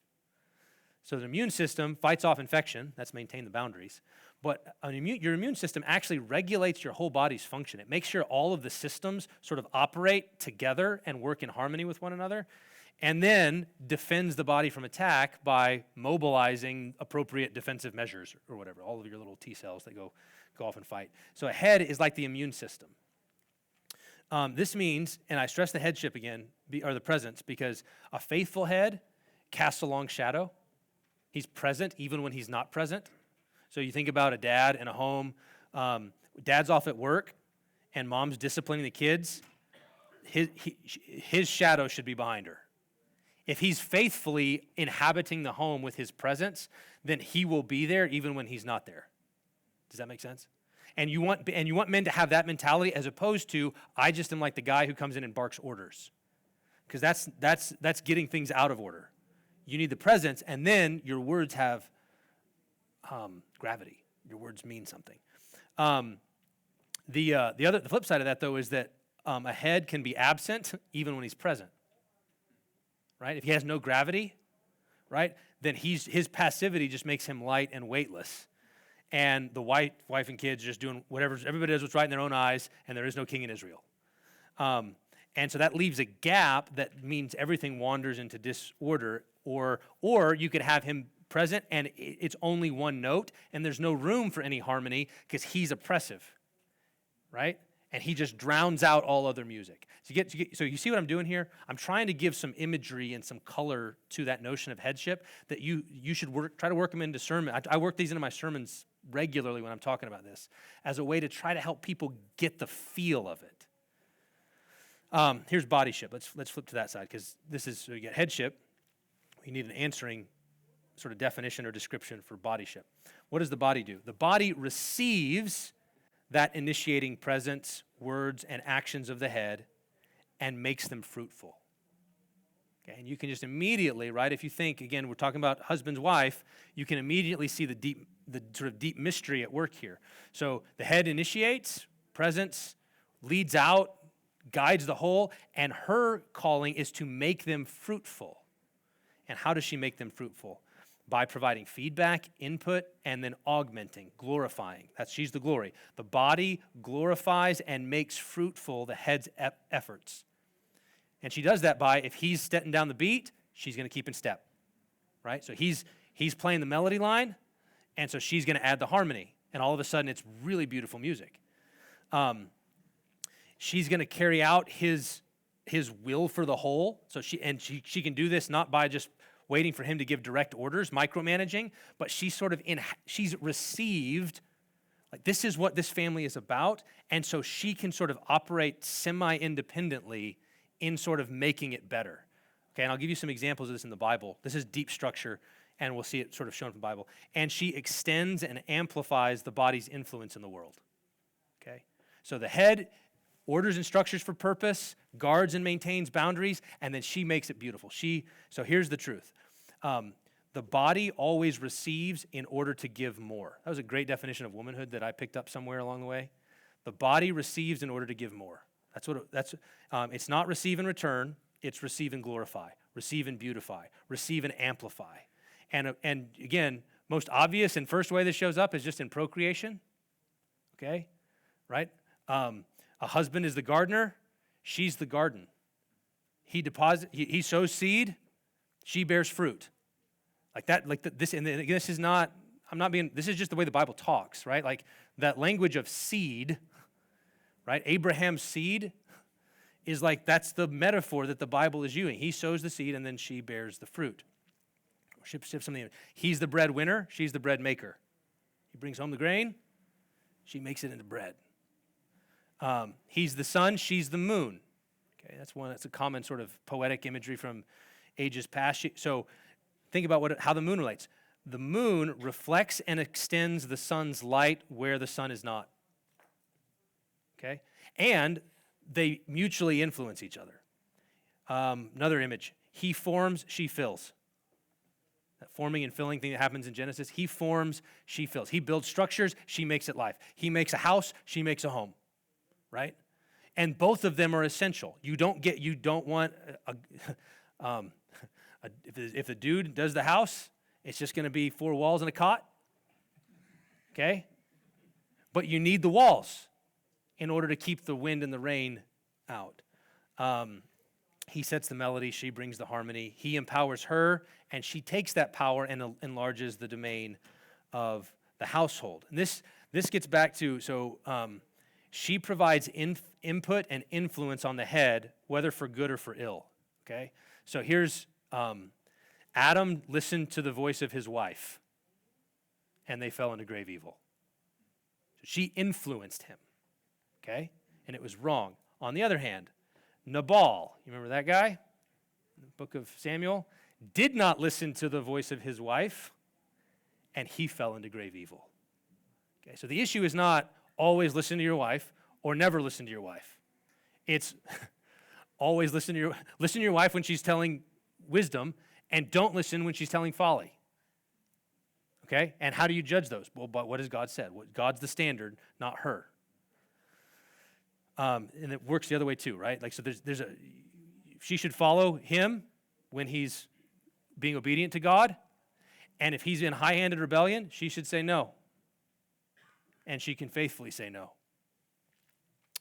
So the immune system fights off infection, that's maintain the boundaries, but your immune system actually regulates your whole body's function. It makes sure all of the systems sort of operate together and work in harmony with one another, and then defends the body from attack by mobilizing appropriate defensive measures or whatever, all of your little T cells that go off and fight. So a head is like the immune system. This means, and I stress the headship again, or the presence, because a faithful head casts a long shadow. He's present even when he's not present. So you think about a dad in a home. Dad's off at work, and mom's disciplining the kids. His shadow should be behind her. If he's faithfully inhabiting the home with his presence, then he will be there even when he's not there. Does that make sense? And you want men to have that mentality as opposed to, I just am like the guy who comes in and barks orders. Because that's getting things out of order. You need the presence, and then your words have gravity. Your words mean something. The flip side of that, though, is that a head can be absent even when he's present. Right? If he has no gravity, right, then his passivity just makes him light and weightless. And the wife and kids are just doing whatever, everybody does what's right in their own eyes, and there is no king in Israel. And so that leaves a gap that means everything wanders into disorder, or you could have him present, and it's only one note, and there's no room for any harmony because he's oppressive, right? And he just drowns out all other music. So you see what I'm doing here? I'm trying to give some imagery and some color to that notion of headship that you should try to work them into sermon. I work these into my sermons regularly when I'm talking about this as a way to try to help people get the feel of it. Here's bodyship. Let's flip to that side because so you get headship. You need an answering sort of definition or description for bodyship. What does the body do? The body receives that initiating presence, words, and actions of the head and makes them fruitful. Okay, and you can just immediately, right, if you think, again, we're talking about husband's wife, you can immediately see the sort of deep mystery at work here. So the head initiates, presence, leads out, guides the whole, and her calling is to make them fruitful. And how does she make them fruitful? By providing feedback, input, and then augmenting, glorifying. She's the glory. The body glorifies and makes fruitful the head's efforts. And she does that by, if he's stepping down the beat, she's going to keep in step, right? So he's playing the melody line, and so she's going to add the harmony. And all of a sudden, it's really beautiful music. She's going to carry out his will for the whole. So she can do this not by just waiting for him to give direct orders, micromanaging, but she's received, like this is what this family is about, and so she can sort of operate semi-independently in sort of making it better. Okay, and I'll give you some examples of this in the Bible. This is deep structure, and we'll see it sort of shown from the Bible. And she extends and amplifies the body's influence in the world. Okay, so the head orders and structures for purpose, guards and maintains boundaries, and then she makes it beautiful. So here's the truth. The body always receives in order to give more. That was a great definition of womanhood that I picked up somewhere along the way. The body receives in order to give more. It's not receive and return, it's receive and glorify, receive and beautify, receive and amplify. And again, most obvious and first way this shows up is just in procreation, okay, right? A husband is the gardener, she's the garden. He sows seed, she bears fruit. This is not, this is just the way the Bible talks, right? Like that language of seed, right? Abraham's seed is like, that's the metaphor that the Bible is using. He sows the seed and then she bears the fruit. He's the breadwinner, she's the bread maker. He brings home the grain, she makes it into bread. He's the sun, she's the moon. Okay, that's a common sort of poetic imagery from ages past. So think about how the moon relates. The moon reflects and extends the sun's light where the sun is not. Okay? And they mutually influence each other. Another image. He forms, she fills. That forming and filling thing that happens in Genesis. He forms, she fills. He builds structures, she makes it life. He makes a house, she makes a home. Right? And both of them are essential. You don't want if the dude does the house, it's just going to be 4 walls and a cot. Okay? But you need the walls in order to keep the wind and the rain out. He sets the melody, she brings the harmony. He empowers her, and she takes that power and enlarges the domain of the household. And this gets back to, she provides input and influence on the head, whether for good or for ill, okay? So here's Adam listened to the voice of his wife, and they fell into grave evil. So she influenced him, okay? And it was wrong. On the other hand, Nabal, you remember that guy? In the book of Samuel, did not listen to the voice of his wife, and he fell into grave evil. Okay, so the issue is not always listen to your wife or never listen to your wife. It's always listen to your wife when she's telling wisdom, and don't listen when she's telling folly. Okay? And how do you judge those? Well, but what has God said? God's the standard, not her. And it works the other way too, right? Like, so she should follow him when he's being obedient to God, and if he's in high-handed rebellion, she should say no. And she can faithfully say no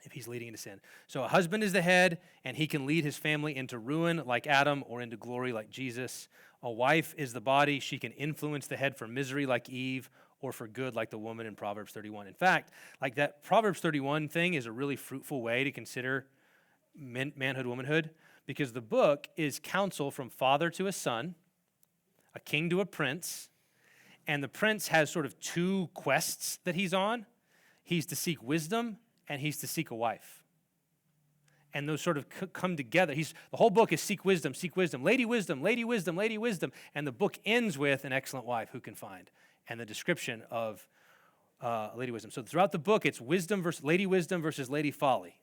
if he's leading into sin. So a husband is the head, and he can lead his family into ruin like Adam or into glory like Jesus. A wife is the body. She can influence the head for misery like Eve or for good like the woman in Proverbs 31. In fact, like that Proverbs 31 thing is a really fruitful way to consider manhood, womanhood, because the book is counsel from father to a son, a king to a prince, and the prince has sort of two quests that he's on. He's to seek wisdom, and he's to seek a wife. And those sort of come together. The whole book is seek wisdom, lady wisdom, lady wisdom, lady wisdom. And the book ends with an excellent wife who can find, and the description of lady wisdom. So throughout the book, it's wisdom versus lady folly.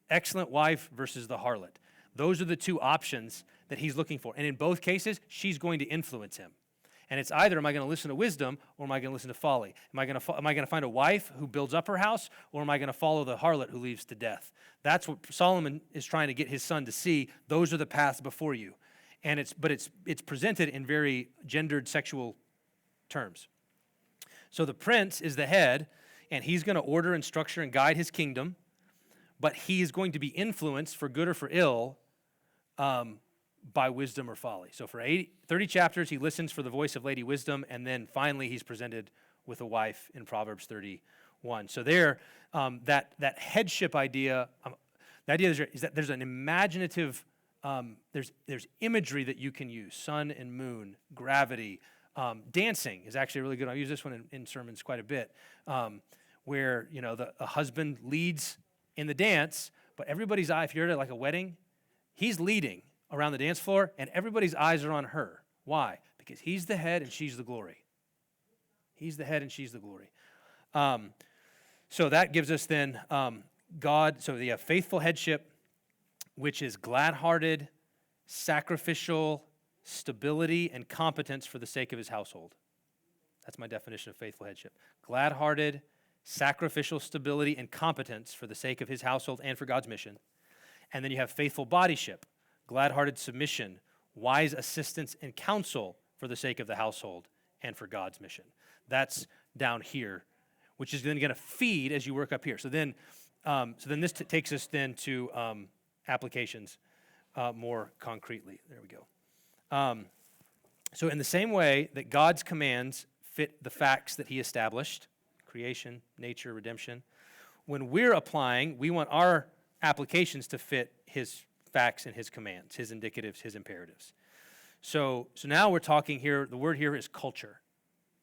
Excellent wife versus the harlot. Those are the two options that he's looking for. And in both cases, she's going to influence him. And it's either, am I going to listen to wisdom, or am I going to listen to folly? Am I going to find a wife who builds up her house, or am I going to follow the harlot who leads to death? That's what Solomon is trying to get his son to see. Those are the paths before you. And it's presented in very gendered sexual terms. So the prince is the head, and he's going to order and structure and guide his kingdom, but he is going to be influenced for good or for ill by wisdom or folly. So for 30 chapters, he listens for the voice of Lady Wisdom, and then finally he's presented with a wife in Proverbs 31. So there, that headship idea, the idea is that there's an imaginative, there's imagery that you can use, sun and moon, gravity. Dancing is actually really good. I use this one in sermons quite a bit, where a husband leads in the dance, but everybody's eye, if you're at like a wedding, he's leading around the dance floor, and everybody's eyes are on her. Why? Because he's the head and she's the glory. He's the head and she's the glory. So that gives us then God, so you have faithful headship, which is glad-hearted, sacrificial, stability, and competence for the sake of his household. That's my definition of faithful headship. Glad-hearted, sacrificial stability, and competence for the sake of his household and for God's mission. And then you have faithful bodyship, glad-hearted submission, wise assistance and counsel for the sake of the household and for God's mission. That's down here, which is then going to feed as you work up here. So then this takes us then to applications more concretely. There we go. So in the same way that God's commands fit the facts that he established, creation, nature, redemption, when we're applying, we want our applications to fit his facts and his commands, his indicatives, his imperatives. So now we're talking here, the word here is culture.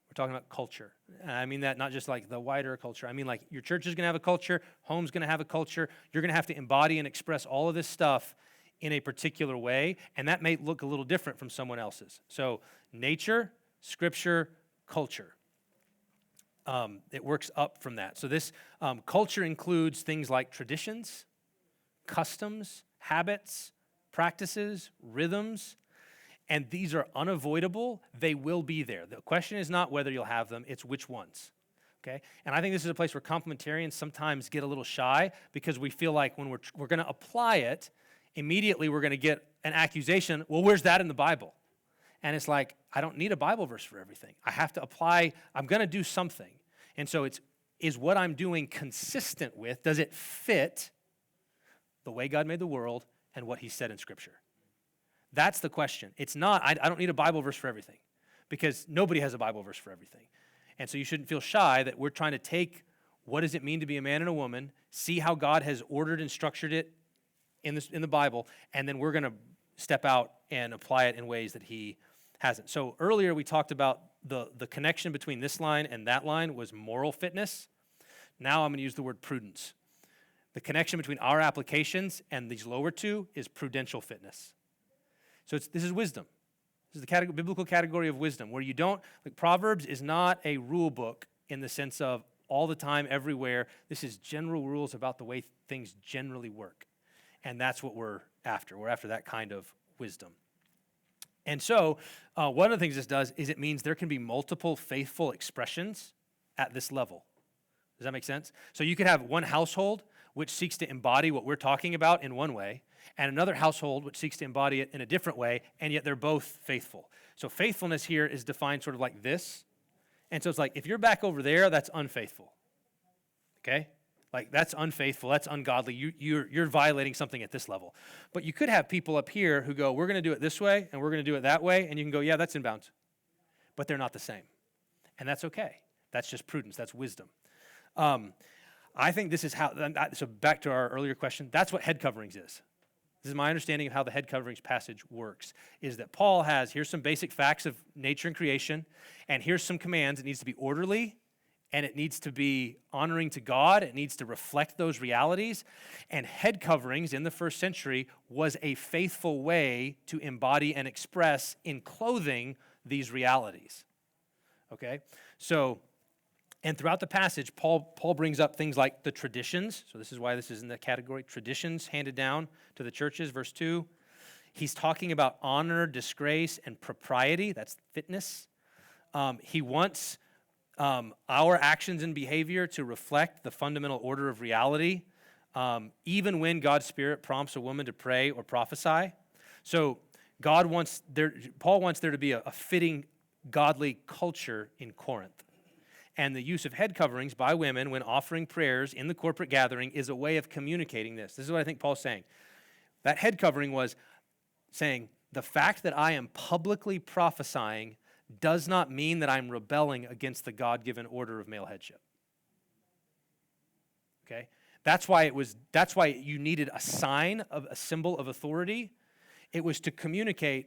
We're talking about culture. And I mean that not just like the wider culture. I mean like your church is going to have a culture, home's going to have a culture. You're going to have to embody and express all of this stuff in a particular way, and that may look a little different from someone else's. So nature, scripture, culture. It works up from that. So this culture includes things like traditions, customs, habits, practices, rhythms, and these are unavoidable. They will be there. The question is not whether you'll have them, it's which ones. Okay? And I think this is a place where complementarians sometimes get a little shy because we feel like when we're going to apply it, immediately we're going to get an accusation, well, where's that in the Bible? And it's like, I don't need a Bible verse for everything. I have to apply, I'm going to do something. And so is what I'm doing consistent with, does it fit the way God made the world and what he said in Scripture? That's the question. It's not, I don't need a Bible verse for everything, because nobody has a Bible verse for everything. And so you shouldn't feel shy that we're trying to take what does it mean to be a man and a woman, see how God has ordered and structured it in the Bible, and then we're going to step out and apply it in ways that he hasn't. So earlier we talked about the connection between this line and that line was moral fitness. Now I'm going to use the word prudence. The connection between our applications and these lower two is prudential fitness. So this is wisdom. This is the biblical category of wisdom, where you don't, like Proverbs is not a rule book in the sense of all the time, everywhere. This is general rules about the way things generally work. And that's what we're after. We're after that kind of wisdom. And so one of the things this does is it means there can be multiple faithful expressions at this level. Does that make sense? So you could have one household which seeks to embody what we're talking about in one way, and another household which seeks to embody it in a different way, and yet they're both faithful. So faithfulness here is defined sort of like this. And so it's like, if you're back over there, that's unfaithful. Okay? Like, that's unfaithful, that's ungodly, you're violating something at this level. But you could have people up here who go, we're going to do it this way, and we're going to do it that way, and you can go, yeah, that's in bounds. But they're not the same. And that's okay. That's just prudence, that's wisdom. I think this is how, so back to our earlier question, that's what head coverings is. This is my understanding of how the head coverings passage works, is that Paul has, here's some basic facts of nature and creation, and here's some commands. It needs to be orderly, and it needs to be honoring to God. It needs to reflect those realities. And head coverings in the first century was a faithful way to embody and express in clothing these realities. Okay? So, and throughout the passage, Paul brings up things like the traditions. So this is why this is in the category, traditions handed down to the churches, verse 2. He's talking about honor, disgrace, and propriety. That's fitness. He wants our actions and behavior to reflect the fundamental order of reality, even when God's Spirit prompts a woman to pray or prophesy. So Paul wants there to be a fitting godly culture in Corinth. And the use of head coverings by women when offering prayers in the corporate gathering is a way of communicating this. This is what I think Paul's saying. That head covering was saying, the fact that I am publicly prophesying does not mean that I'm rebelling against the God-given order of male headship. Okay? That's why you needed a sign, of a symbol of authority. It was to communicate,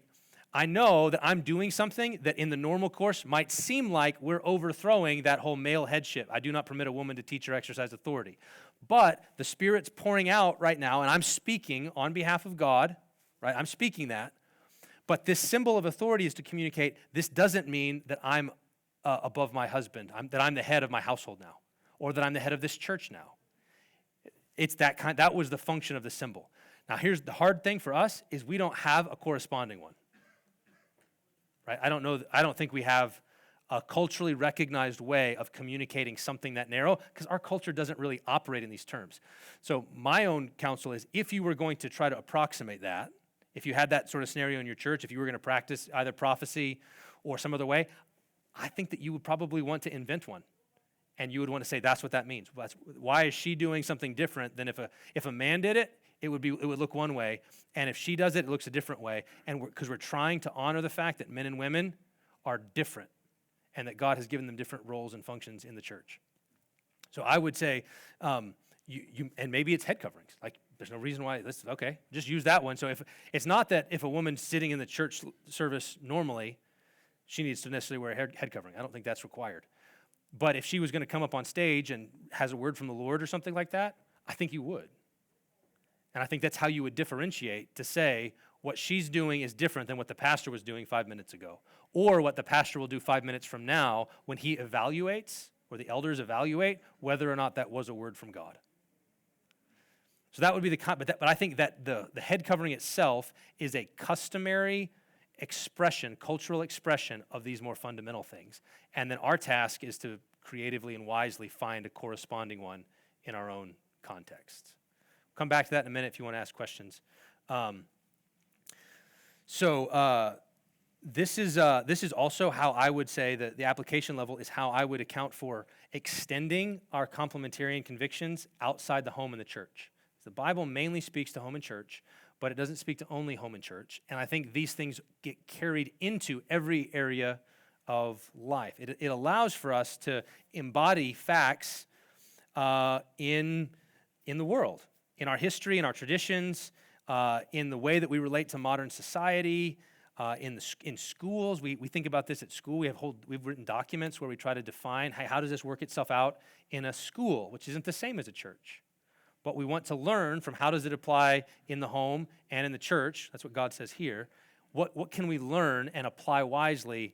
I know that I'm doing something that in the normal course might seem like we're overthrowing that whole male headship. I do not permit a woman to teach or exercise authority. But the Spirit's pouring out right now, and I'm speaking on behalf of God, right? I'm speaking that. But this symbol of authority is to communicate, this doesn't mean that I'm above my husband, that I'm the head of my household now, or that I'm the head of this church now. It's that was the function of the symbol. Now here's the hard thing for us, is we don't have a corresponding one. Right? I don't think we have a culturally recognized way of communicating something that narrow, because our culture doesn't really operate in these terms. So my own counsel is, if you were going to try to approximate that, if you had that sort of scenario in your church, if you were going to practice either prophecy or some other way, I think that you would probably want to invent one. And you would want to say, that's what that means. Why is she doing something different than if a man did it, it would look one way. And if she does it, it looks a different way. And because we're trying to honor the fact that men and women are different and that God has given them different roles and functions in the church. So I would say, and maybe it's head coverings. Like, there's no reason why, okay, just use that one. So if it's not that if a woman's sitting in the church service normally, she needs to necessarily wear a head covering. I don't think that's required. But if she was going to come up on stage and has a word from the Lord or something like that, I think you would. And I think that's how you would differentiate, to say what she's doing is different than what the pastor was doing 5 minutes ago, or what the pastor will do 5 minutes from now when he evaluates, or the elders evaluate, whether or not that was a word from God. So that would be but I think that the head covering itself is a customary expression, cultural expression of these more fundamental things. And then our task is to creatively and wisely find a corresponding one in our own context. Come back to that in a minute if you want to ask questions. This is also how I would say that the application level is how I would account for extending our complementarian convictions outside the home and the church. The Bible mainly speaks to home and church, but it doesn't speak to only home and church. And I think these things get carried into every area of life. It allows for us to embody facts in the world, in our history, in our traditions, in the way that we relate to modern society, in schools. We think about this at school. We've written documents where we try to define, hey, how does this work itself out in a school, which isn't the same as a church. But we want to learn from how does it apply in the home and in the church. That's what God says here. What can we learn and apply wisely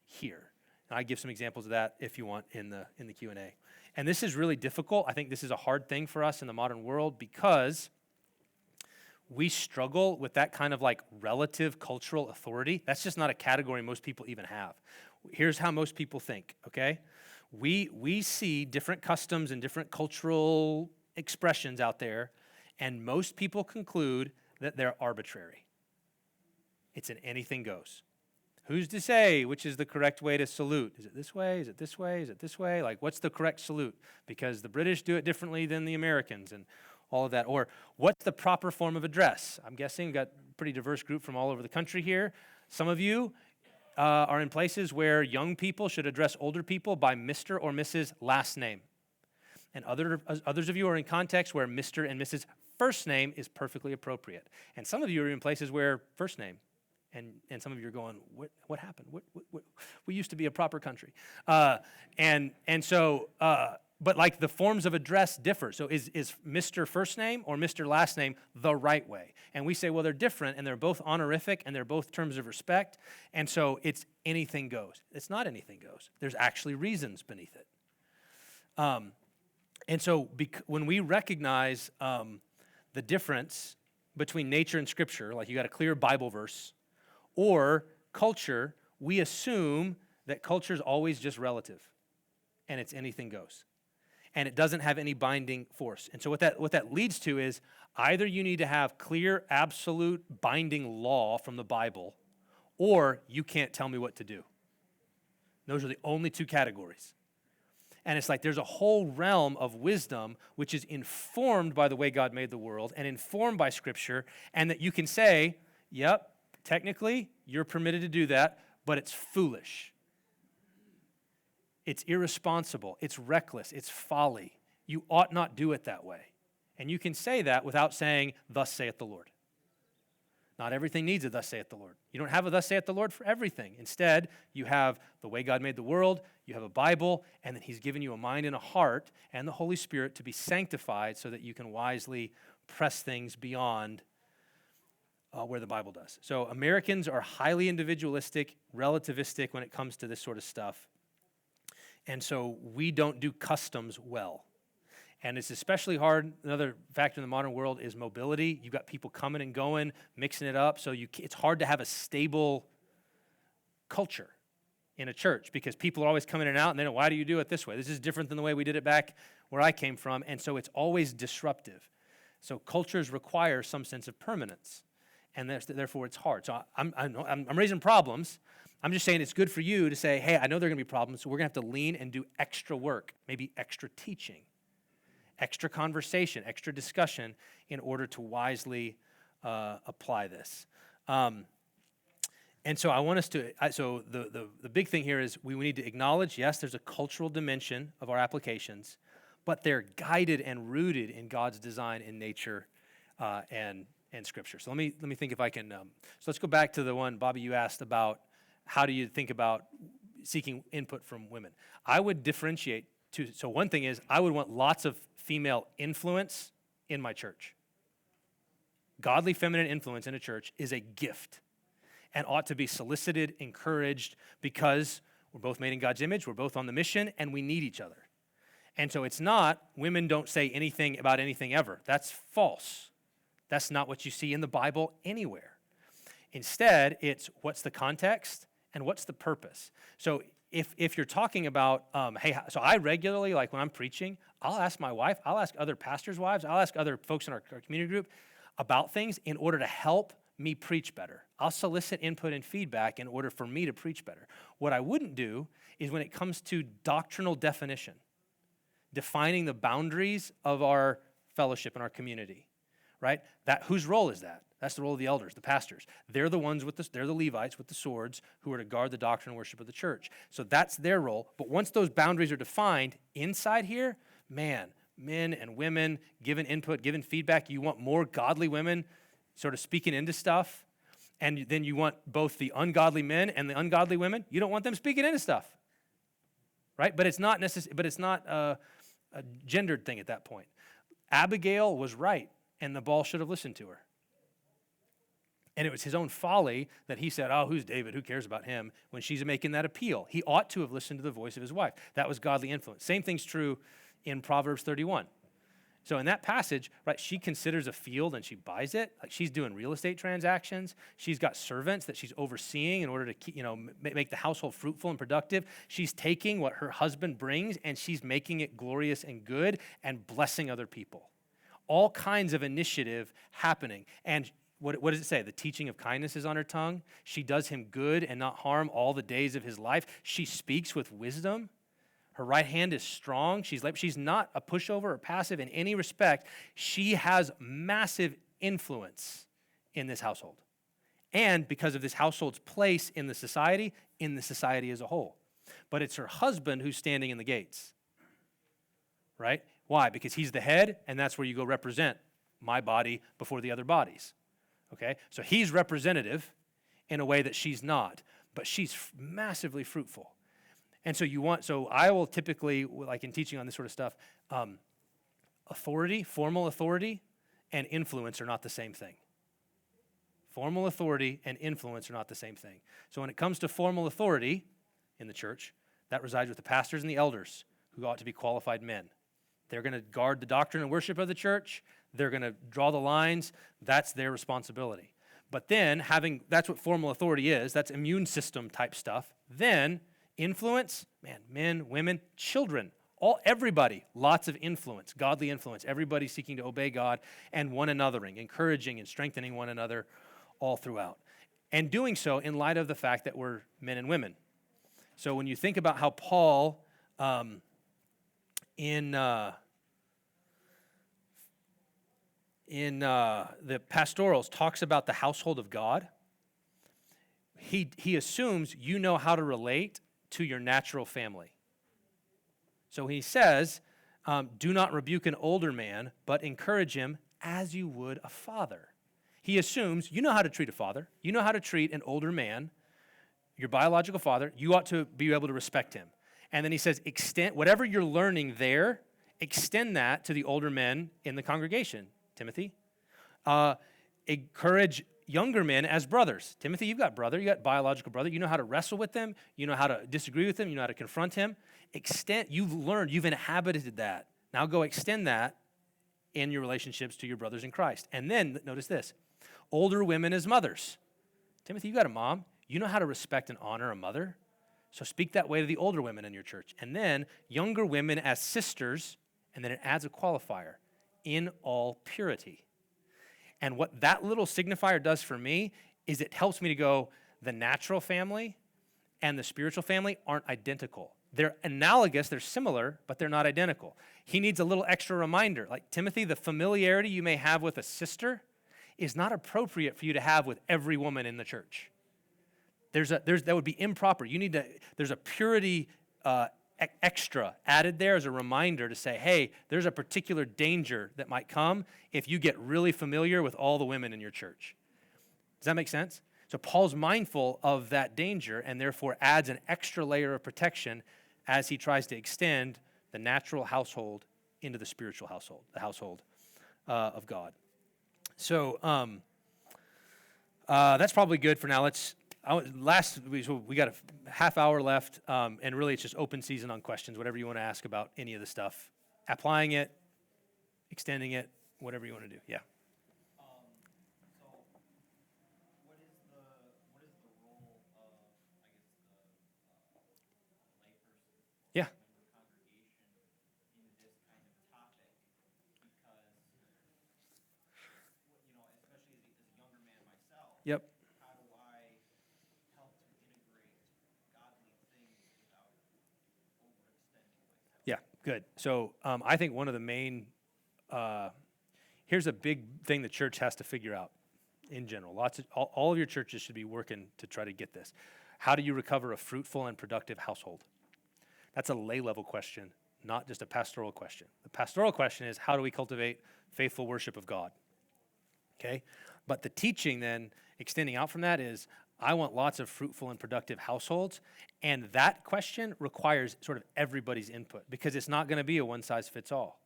here? And I give some examples of that if you want in the Q&A. And this is really difficult. I think this is a hard thing for us in the modern world because we struggle with that kind of like relative cultural authority. That's just not a category most people even have. Here's how most people think, okay? We see different customs and different cultural expressions out there, and most people conclude that they're arbitrary. It's an anything goes. Who's to say which is the correct way to salute? Is it this way? Is it this way? Is it this way? Like, what's the correct salute? Because the British do it differently than the Americans and all of that. Or what's the proper form of address? I'm guessing we've got a pretty diverse group from all over the country here. Some of you are in places where young people should address older people by Mr. or Mrs. last name. And others of you are in contexts where Mr. and Mrs. first name is perfectly appropriate. And some of you are in places where first name. And some of you are going, what happened? What? We used to be a proper country. But like the forms of address differ. So is Mr. first name or Mr. last name the right way? And we say, well, they're different, and they're both honorific, and they're both terms of respect. And so it's anything goes. It's not anything goes. There's actually reasons beneath it. And so when we recognize the difference between nature and Scripture, like you got a clear Bible verse, or culture, we assume that culture is always just relative, and it's anything goes, and it doesn't have any binding force. And so what that leads to is either you need to have clear, absolute, binding law from the Bible, or you can't tell me what to do. Those are the only two categories. And it's like there's a whole realm of wisdom which is informed by the way God made the world and informed by Scripture, and that you can say, yep, technically, you're permitted to do that, but it's foolish. It's irresponsible. It's reckless. It's folly. You ought not do it that way. And you can say that without saying, thus saith the Lord. Not everything needs a thus saith the Lord. You don't have a thus saith the Lord for everything. Instead, you have the way God made the world, you have a Bible, and then He's given you a mind and a heart and the Holy Spirit to be sanctified so that you can wisely press things beyond where the Bible does. So Americans are highly individualistic, relativistic when it comes to this sort of stuff. And so we don't do customs well. And it's especially hard. Another factor in the modern world is mobility. You've got people coming and going, mixing it up. So it's hard to have a stable culture in a church because people are always coming in and out, and they know, why do you do it this way? This is different than the way we did it back where I came from. And so it's always disruptive. So cultures require some sense of permanence. And therefore it's hard. So I'm raising problems. I'm just saying it's good for you to say, hey, I know there are going to be problems, so we're going to have to lean and do extra work, maybe extra teaching, extra conversation, extra discussion in order to wisely apply this. And so I want us to, so the big thing here is we need to acknowledge, yes, there's a cultural dimension of our applications, but they're guided and rooted in God's design in nature and Scripture. So let me think if I can. So let's go back to the one, Bobby, you asked about how do you think about seeking input from women. I would differentiate two. So one thing is I would want lots of female influence in my church. Godly feminine influence in a church is a gift and ought to be solicited, encouraged, because we're both made in God's image, we're both on the mission, and we need each other. And so it's not women don't say anything about anything ever. That's false. That's not what you see in the Bible anywhere. Instead, it's what's the context and what's the purpose. So if you're talking about, so I regularly, like when I'm preaching, I'll ask my wife, I'll ask other pastors' wives, I'll ask other folks in our community group about things in order to help me preach better. I'll solicit input and feedback in order for me to preach better. What I wouldn't do is when it comes to doctrinal definition, defining the boundaries of our fellowship and our community. Right? Whose role is that? That's the role of the elders, the pastors. They're the ones they're the Levites with the swords who are to guard the doctrine and worship of the church. So that's their role. But once those boundaries are defined inside here, men and women giving input, giving feedback. You want more godly women sort of speaking into stuff, and then you want both the ungodly men and the ungodly women. You don't want them speaking into stuff, right? But it's not But it's not a gendered thing at that point. Abigail was right. And the ball should have listened to her. And it was his own folly that he said, oh, who's David? Who cares about him? When she's making that appeal. He ought to have listened to the voice of his wife. That was godly influence. Same thing's true in Proverbs 31. So in that passage, right, she considers a field and she buys it. Like she's doing real estate transactions. She's got servants that she's overseeing in order to make the household fruitful and productive. She's taking what her husband brings and she's making it glorious and good and blessing other people. All kinds of initiative happening. And what does it say? The teaching of kindness is on her tongue. She does him good and not harm all the days of his life. She speaks with wisdom. Her right hand is strong. She's not a pushover or passive in any respect. She has massive influence in this household. And because of this household's place in the society as a whole. But it's her husband who's standing in the gates. Right? Why? Because he's the head, and that's where you go represent my body before the other bodies. Okay? So he's representative in a way that she's not, but she's massively fruitful. And so I will typically, like in teaching on this sort of stuff, authority, formal authority, and influence are not the same thing. Formal authority and influence are not the same thing. So when it comes to formal authority in the church, that resides with the pastors and the elders, who ought to be qualified men. They're going to guard the doctrine and worship of the church. They're going to draw the lines. That's their responsibility. But then that's what formal authority is. That's immune system type stuff. Then influence, man, men, women, children, everybody, lots of influence, godly influence. Everybody seeking to obey God and one anothering, encouraging and strengthening one another all throughout. And doing so in light of the fact that we're men and women. So when you think about how Paul in the pastorals talks about the household of God, he assumes you know how to relate to your natural family. So he says, do not rebuke an older man, but encourage him as you would a father. He assumes you know how to treat a father. You know how to treat an older man, your biological father. You ought to be able to respect him. And then he says, extend whatever you're learning there, extend that to the older men in the congregation, Timothy. Encourage younger men as brothers. Timothy, you've got brother, you got biological brother. You know how to wrestle with them. You know how to disagree with them. You know how to confront him. You've learned, you've inhabited that. Now go extend that in your relationships to your brothers in Christ. And then, notice this, older women as mothers. Timothy, you got a mom. You know how to respect and honor a mother. So speak that way to the older women in your church. And then younger women as sisters, and then it adds a qualifier, in all purity. And what that little signifier does for me is it helps me to go, the natural family and the spiritual family aren't identical. They're analogous, they're similar, but they're not identical. He needs a little extra reminder. Like, Timothy, the familiarity you may have with a sister is not appropriate for you to have with every woman in the church. That would be improper. There's a purity extra added there as a reminder to say, hey, there's a particular danger that might come if you get really familiar with all the women in your church. Does that make sense? So Paul's mindful of that danger and therefore adds an extra layer of protection as he tries to extend the natural household into the spiritual household, the household of God. So that's probably good for now. We got a half hour left, and really it's just open season on questions, whatever you want to ask about any of the stuff. Applying it, extending it, whatever you want to do. Yeah. So, what is the role of, I guess, the layperson Yeah. or member congregation in this kind of topic? Because, especially as a younger man myself. Yep. How do I help to integrate godly things without overextending myself? Yeah, good. So I think one of the main, here's a big thing the church has to figure out in general. All of your churches should be working to try to get this. How do you recover a fruitful and productive household? That's a lay level question, not just a pastoral question. The pastoral question is, how do we cultivate faithful worship of God? Okay? But the teaching then, extending out from that, is I want lots of fruitful and productive households, and that question requires sort of everybody's input, because it's not going to be a one-size-fits-all.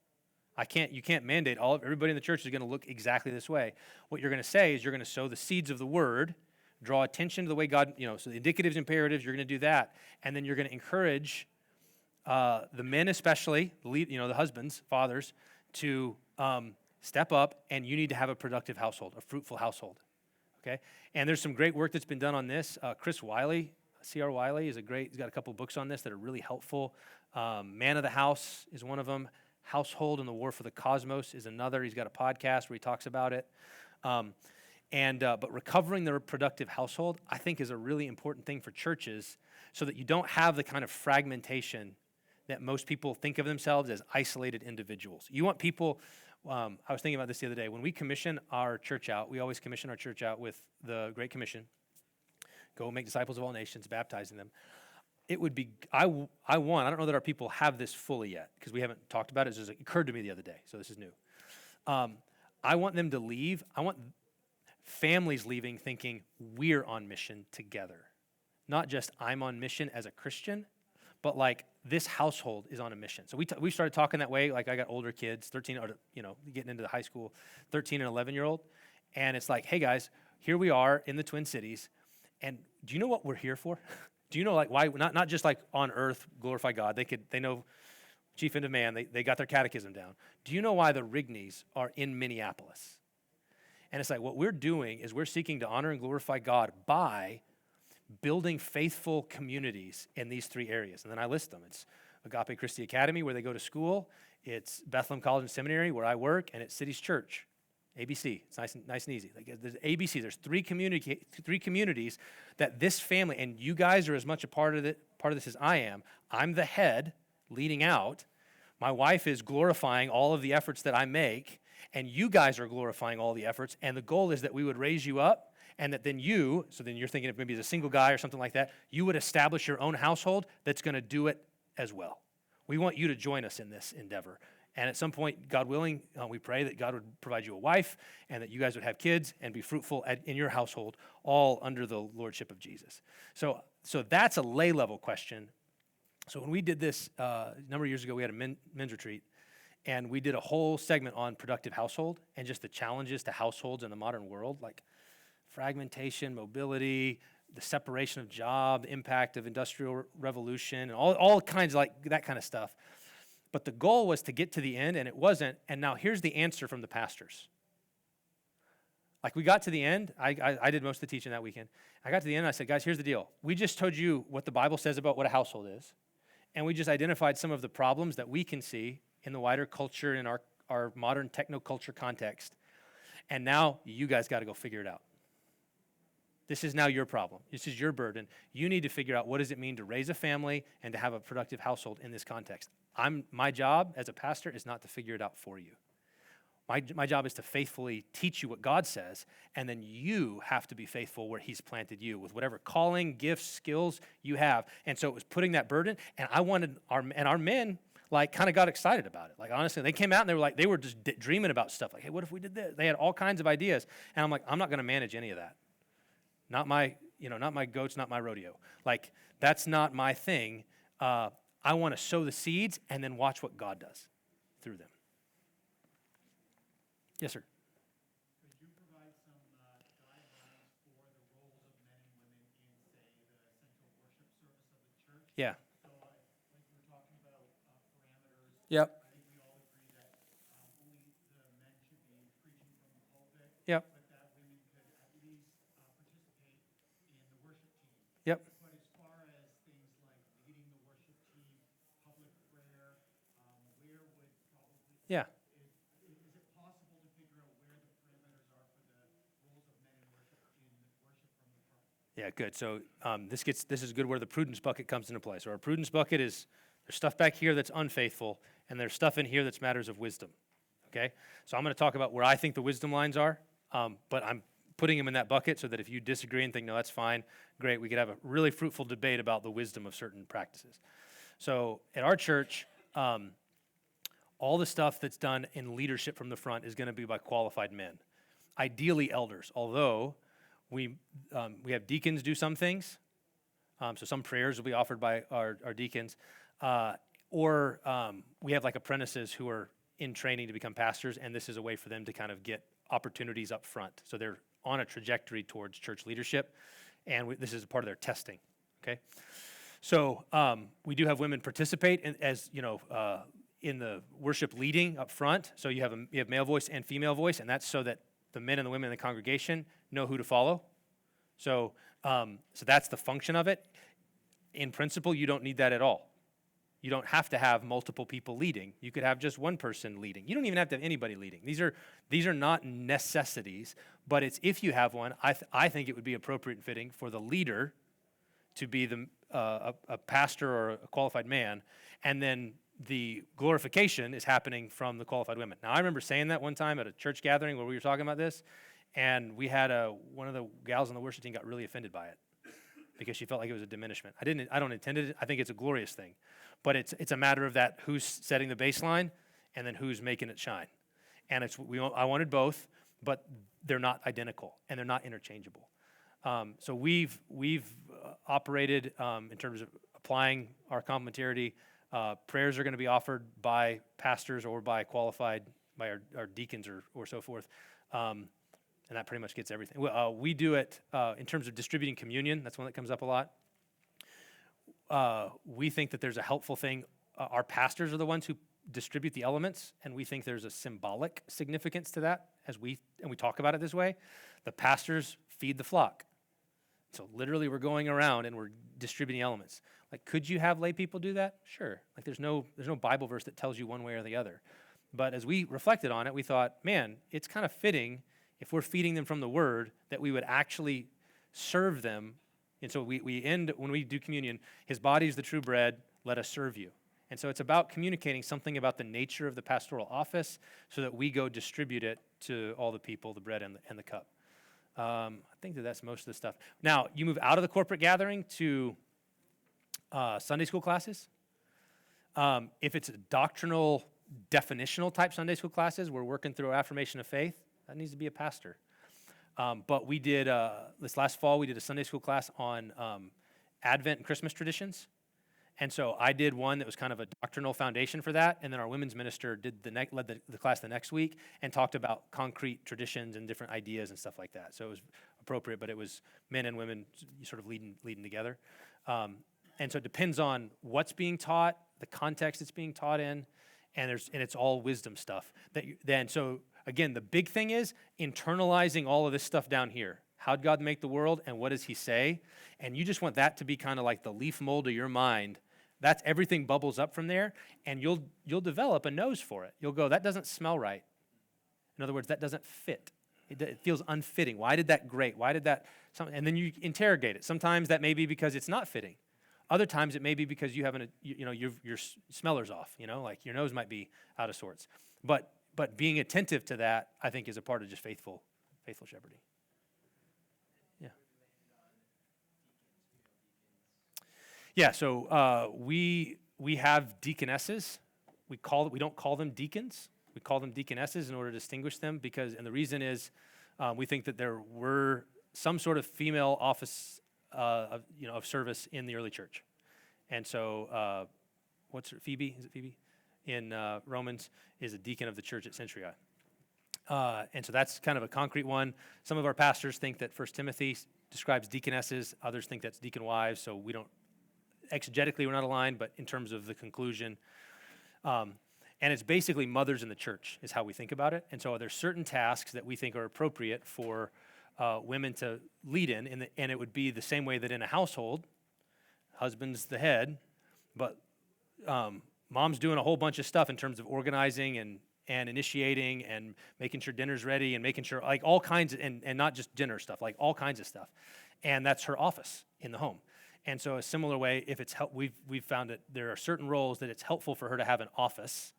You can't mandate everybody in the church is going to look exactly this way. What you're going to say is you're going to sow the seeds of the word, draw attention to the way God, so the indicatives, imperatives, you're going to do that, and then you're going to encourage the men especially, the husbands, fathers, to step up, and you need to have a productive household, a fruitful household. Okay? And there's some great work that's been done on this. Chris Wiley, C.R. Wiley, he's got a couple books on this that are really helpful. Man of the House is one of them. Household and the War for the Cosmos is another. He's got a podcast where he talks about it. But recovering the productive household, I think, is a really important thing for churches so that you don't have the kind of fragmentation that most people think of themselves as isolated individuals. You want people, I was thinking about this the other day, when we commission our church out, we always commission our church out with the Great Commission, go make disciples of all nations, baptizing them. It would be, I don't know that our people have this fully yet, because we haven't talked about it. It just occurred to me the other day, so this is new. I want them to leave. I want families leaving thinking we're on mission together. Not just I'm on mission as a Christian, but like this household is on a mission. So we started talking that way. Like I got older kids, 13, or getting into the high school, 13 and 11-year-old. And it's like, hey guys, here we are in the Twin Cities. And do you know what we're here for? Do you know like why, not just like on earth, glorify God. They know chief end of man, they got their catechism down. Do you know why the Rigneys are in Minneapolis? And it's like what we're doing is we're seeking to honor and glorify God by building faithful communities in these three areas. And then I list them. It's Agape Christi Academy, where they go to school. It's Bethlehem College and Seminary, where I work. And it's Cities Church, ABC. It's nice and easy. Like there's ABC. There's three communities that this family, and you guys are as much a part of this as I am. I'm the head leading out. My wife is glorifying all of the efforts that I make, and you guys are glorifying all the efforts. And the goal is that we would raise you up, and that then you're thinking of maybe as a single guy or something like that, you would establish your own household that's going to do it as well. We want you to join us in this endeavor. And at some point, God willing, we pray that God would provide you a wife and that you guys would have kids and be fruitful in your household, all under the lordship of Jesus. So that's a lay level question. So when we did this a number of years ago, we had a men's retreat, and we did a whole segment on productive household and just the challenges to households in the modern world, like fragmentation, mobility, the separation of job, the impact of industrial revolution, and all kinds of like that kind of stuff. But the goal was to get to the end, and it wasn't. And now here's the answer from the pastors. Like we got to the end. I did most of the teaching that weekend. I got to the end, and I said, guys, here's the deal. We just told you what the Bible says about what a household is, and we just identified some of the problems that we can see in the wider culture, in our modern technoculture context. And now you guys got to go figure it out. This is now your problem. This is your burden. You need to figure out what does it mean to raise a family and to have a productive household in this context. My job as a pastor is not to figure it out for you. My job is to faithfully teach you what God says, and then you have to be faithful where he's planted you with whatever calling, gifts, skills you have. And so it was putting that burden, and I wanted our men like kind of got excited about it. Like honestly, they came out and they were just dreaming about stuff. Like, hey, what if we did this? They had all kinds of ideas, and I'm like, I'm not going to manage any of that. Not my goats, not my rodeo. Like, that's not my thing. I want to sow the seeds and then watch what God does through them. Yes, sir. Could you provide some guidelines for the roles of men and women in, say, the central worship service of the church? Yeah. So, like we were talking about parameters. Yep. I think we all agree that only the men should be preaching from the pulpit. Yep. But that women could at least participate in the worship team. Yep. But as far as things like leading the worship team, public prayer, where would probably Yeah. is it possible to figure out where the parameters are for the roles of men in worship from the front? Yeah, good. So this is good where the prudence bucket comes into play. So our prudence bucket is there's stuff back here that's unfaithful, and there's stuff in here that's matters of wisdom. Okay? So I'm going to talk about where I think the wisdom lines are, but I'm putting them in that bucket so that if you disagree and think, no, that's fine, great, we could have a really fruitful debate about the wisdom of certain practices. So at our church, all the stuff that's done in leadership from the front is going to be by qualified men, ideally elders, although we have deacons do some things. So some prayers will be offered by our deacons, or we have like apprentices who are in training to become pastors, and this is a way for them to kind of get opportunities up front. So they're on a trajectory towards church leadership, and this is a part of their testing, okay? So we do have women participate in the worship leading up front. So you have male voice and female voice, and that's so that the men and the women in the congregation know who to follow. So that's the function of it. In principle, you don't need that at all. You don't have to have multiple people leading. You could have just one person leading. You don't even have to have anybody leading. These are not necessities, but it's if you have one, I think it would be appropriate and fitting for the leader to be a pastor or a qualified man, and then the glorification is happening from the qualified women. Now, I remember saying that one time at a church gathering where we were talking about this, and we had one of the gals on the worship team got really offended by it because she felt like it was a diminishment. I don't intend it. I think it's a glorious thing, but it's a matter of that who's setting the baseline and then who's making it shine. And I wanted both, but they're not identical and they're not interchangeable. So we've operated in terms of applying our complementarity. Prayers are going to be offered by pastors or by our deacons or so forth. And that pretty much gets everything. We do it in terms of distributing communion. That's one that comes up a lot. We think that there's a helpful thing. Our pastors are the ones who distribute the elements, and we think there's a symbolic significance to that, and we talk about it this way. The pastors feed the flock. So literally we're going around and we're distributing elements. Like, could you have lay people do that? Sure. Like, there's no Bible verse that tells you one way or the other. But as we reflected on it, we thought, man, it's kind of fitting if we're feeding them from the Word that we would actually serve them. And so we end, when we do communion, his body is the true bread, let us serve you. And so it's about communicating something about the nature of the pastoral office so that we go distribute it to all the people, the bread and the cup. I think that's most of the stuff. Now, you move out of the corporate gathering to Sunday school classes. If it's a doctrinal, definitional type Sunday school classes, we're working through affirmation of faith. That needs to be a pastor. But we did, this last fall, we did a Sunday school class on Advent and Christmas traditions. And so I did one that was kind of a doctrinal foundation for that, and then our women's minister led the class the next week and talked about concrete traditions and different ideas and stuff like that. So it was appropriate, but it was men and women sort of leading together. And so it depends on what's being taught, the context it's being taught in, and it's all wisdom stuff. So again, the big thing is internalizing all of this stuff down here. How'd God make the world, and what does he say? And you just want that to be kind of like the leaf mold of your mind. That's everything bubbles up from there, and you'll develop a nose for it. You'll go, that doesn't smell right. In other words, that doesn't fit. It feels unfitting. Why did that grate? Why did that? And then you interrogate it. Sometimes that may be because it's not fitting. Other times it may be because you haven't, your smeller's off. Like your nose might be out of sorts. But being attentive to that, I think, is a part of just faithful shepherding. Yeah, so we have deaconesses. We don't call them deacons. We call them deaconesses in order to distinguish them and the reason is we think that there were some sort of female office of service in the early church. And so Phoebe? Is it Phoebe? In Romans is a deacon of the church at Century. And so that's kind of a concrete one. Some of our pastors think that 1 Timothy describes deaconesses. Others think that's deacon wives, so we don't. Exegetically, we're not aligned, but in terms of the conclusion. And it's basically mothers in the church is how we think about it. And so there's certain tasks that we think are appropriate for women to lead in, and it would be the same way that in a household, husband's the head, but mom's doing a whole bunch of stuff in terms of organizing and initiating and making sure dinner's ready and making sure, like all kinds of, and not just dinner stuff, like all kinds of stuff. And that's her office in the home. And so a similar way, if it's we've found that there are certain roles that it's helpful for her to have an office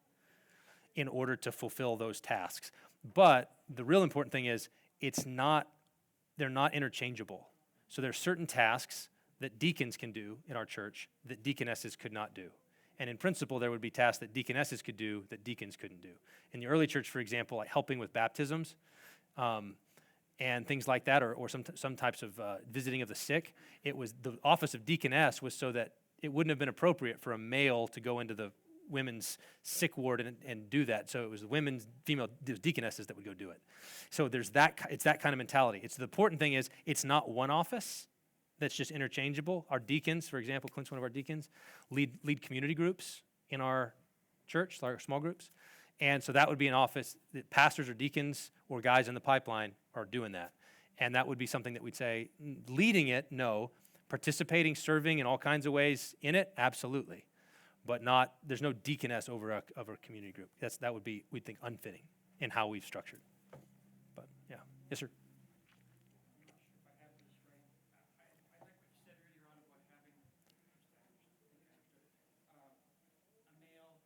in order to fulfill those tasks. But the real important thing is they're not interchangeable. So there's certain tasks that deacons can do in our church that deaconesses could not do. And in principle, there would be tasks that deaconesses could do that deacons couldn't do. In the early church, for example, like helping with baptisms, and things like that, or some types of visiting of the sick. It was the office of deaconess was so that it wouldn't have been appropriate for a male to go into the women's sick ward and do that. So it was female deaconesses that would go do it. So it's that kind of mentality. The important thing is it's not one office that's just interchangeable. Our deacons, for example, Clint's one of our deacons, lead community groups in our church, our small groups. And so that would be an office that pastors or deacons or guys in the pipeline are doing that. And that would be something that we'd say, leading it, no. Participating, serving in all kinds of ways in it, absolutely. but there's no deaconess over a community group. That would be, we'd think, unfitting in how we've structured. But yeah, yes, sir. If I have this right, I like what you said earlier on about having a male with female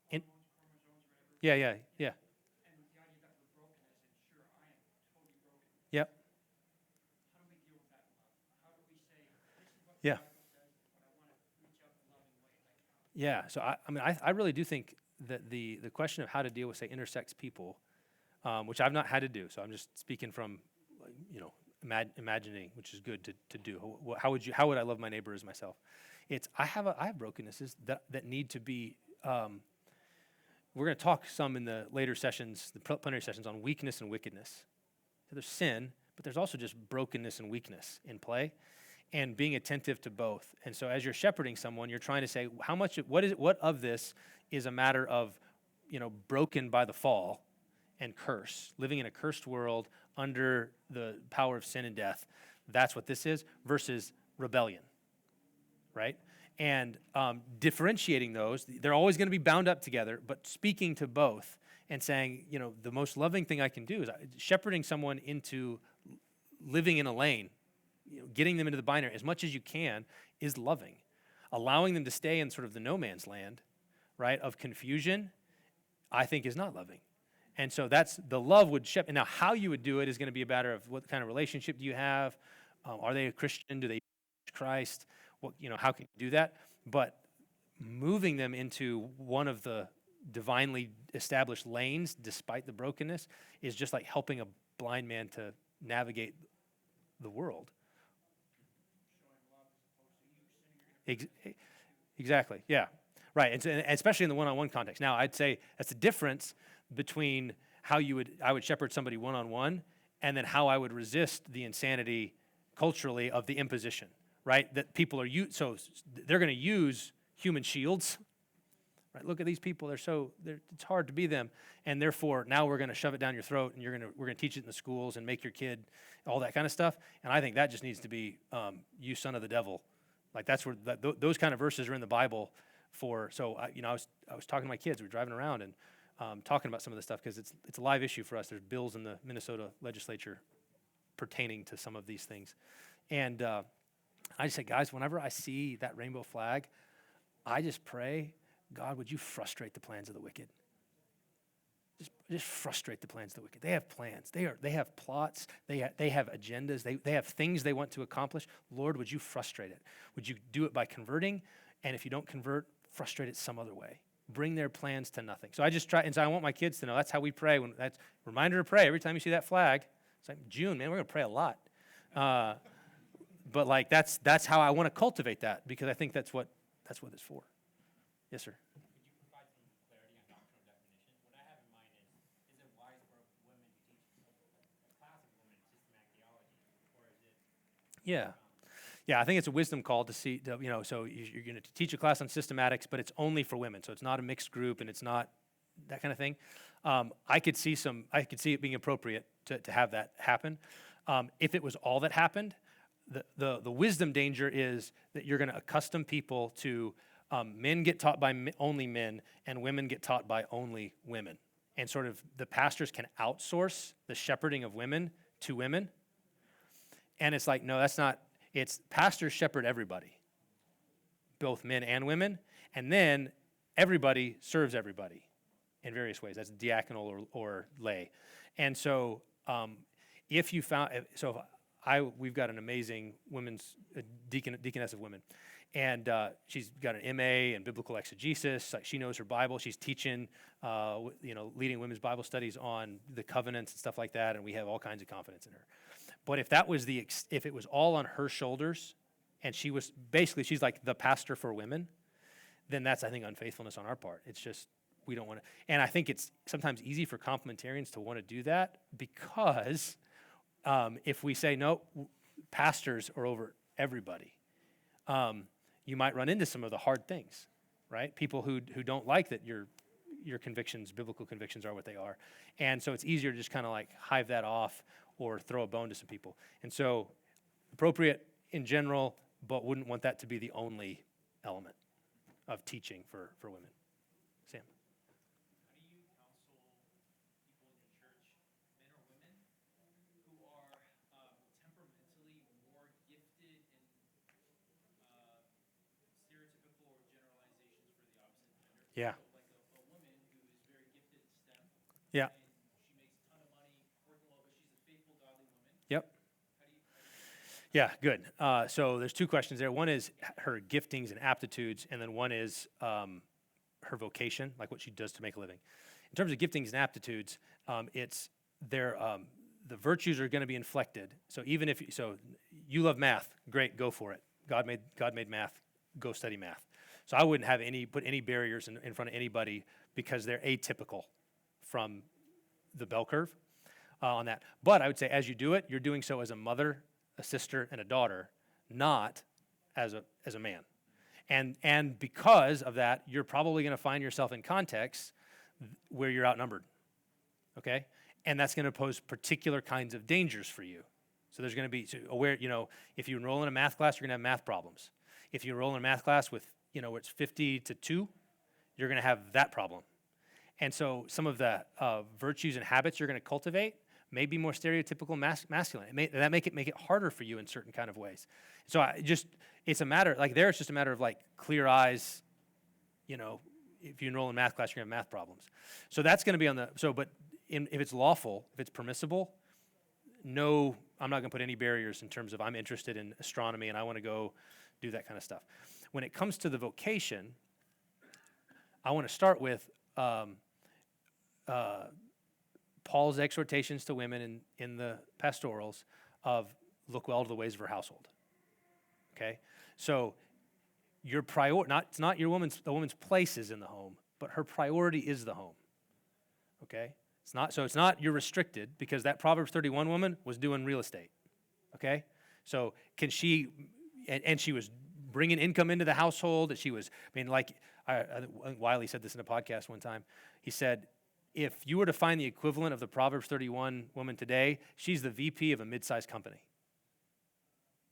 In- chromosomes, whatever. Yeah. And with the idea that we're brokenness, and sure, I am totally broken. Yep. How do we deal with that in love? How do we say, this is what the Yeah. Bible says, but I want to reach out in a loving way? Like, Yeah. So I really do think that the question of how to deal with, say, intersex people, which I've not had to do, so I'm just speaking from, imagining, which is good to do. How would I love my neighbor as myself? I have brokennesses that need to be. We're going to talk some in the later sessions, the plenary sessions, on weakness and wickedness. So there's sin, but there's also just brokenness and weakness in play, and being attentive to both. And so as you're shepherding someone, you're trying to say, what of this is a matter of, broken by the fall and curse, living in a cursed world under the power of sin and death. That's what this is, versus rebellion, right? And differentiating those, they're always going to be bound up together, but speaking to both and saying, the most loving thing I can do is shepherding someone into living in a lane, getting them into the binary as much as you can is loving. Allowing them to stay in sort of the no man's land, right, of confusion, I think is not loving. And so that's the love would shepherd. Now, how you would do it is going to be a matter of what kind of relationship do you have? Are they a Christian? Do they preach Christ? How can you do that? But moving them into one of the divinely established lanes, despite the brokenness, is just like helping a blind man to navigate the world. Exactly. Yeah. Right. And especially in the one-on-one context. Now, I'd say that's the difference between how I would shepherd somebody one-on-one, and then how I would resist the insanity culturally of the imposition. Right. That people are so they're going to use human shields. Right. Look at these people. It's hard to be them, and therefore now we're going to shove it down your throat, and we're going to teach it in the schools and make your kid all that kind of stuff. And I think that just needs to be you son of the devil. Like that's where those kind of verses are in the Bible for. So I was talking to my kids. We were driving around and talking about some of this stuff because it's a live issue for us. There's bills in the Minnesota legislature pertaining to some of these things, and I just say, guys, whenever I see that rainbow flag, I just pray, God, would you frustrate the plans of the wicked? Just frustrate the plans of the wicked. They have plans. They have plots. They have agendas. They have things they want to accomplish. Lord, would you frustrate it? Would you do it by converting? And if you don't convert, frustrate it some other way. Bring their plans to nothing. So I just try, and so I want my kids to know that's how we pray. That's a reminder to pray every time you see that flag. It's like June, man, we're gonna pray a lot. But like that's how I want to cultivate that, because I think that's what it's for. Yes, sir. Could you provide some clarity on doctrinal definitions? What I have in mind is it wise for women to teach a class of women systematic theology, or is it? Yeah, I think it's a wisdom call to see, so you're going to teach a class on systematics, but it's only for women, so it's not a mixed group, and it's not that kind of thing. I could see it being appropriate to have that happen. If it was all that happened, the wisdom danger is that you're going to accustom people to men get taught by only men, and women get taught by only women. And sort of the pastors can outsource the shepherding of women to women. And it's like, no, that's not, it's pastors shepherd everybody, both men and women, and then everybody serves everybody in various ways. That's diaconal or lay. And so we've got an amazing women's deaconess of women, and she's got an MA in biblical exegesis. Like, she knows her Bible. She's teaching, leading women's Bible studies on the covenants and stuff like that, and we have all kinds of confidence in her. But if it was all on her shoulders, and she's like the pastor for women, then that's, I think, unfaithfulness on our part. It's just, we don't want to, and I think it's sometimes easy for complementarians to want to do that, because if we say, no, pastors are over everybody, you might run into some of the hard things, right? People who don't like that your convictions, biblical convictions, are what they are. And so it's easier to just kind of like hive that off or throw a bone to some people. And so appropriate in general, but wouldn't want that to be the only element of teaching for women. Sam? How do you counsel people in your church, men or women, who are temperamentally more gifted in stereotypical or generalizations for the opposite gender? Yeah. So like a woman who is very gifted in STEM, Yeah. and she makes a ton of money working well, but she's a faithful, godly woman. Yep. How do you Yeah, good. So there's two questions there. One is her giftings and aptitudes, and then one is her vocation, like what she does to make a living. In terms of giftings and aptitudes, it's their the virtues are going to be inflected. So even if you love math, great, go for it. God made math, go study math. So I wouldn't have put any barriers in front of anybody because they're atypical from the bell curve on that. But I would say as you do it, you're doing so as a mother, a sister, and a daughter, not as a man. And because of that, you're probably going to find yourself in contexts where you're outnumbered, okay? And that's going to pose particular kinds of dangers for you. So there's going to be aware, if you enroll in a math class, you're going to have math problems. If you enroll in a math class with, where it's 50 to 2, you're going to have that problem. And so some of the virtues and habits you're going to cultivate may be more stereotypical masculine. That make it harder for you in certain kind of ways. So it's a matter, it's just a matter of clear eyes, if you enroll in math class, you're going to have math problems. So that's going to be if it's lawful, if it's permissible, no, I'm not going to put any barriers in terms of I'm interested in astronomy and I want to go do that kind of stuff. When it comes to the vocation, I want to start with Paul's exhortations to women in the pastorals of look well to the ways of her household. Okay? So your it's not the woman's place is in the home, but her priority is the home. Okay? It's not you're restricted because that Proverbs 31 woman was doing real estate. Okay? So can she, and she was bringing income into the household, that she was, I think Wiley said this in a podcast one time. He said, if you were to find the equivalent of the Proverbs 31 woman today, she's the VP of a mid-sized company.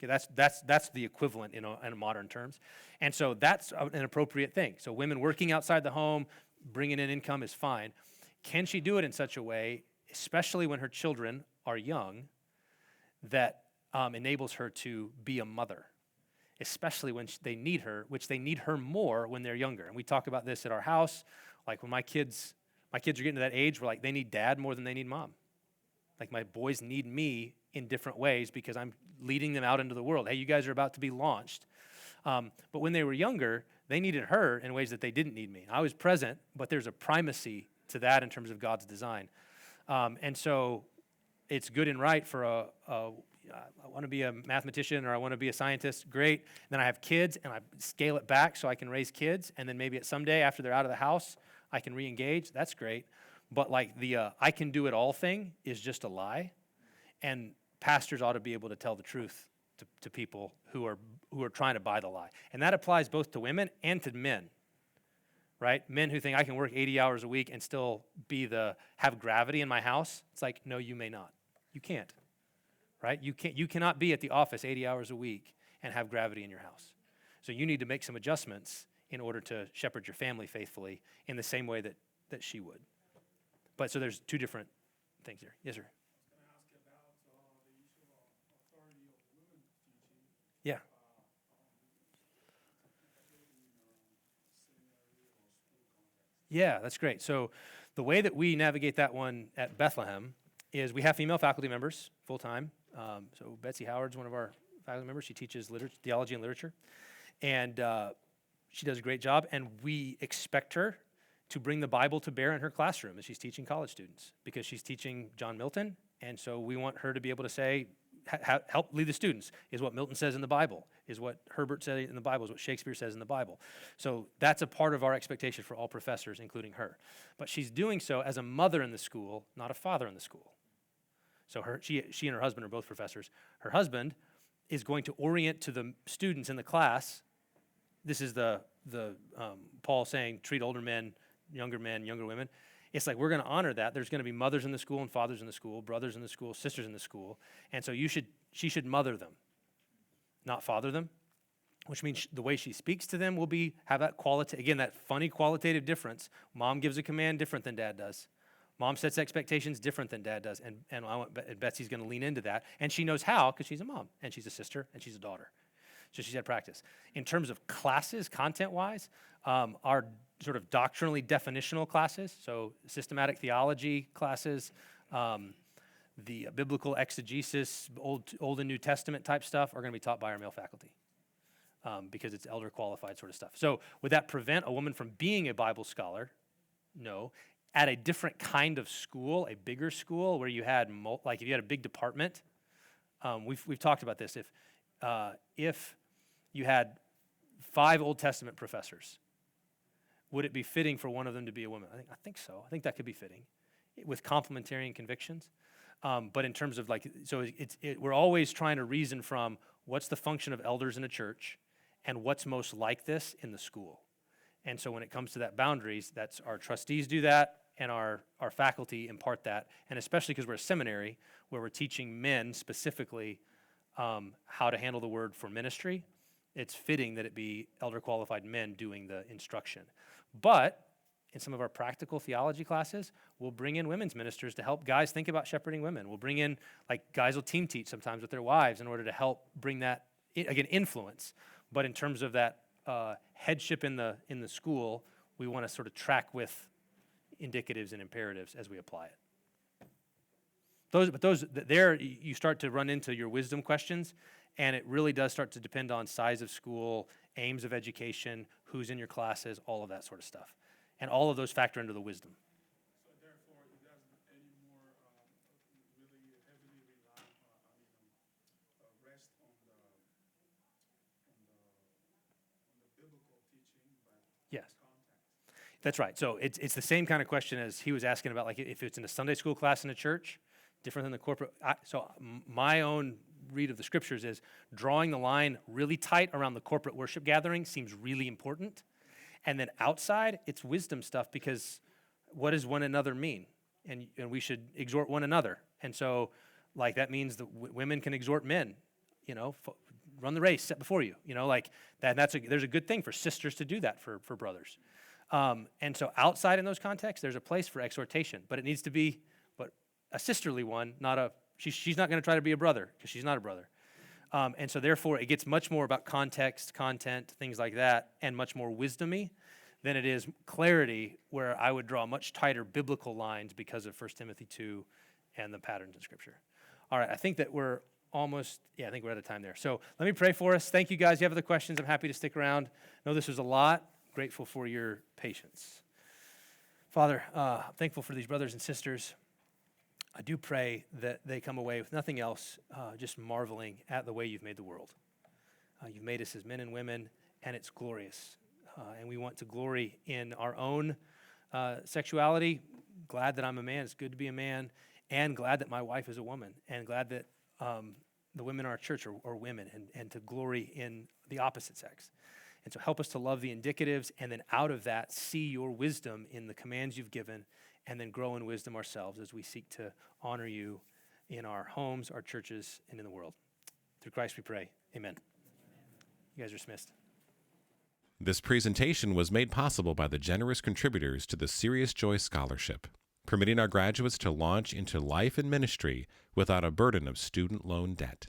Okay, that's the equivalent in modern terms. And so that's an appropriate thing. So women working outside the home, bringing in income is fine. Can she do it in such a way, especially when her children are young, that enables her to be a mother, especially when they need her, which they need her more when they're younger. And we talk about this at our house. Like when my kids are getting to that age where they need dad more than they need mom. Like my boys need me in different ways because I'm leading them out into the world. Hey, you guys are about to be launched. But when they were younger, they needed her in ways that they didn't need me. I was present, but there's a primacy to that in terms of God's design. And so it's good and right for I want to be a mathematician or I want to be a scientist, great. Then I have kids and I scale it back so I can raise kids. And then maybe at someday after they're out of the house, I can re-engage. That's great. But the I can do it all thing is just a lie. And pastors ought to be able to tell the truth to people who are trying to buy the lie. And that applies both to women and to men. Right? Men who think I can work 80 hours a week and still have gravity in my house. It's like, no, you may not. You can't. Right? You cannot be at the office 80 hours a week and have gravity in your house. So you need to make some adjustments in order to shepherd your family faithfully in the same way that she would. But so there's two different things there. Yes, sir. I was going to ask you about the issue of authority of women teaching. Yeah. Seminary or school context. Yeah, that's great. So the way that we navigate that one at Bethlehem is we have female faculty members full-time. So Betsy Howard's one of our faculty members. She teaches theology and literature. And she does a great job. And we expect her to bring the Bible to bear in her classroom as she's teaching college students because she's teaching John Milton. And so we want her to be able to say, help lead the students, is what Milton says in the Bible, is what Herbert said in the Bible, is what Shakespeare says in the Bible. So that's a part of our expectation for all professors, including her. But she's doing so as a mother in the school, not a father in the school. So she and her husband are both professors. Her husband is going to orient to the students in the class. This is the Paul saying, treat older men, younger women. It's like we're going to honor that. There's going to be mothers in the school and fathers in the school, brothers in the school, sisters in the school. And so she should mother them, not father them, which means the way she speaks to them will have that again, that funny qualitative difference. Mom gives a command different than dad does. Mom sets expectations different than dad does, and Betsy's going to lean into that, and she knows how because she's a mom, and she's a sister, and she's a daughter. So she's had practice. In terms of classes, content-wise, our sort of doctrinally definitional classes, so systematic theology classes, the biblical exegesis, Old and New Testament type stuff are going to be taught by our male faculty because it's elder qualified sort of stuff. So would that prevent a woman from being a Bible scholar? No. At a different kind of school, a bigger school where you had, if you had a big department, we've talked about this. If you had 5 Old Testament professors, would it be fitting for one of them to be a woman? I think so. I think that could be fitting with complementarian convictions. But in terms of we're always trying to reason from what's the function of elders in a church and what's most like this in the school. And so when it comes to that boundaries, that's our trustees do that and our faculty impart that. And especially because we're a seminary where we're teaching men specifically how to handle the word for ministry, it's fitting that it be elder qualified men doing the instruction. But in some of our practical theology classes, we'll bring in women's ministers to help guys think about shepherding women. We'll bring in, guys will team teach sometimes with their wives in order to help bring that, again, influence. But in terms of that headship in the school, we want to sort of track with indicatives and imperatives as we apply it. There you start to run into your wisdom questions, and it really does start to depend on size of school, aims of education, who's in your classes, all of that sort of stuff. And all of those factor into the wisdom. So therefore, it doesn't anymore really heavily rely rest on the biblical teaching, but Yes. context. That's right. So it's the same kind of question as he was asking about, if it's in a Sunday school class in a church, different than the corporate. My own read of the scriptures is drawing the line really tight around the corporate worship gathering seems really important. And then outside, it's wisdom stuff because what does one another mean? And we should exhort one another. And so, that means that women can exhort men, run the race set before you, there's a good thing for sisters to do that for brothers. And so outside in those contexts, there's a place for exhortation, but it needs to be a sisterly one, she's not going to try to be a brother because she's not a brother. And so therefore, it gets much more about context, content, things like that, and much more wisdom-y than it is clarity, where I would draw much tighter biblical lines because of 1 Timothy 2 and the patterns in Scripture. All right, I think that we're almost, I think we're out of time there. So let me pray for us. Thank you, guys. If you have other questions, I'm happy to stick around. I know this was a lot. Grateful for your patience. Father, thankful for these brothers and sisters. I do pray that they come away with nothing else, just marveling at the way you've made the world. You've made us as men and women, and it's glorious. And we want to glory in our own sexuality. Glad that I'm a man. It's good to be a man. And glad that my wife is a woman. And glad that the women in our church are women, and to glory in the opposite sex. And so help us to love the indicatives, and then out of that, see your wisdom in the commands you've given, and then grow in wisdom ourselves as we seek to honor you in our homes, our churches, and in the world. Through Christ we pray. Amen. You guys are dismissed. This presentation was made possible by the generous contributors to the Serious Joy Scholarship, permitting our graduates to launch into life and ministry without a burden of student loan debt.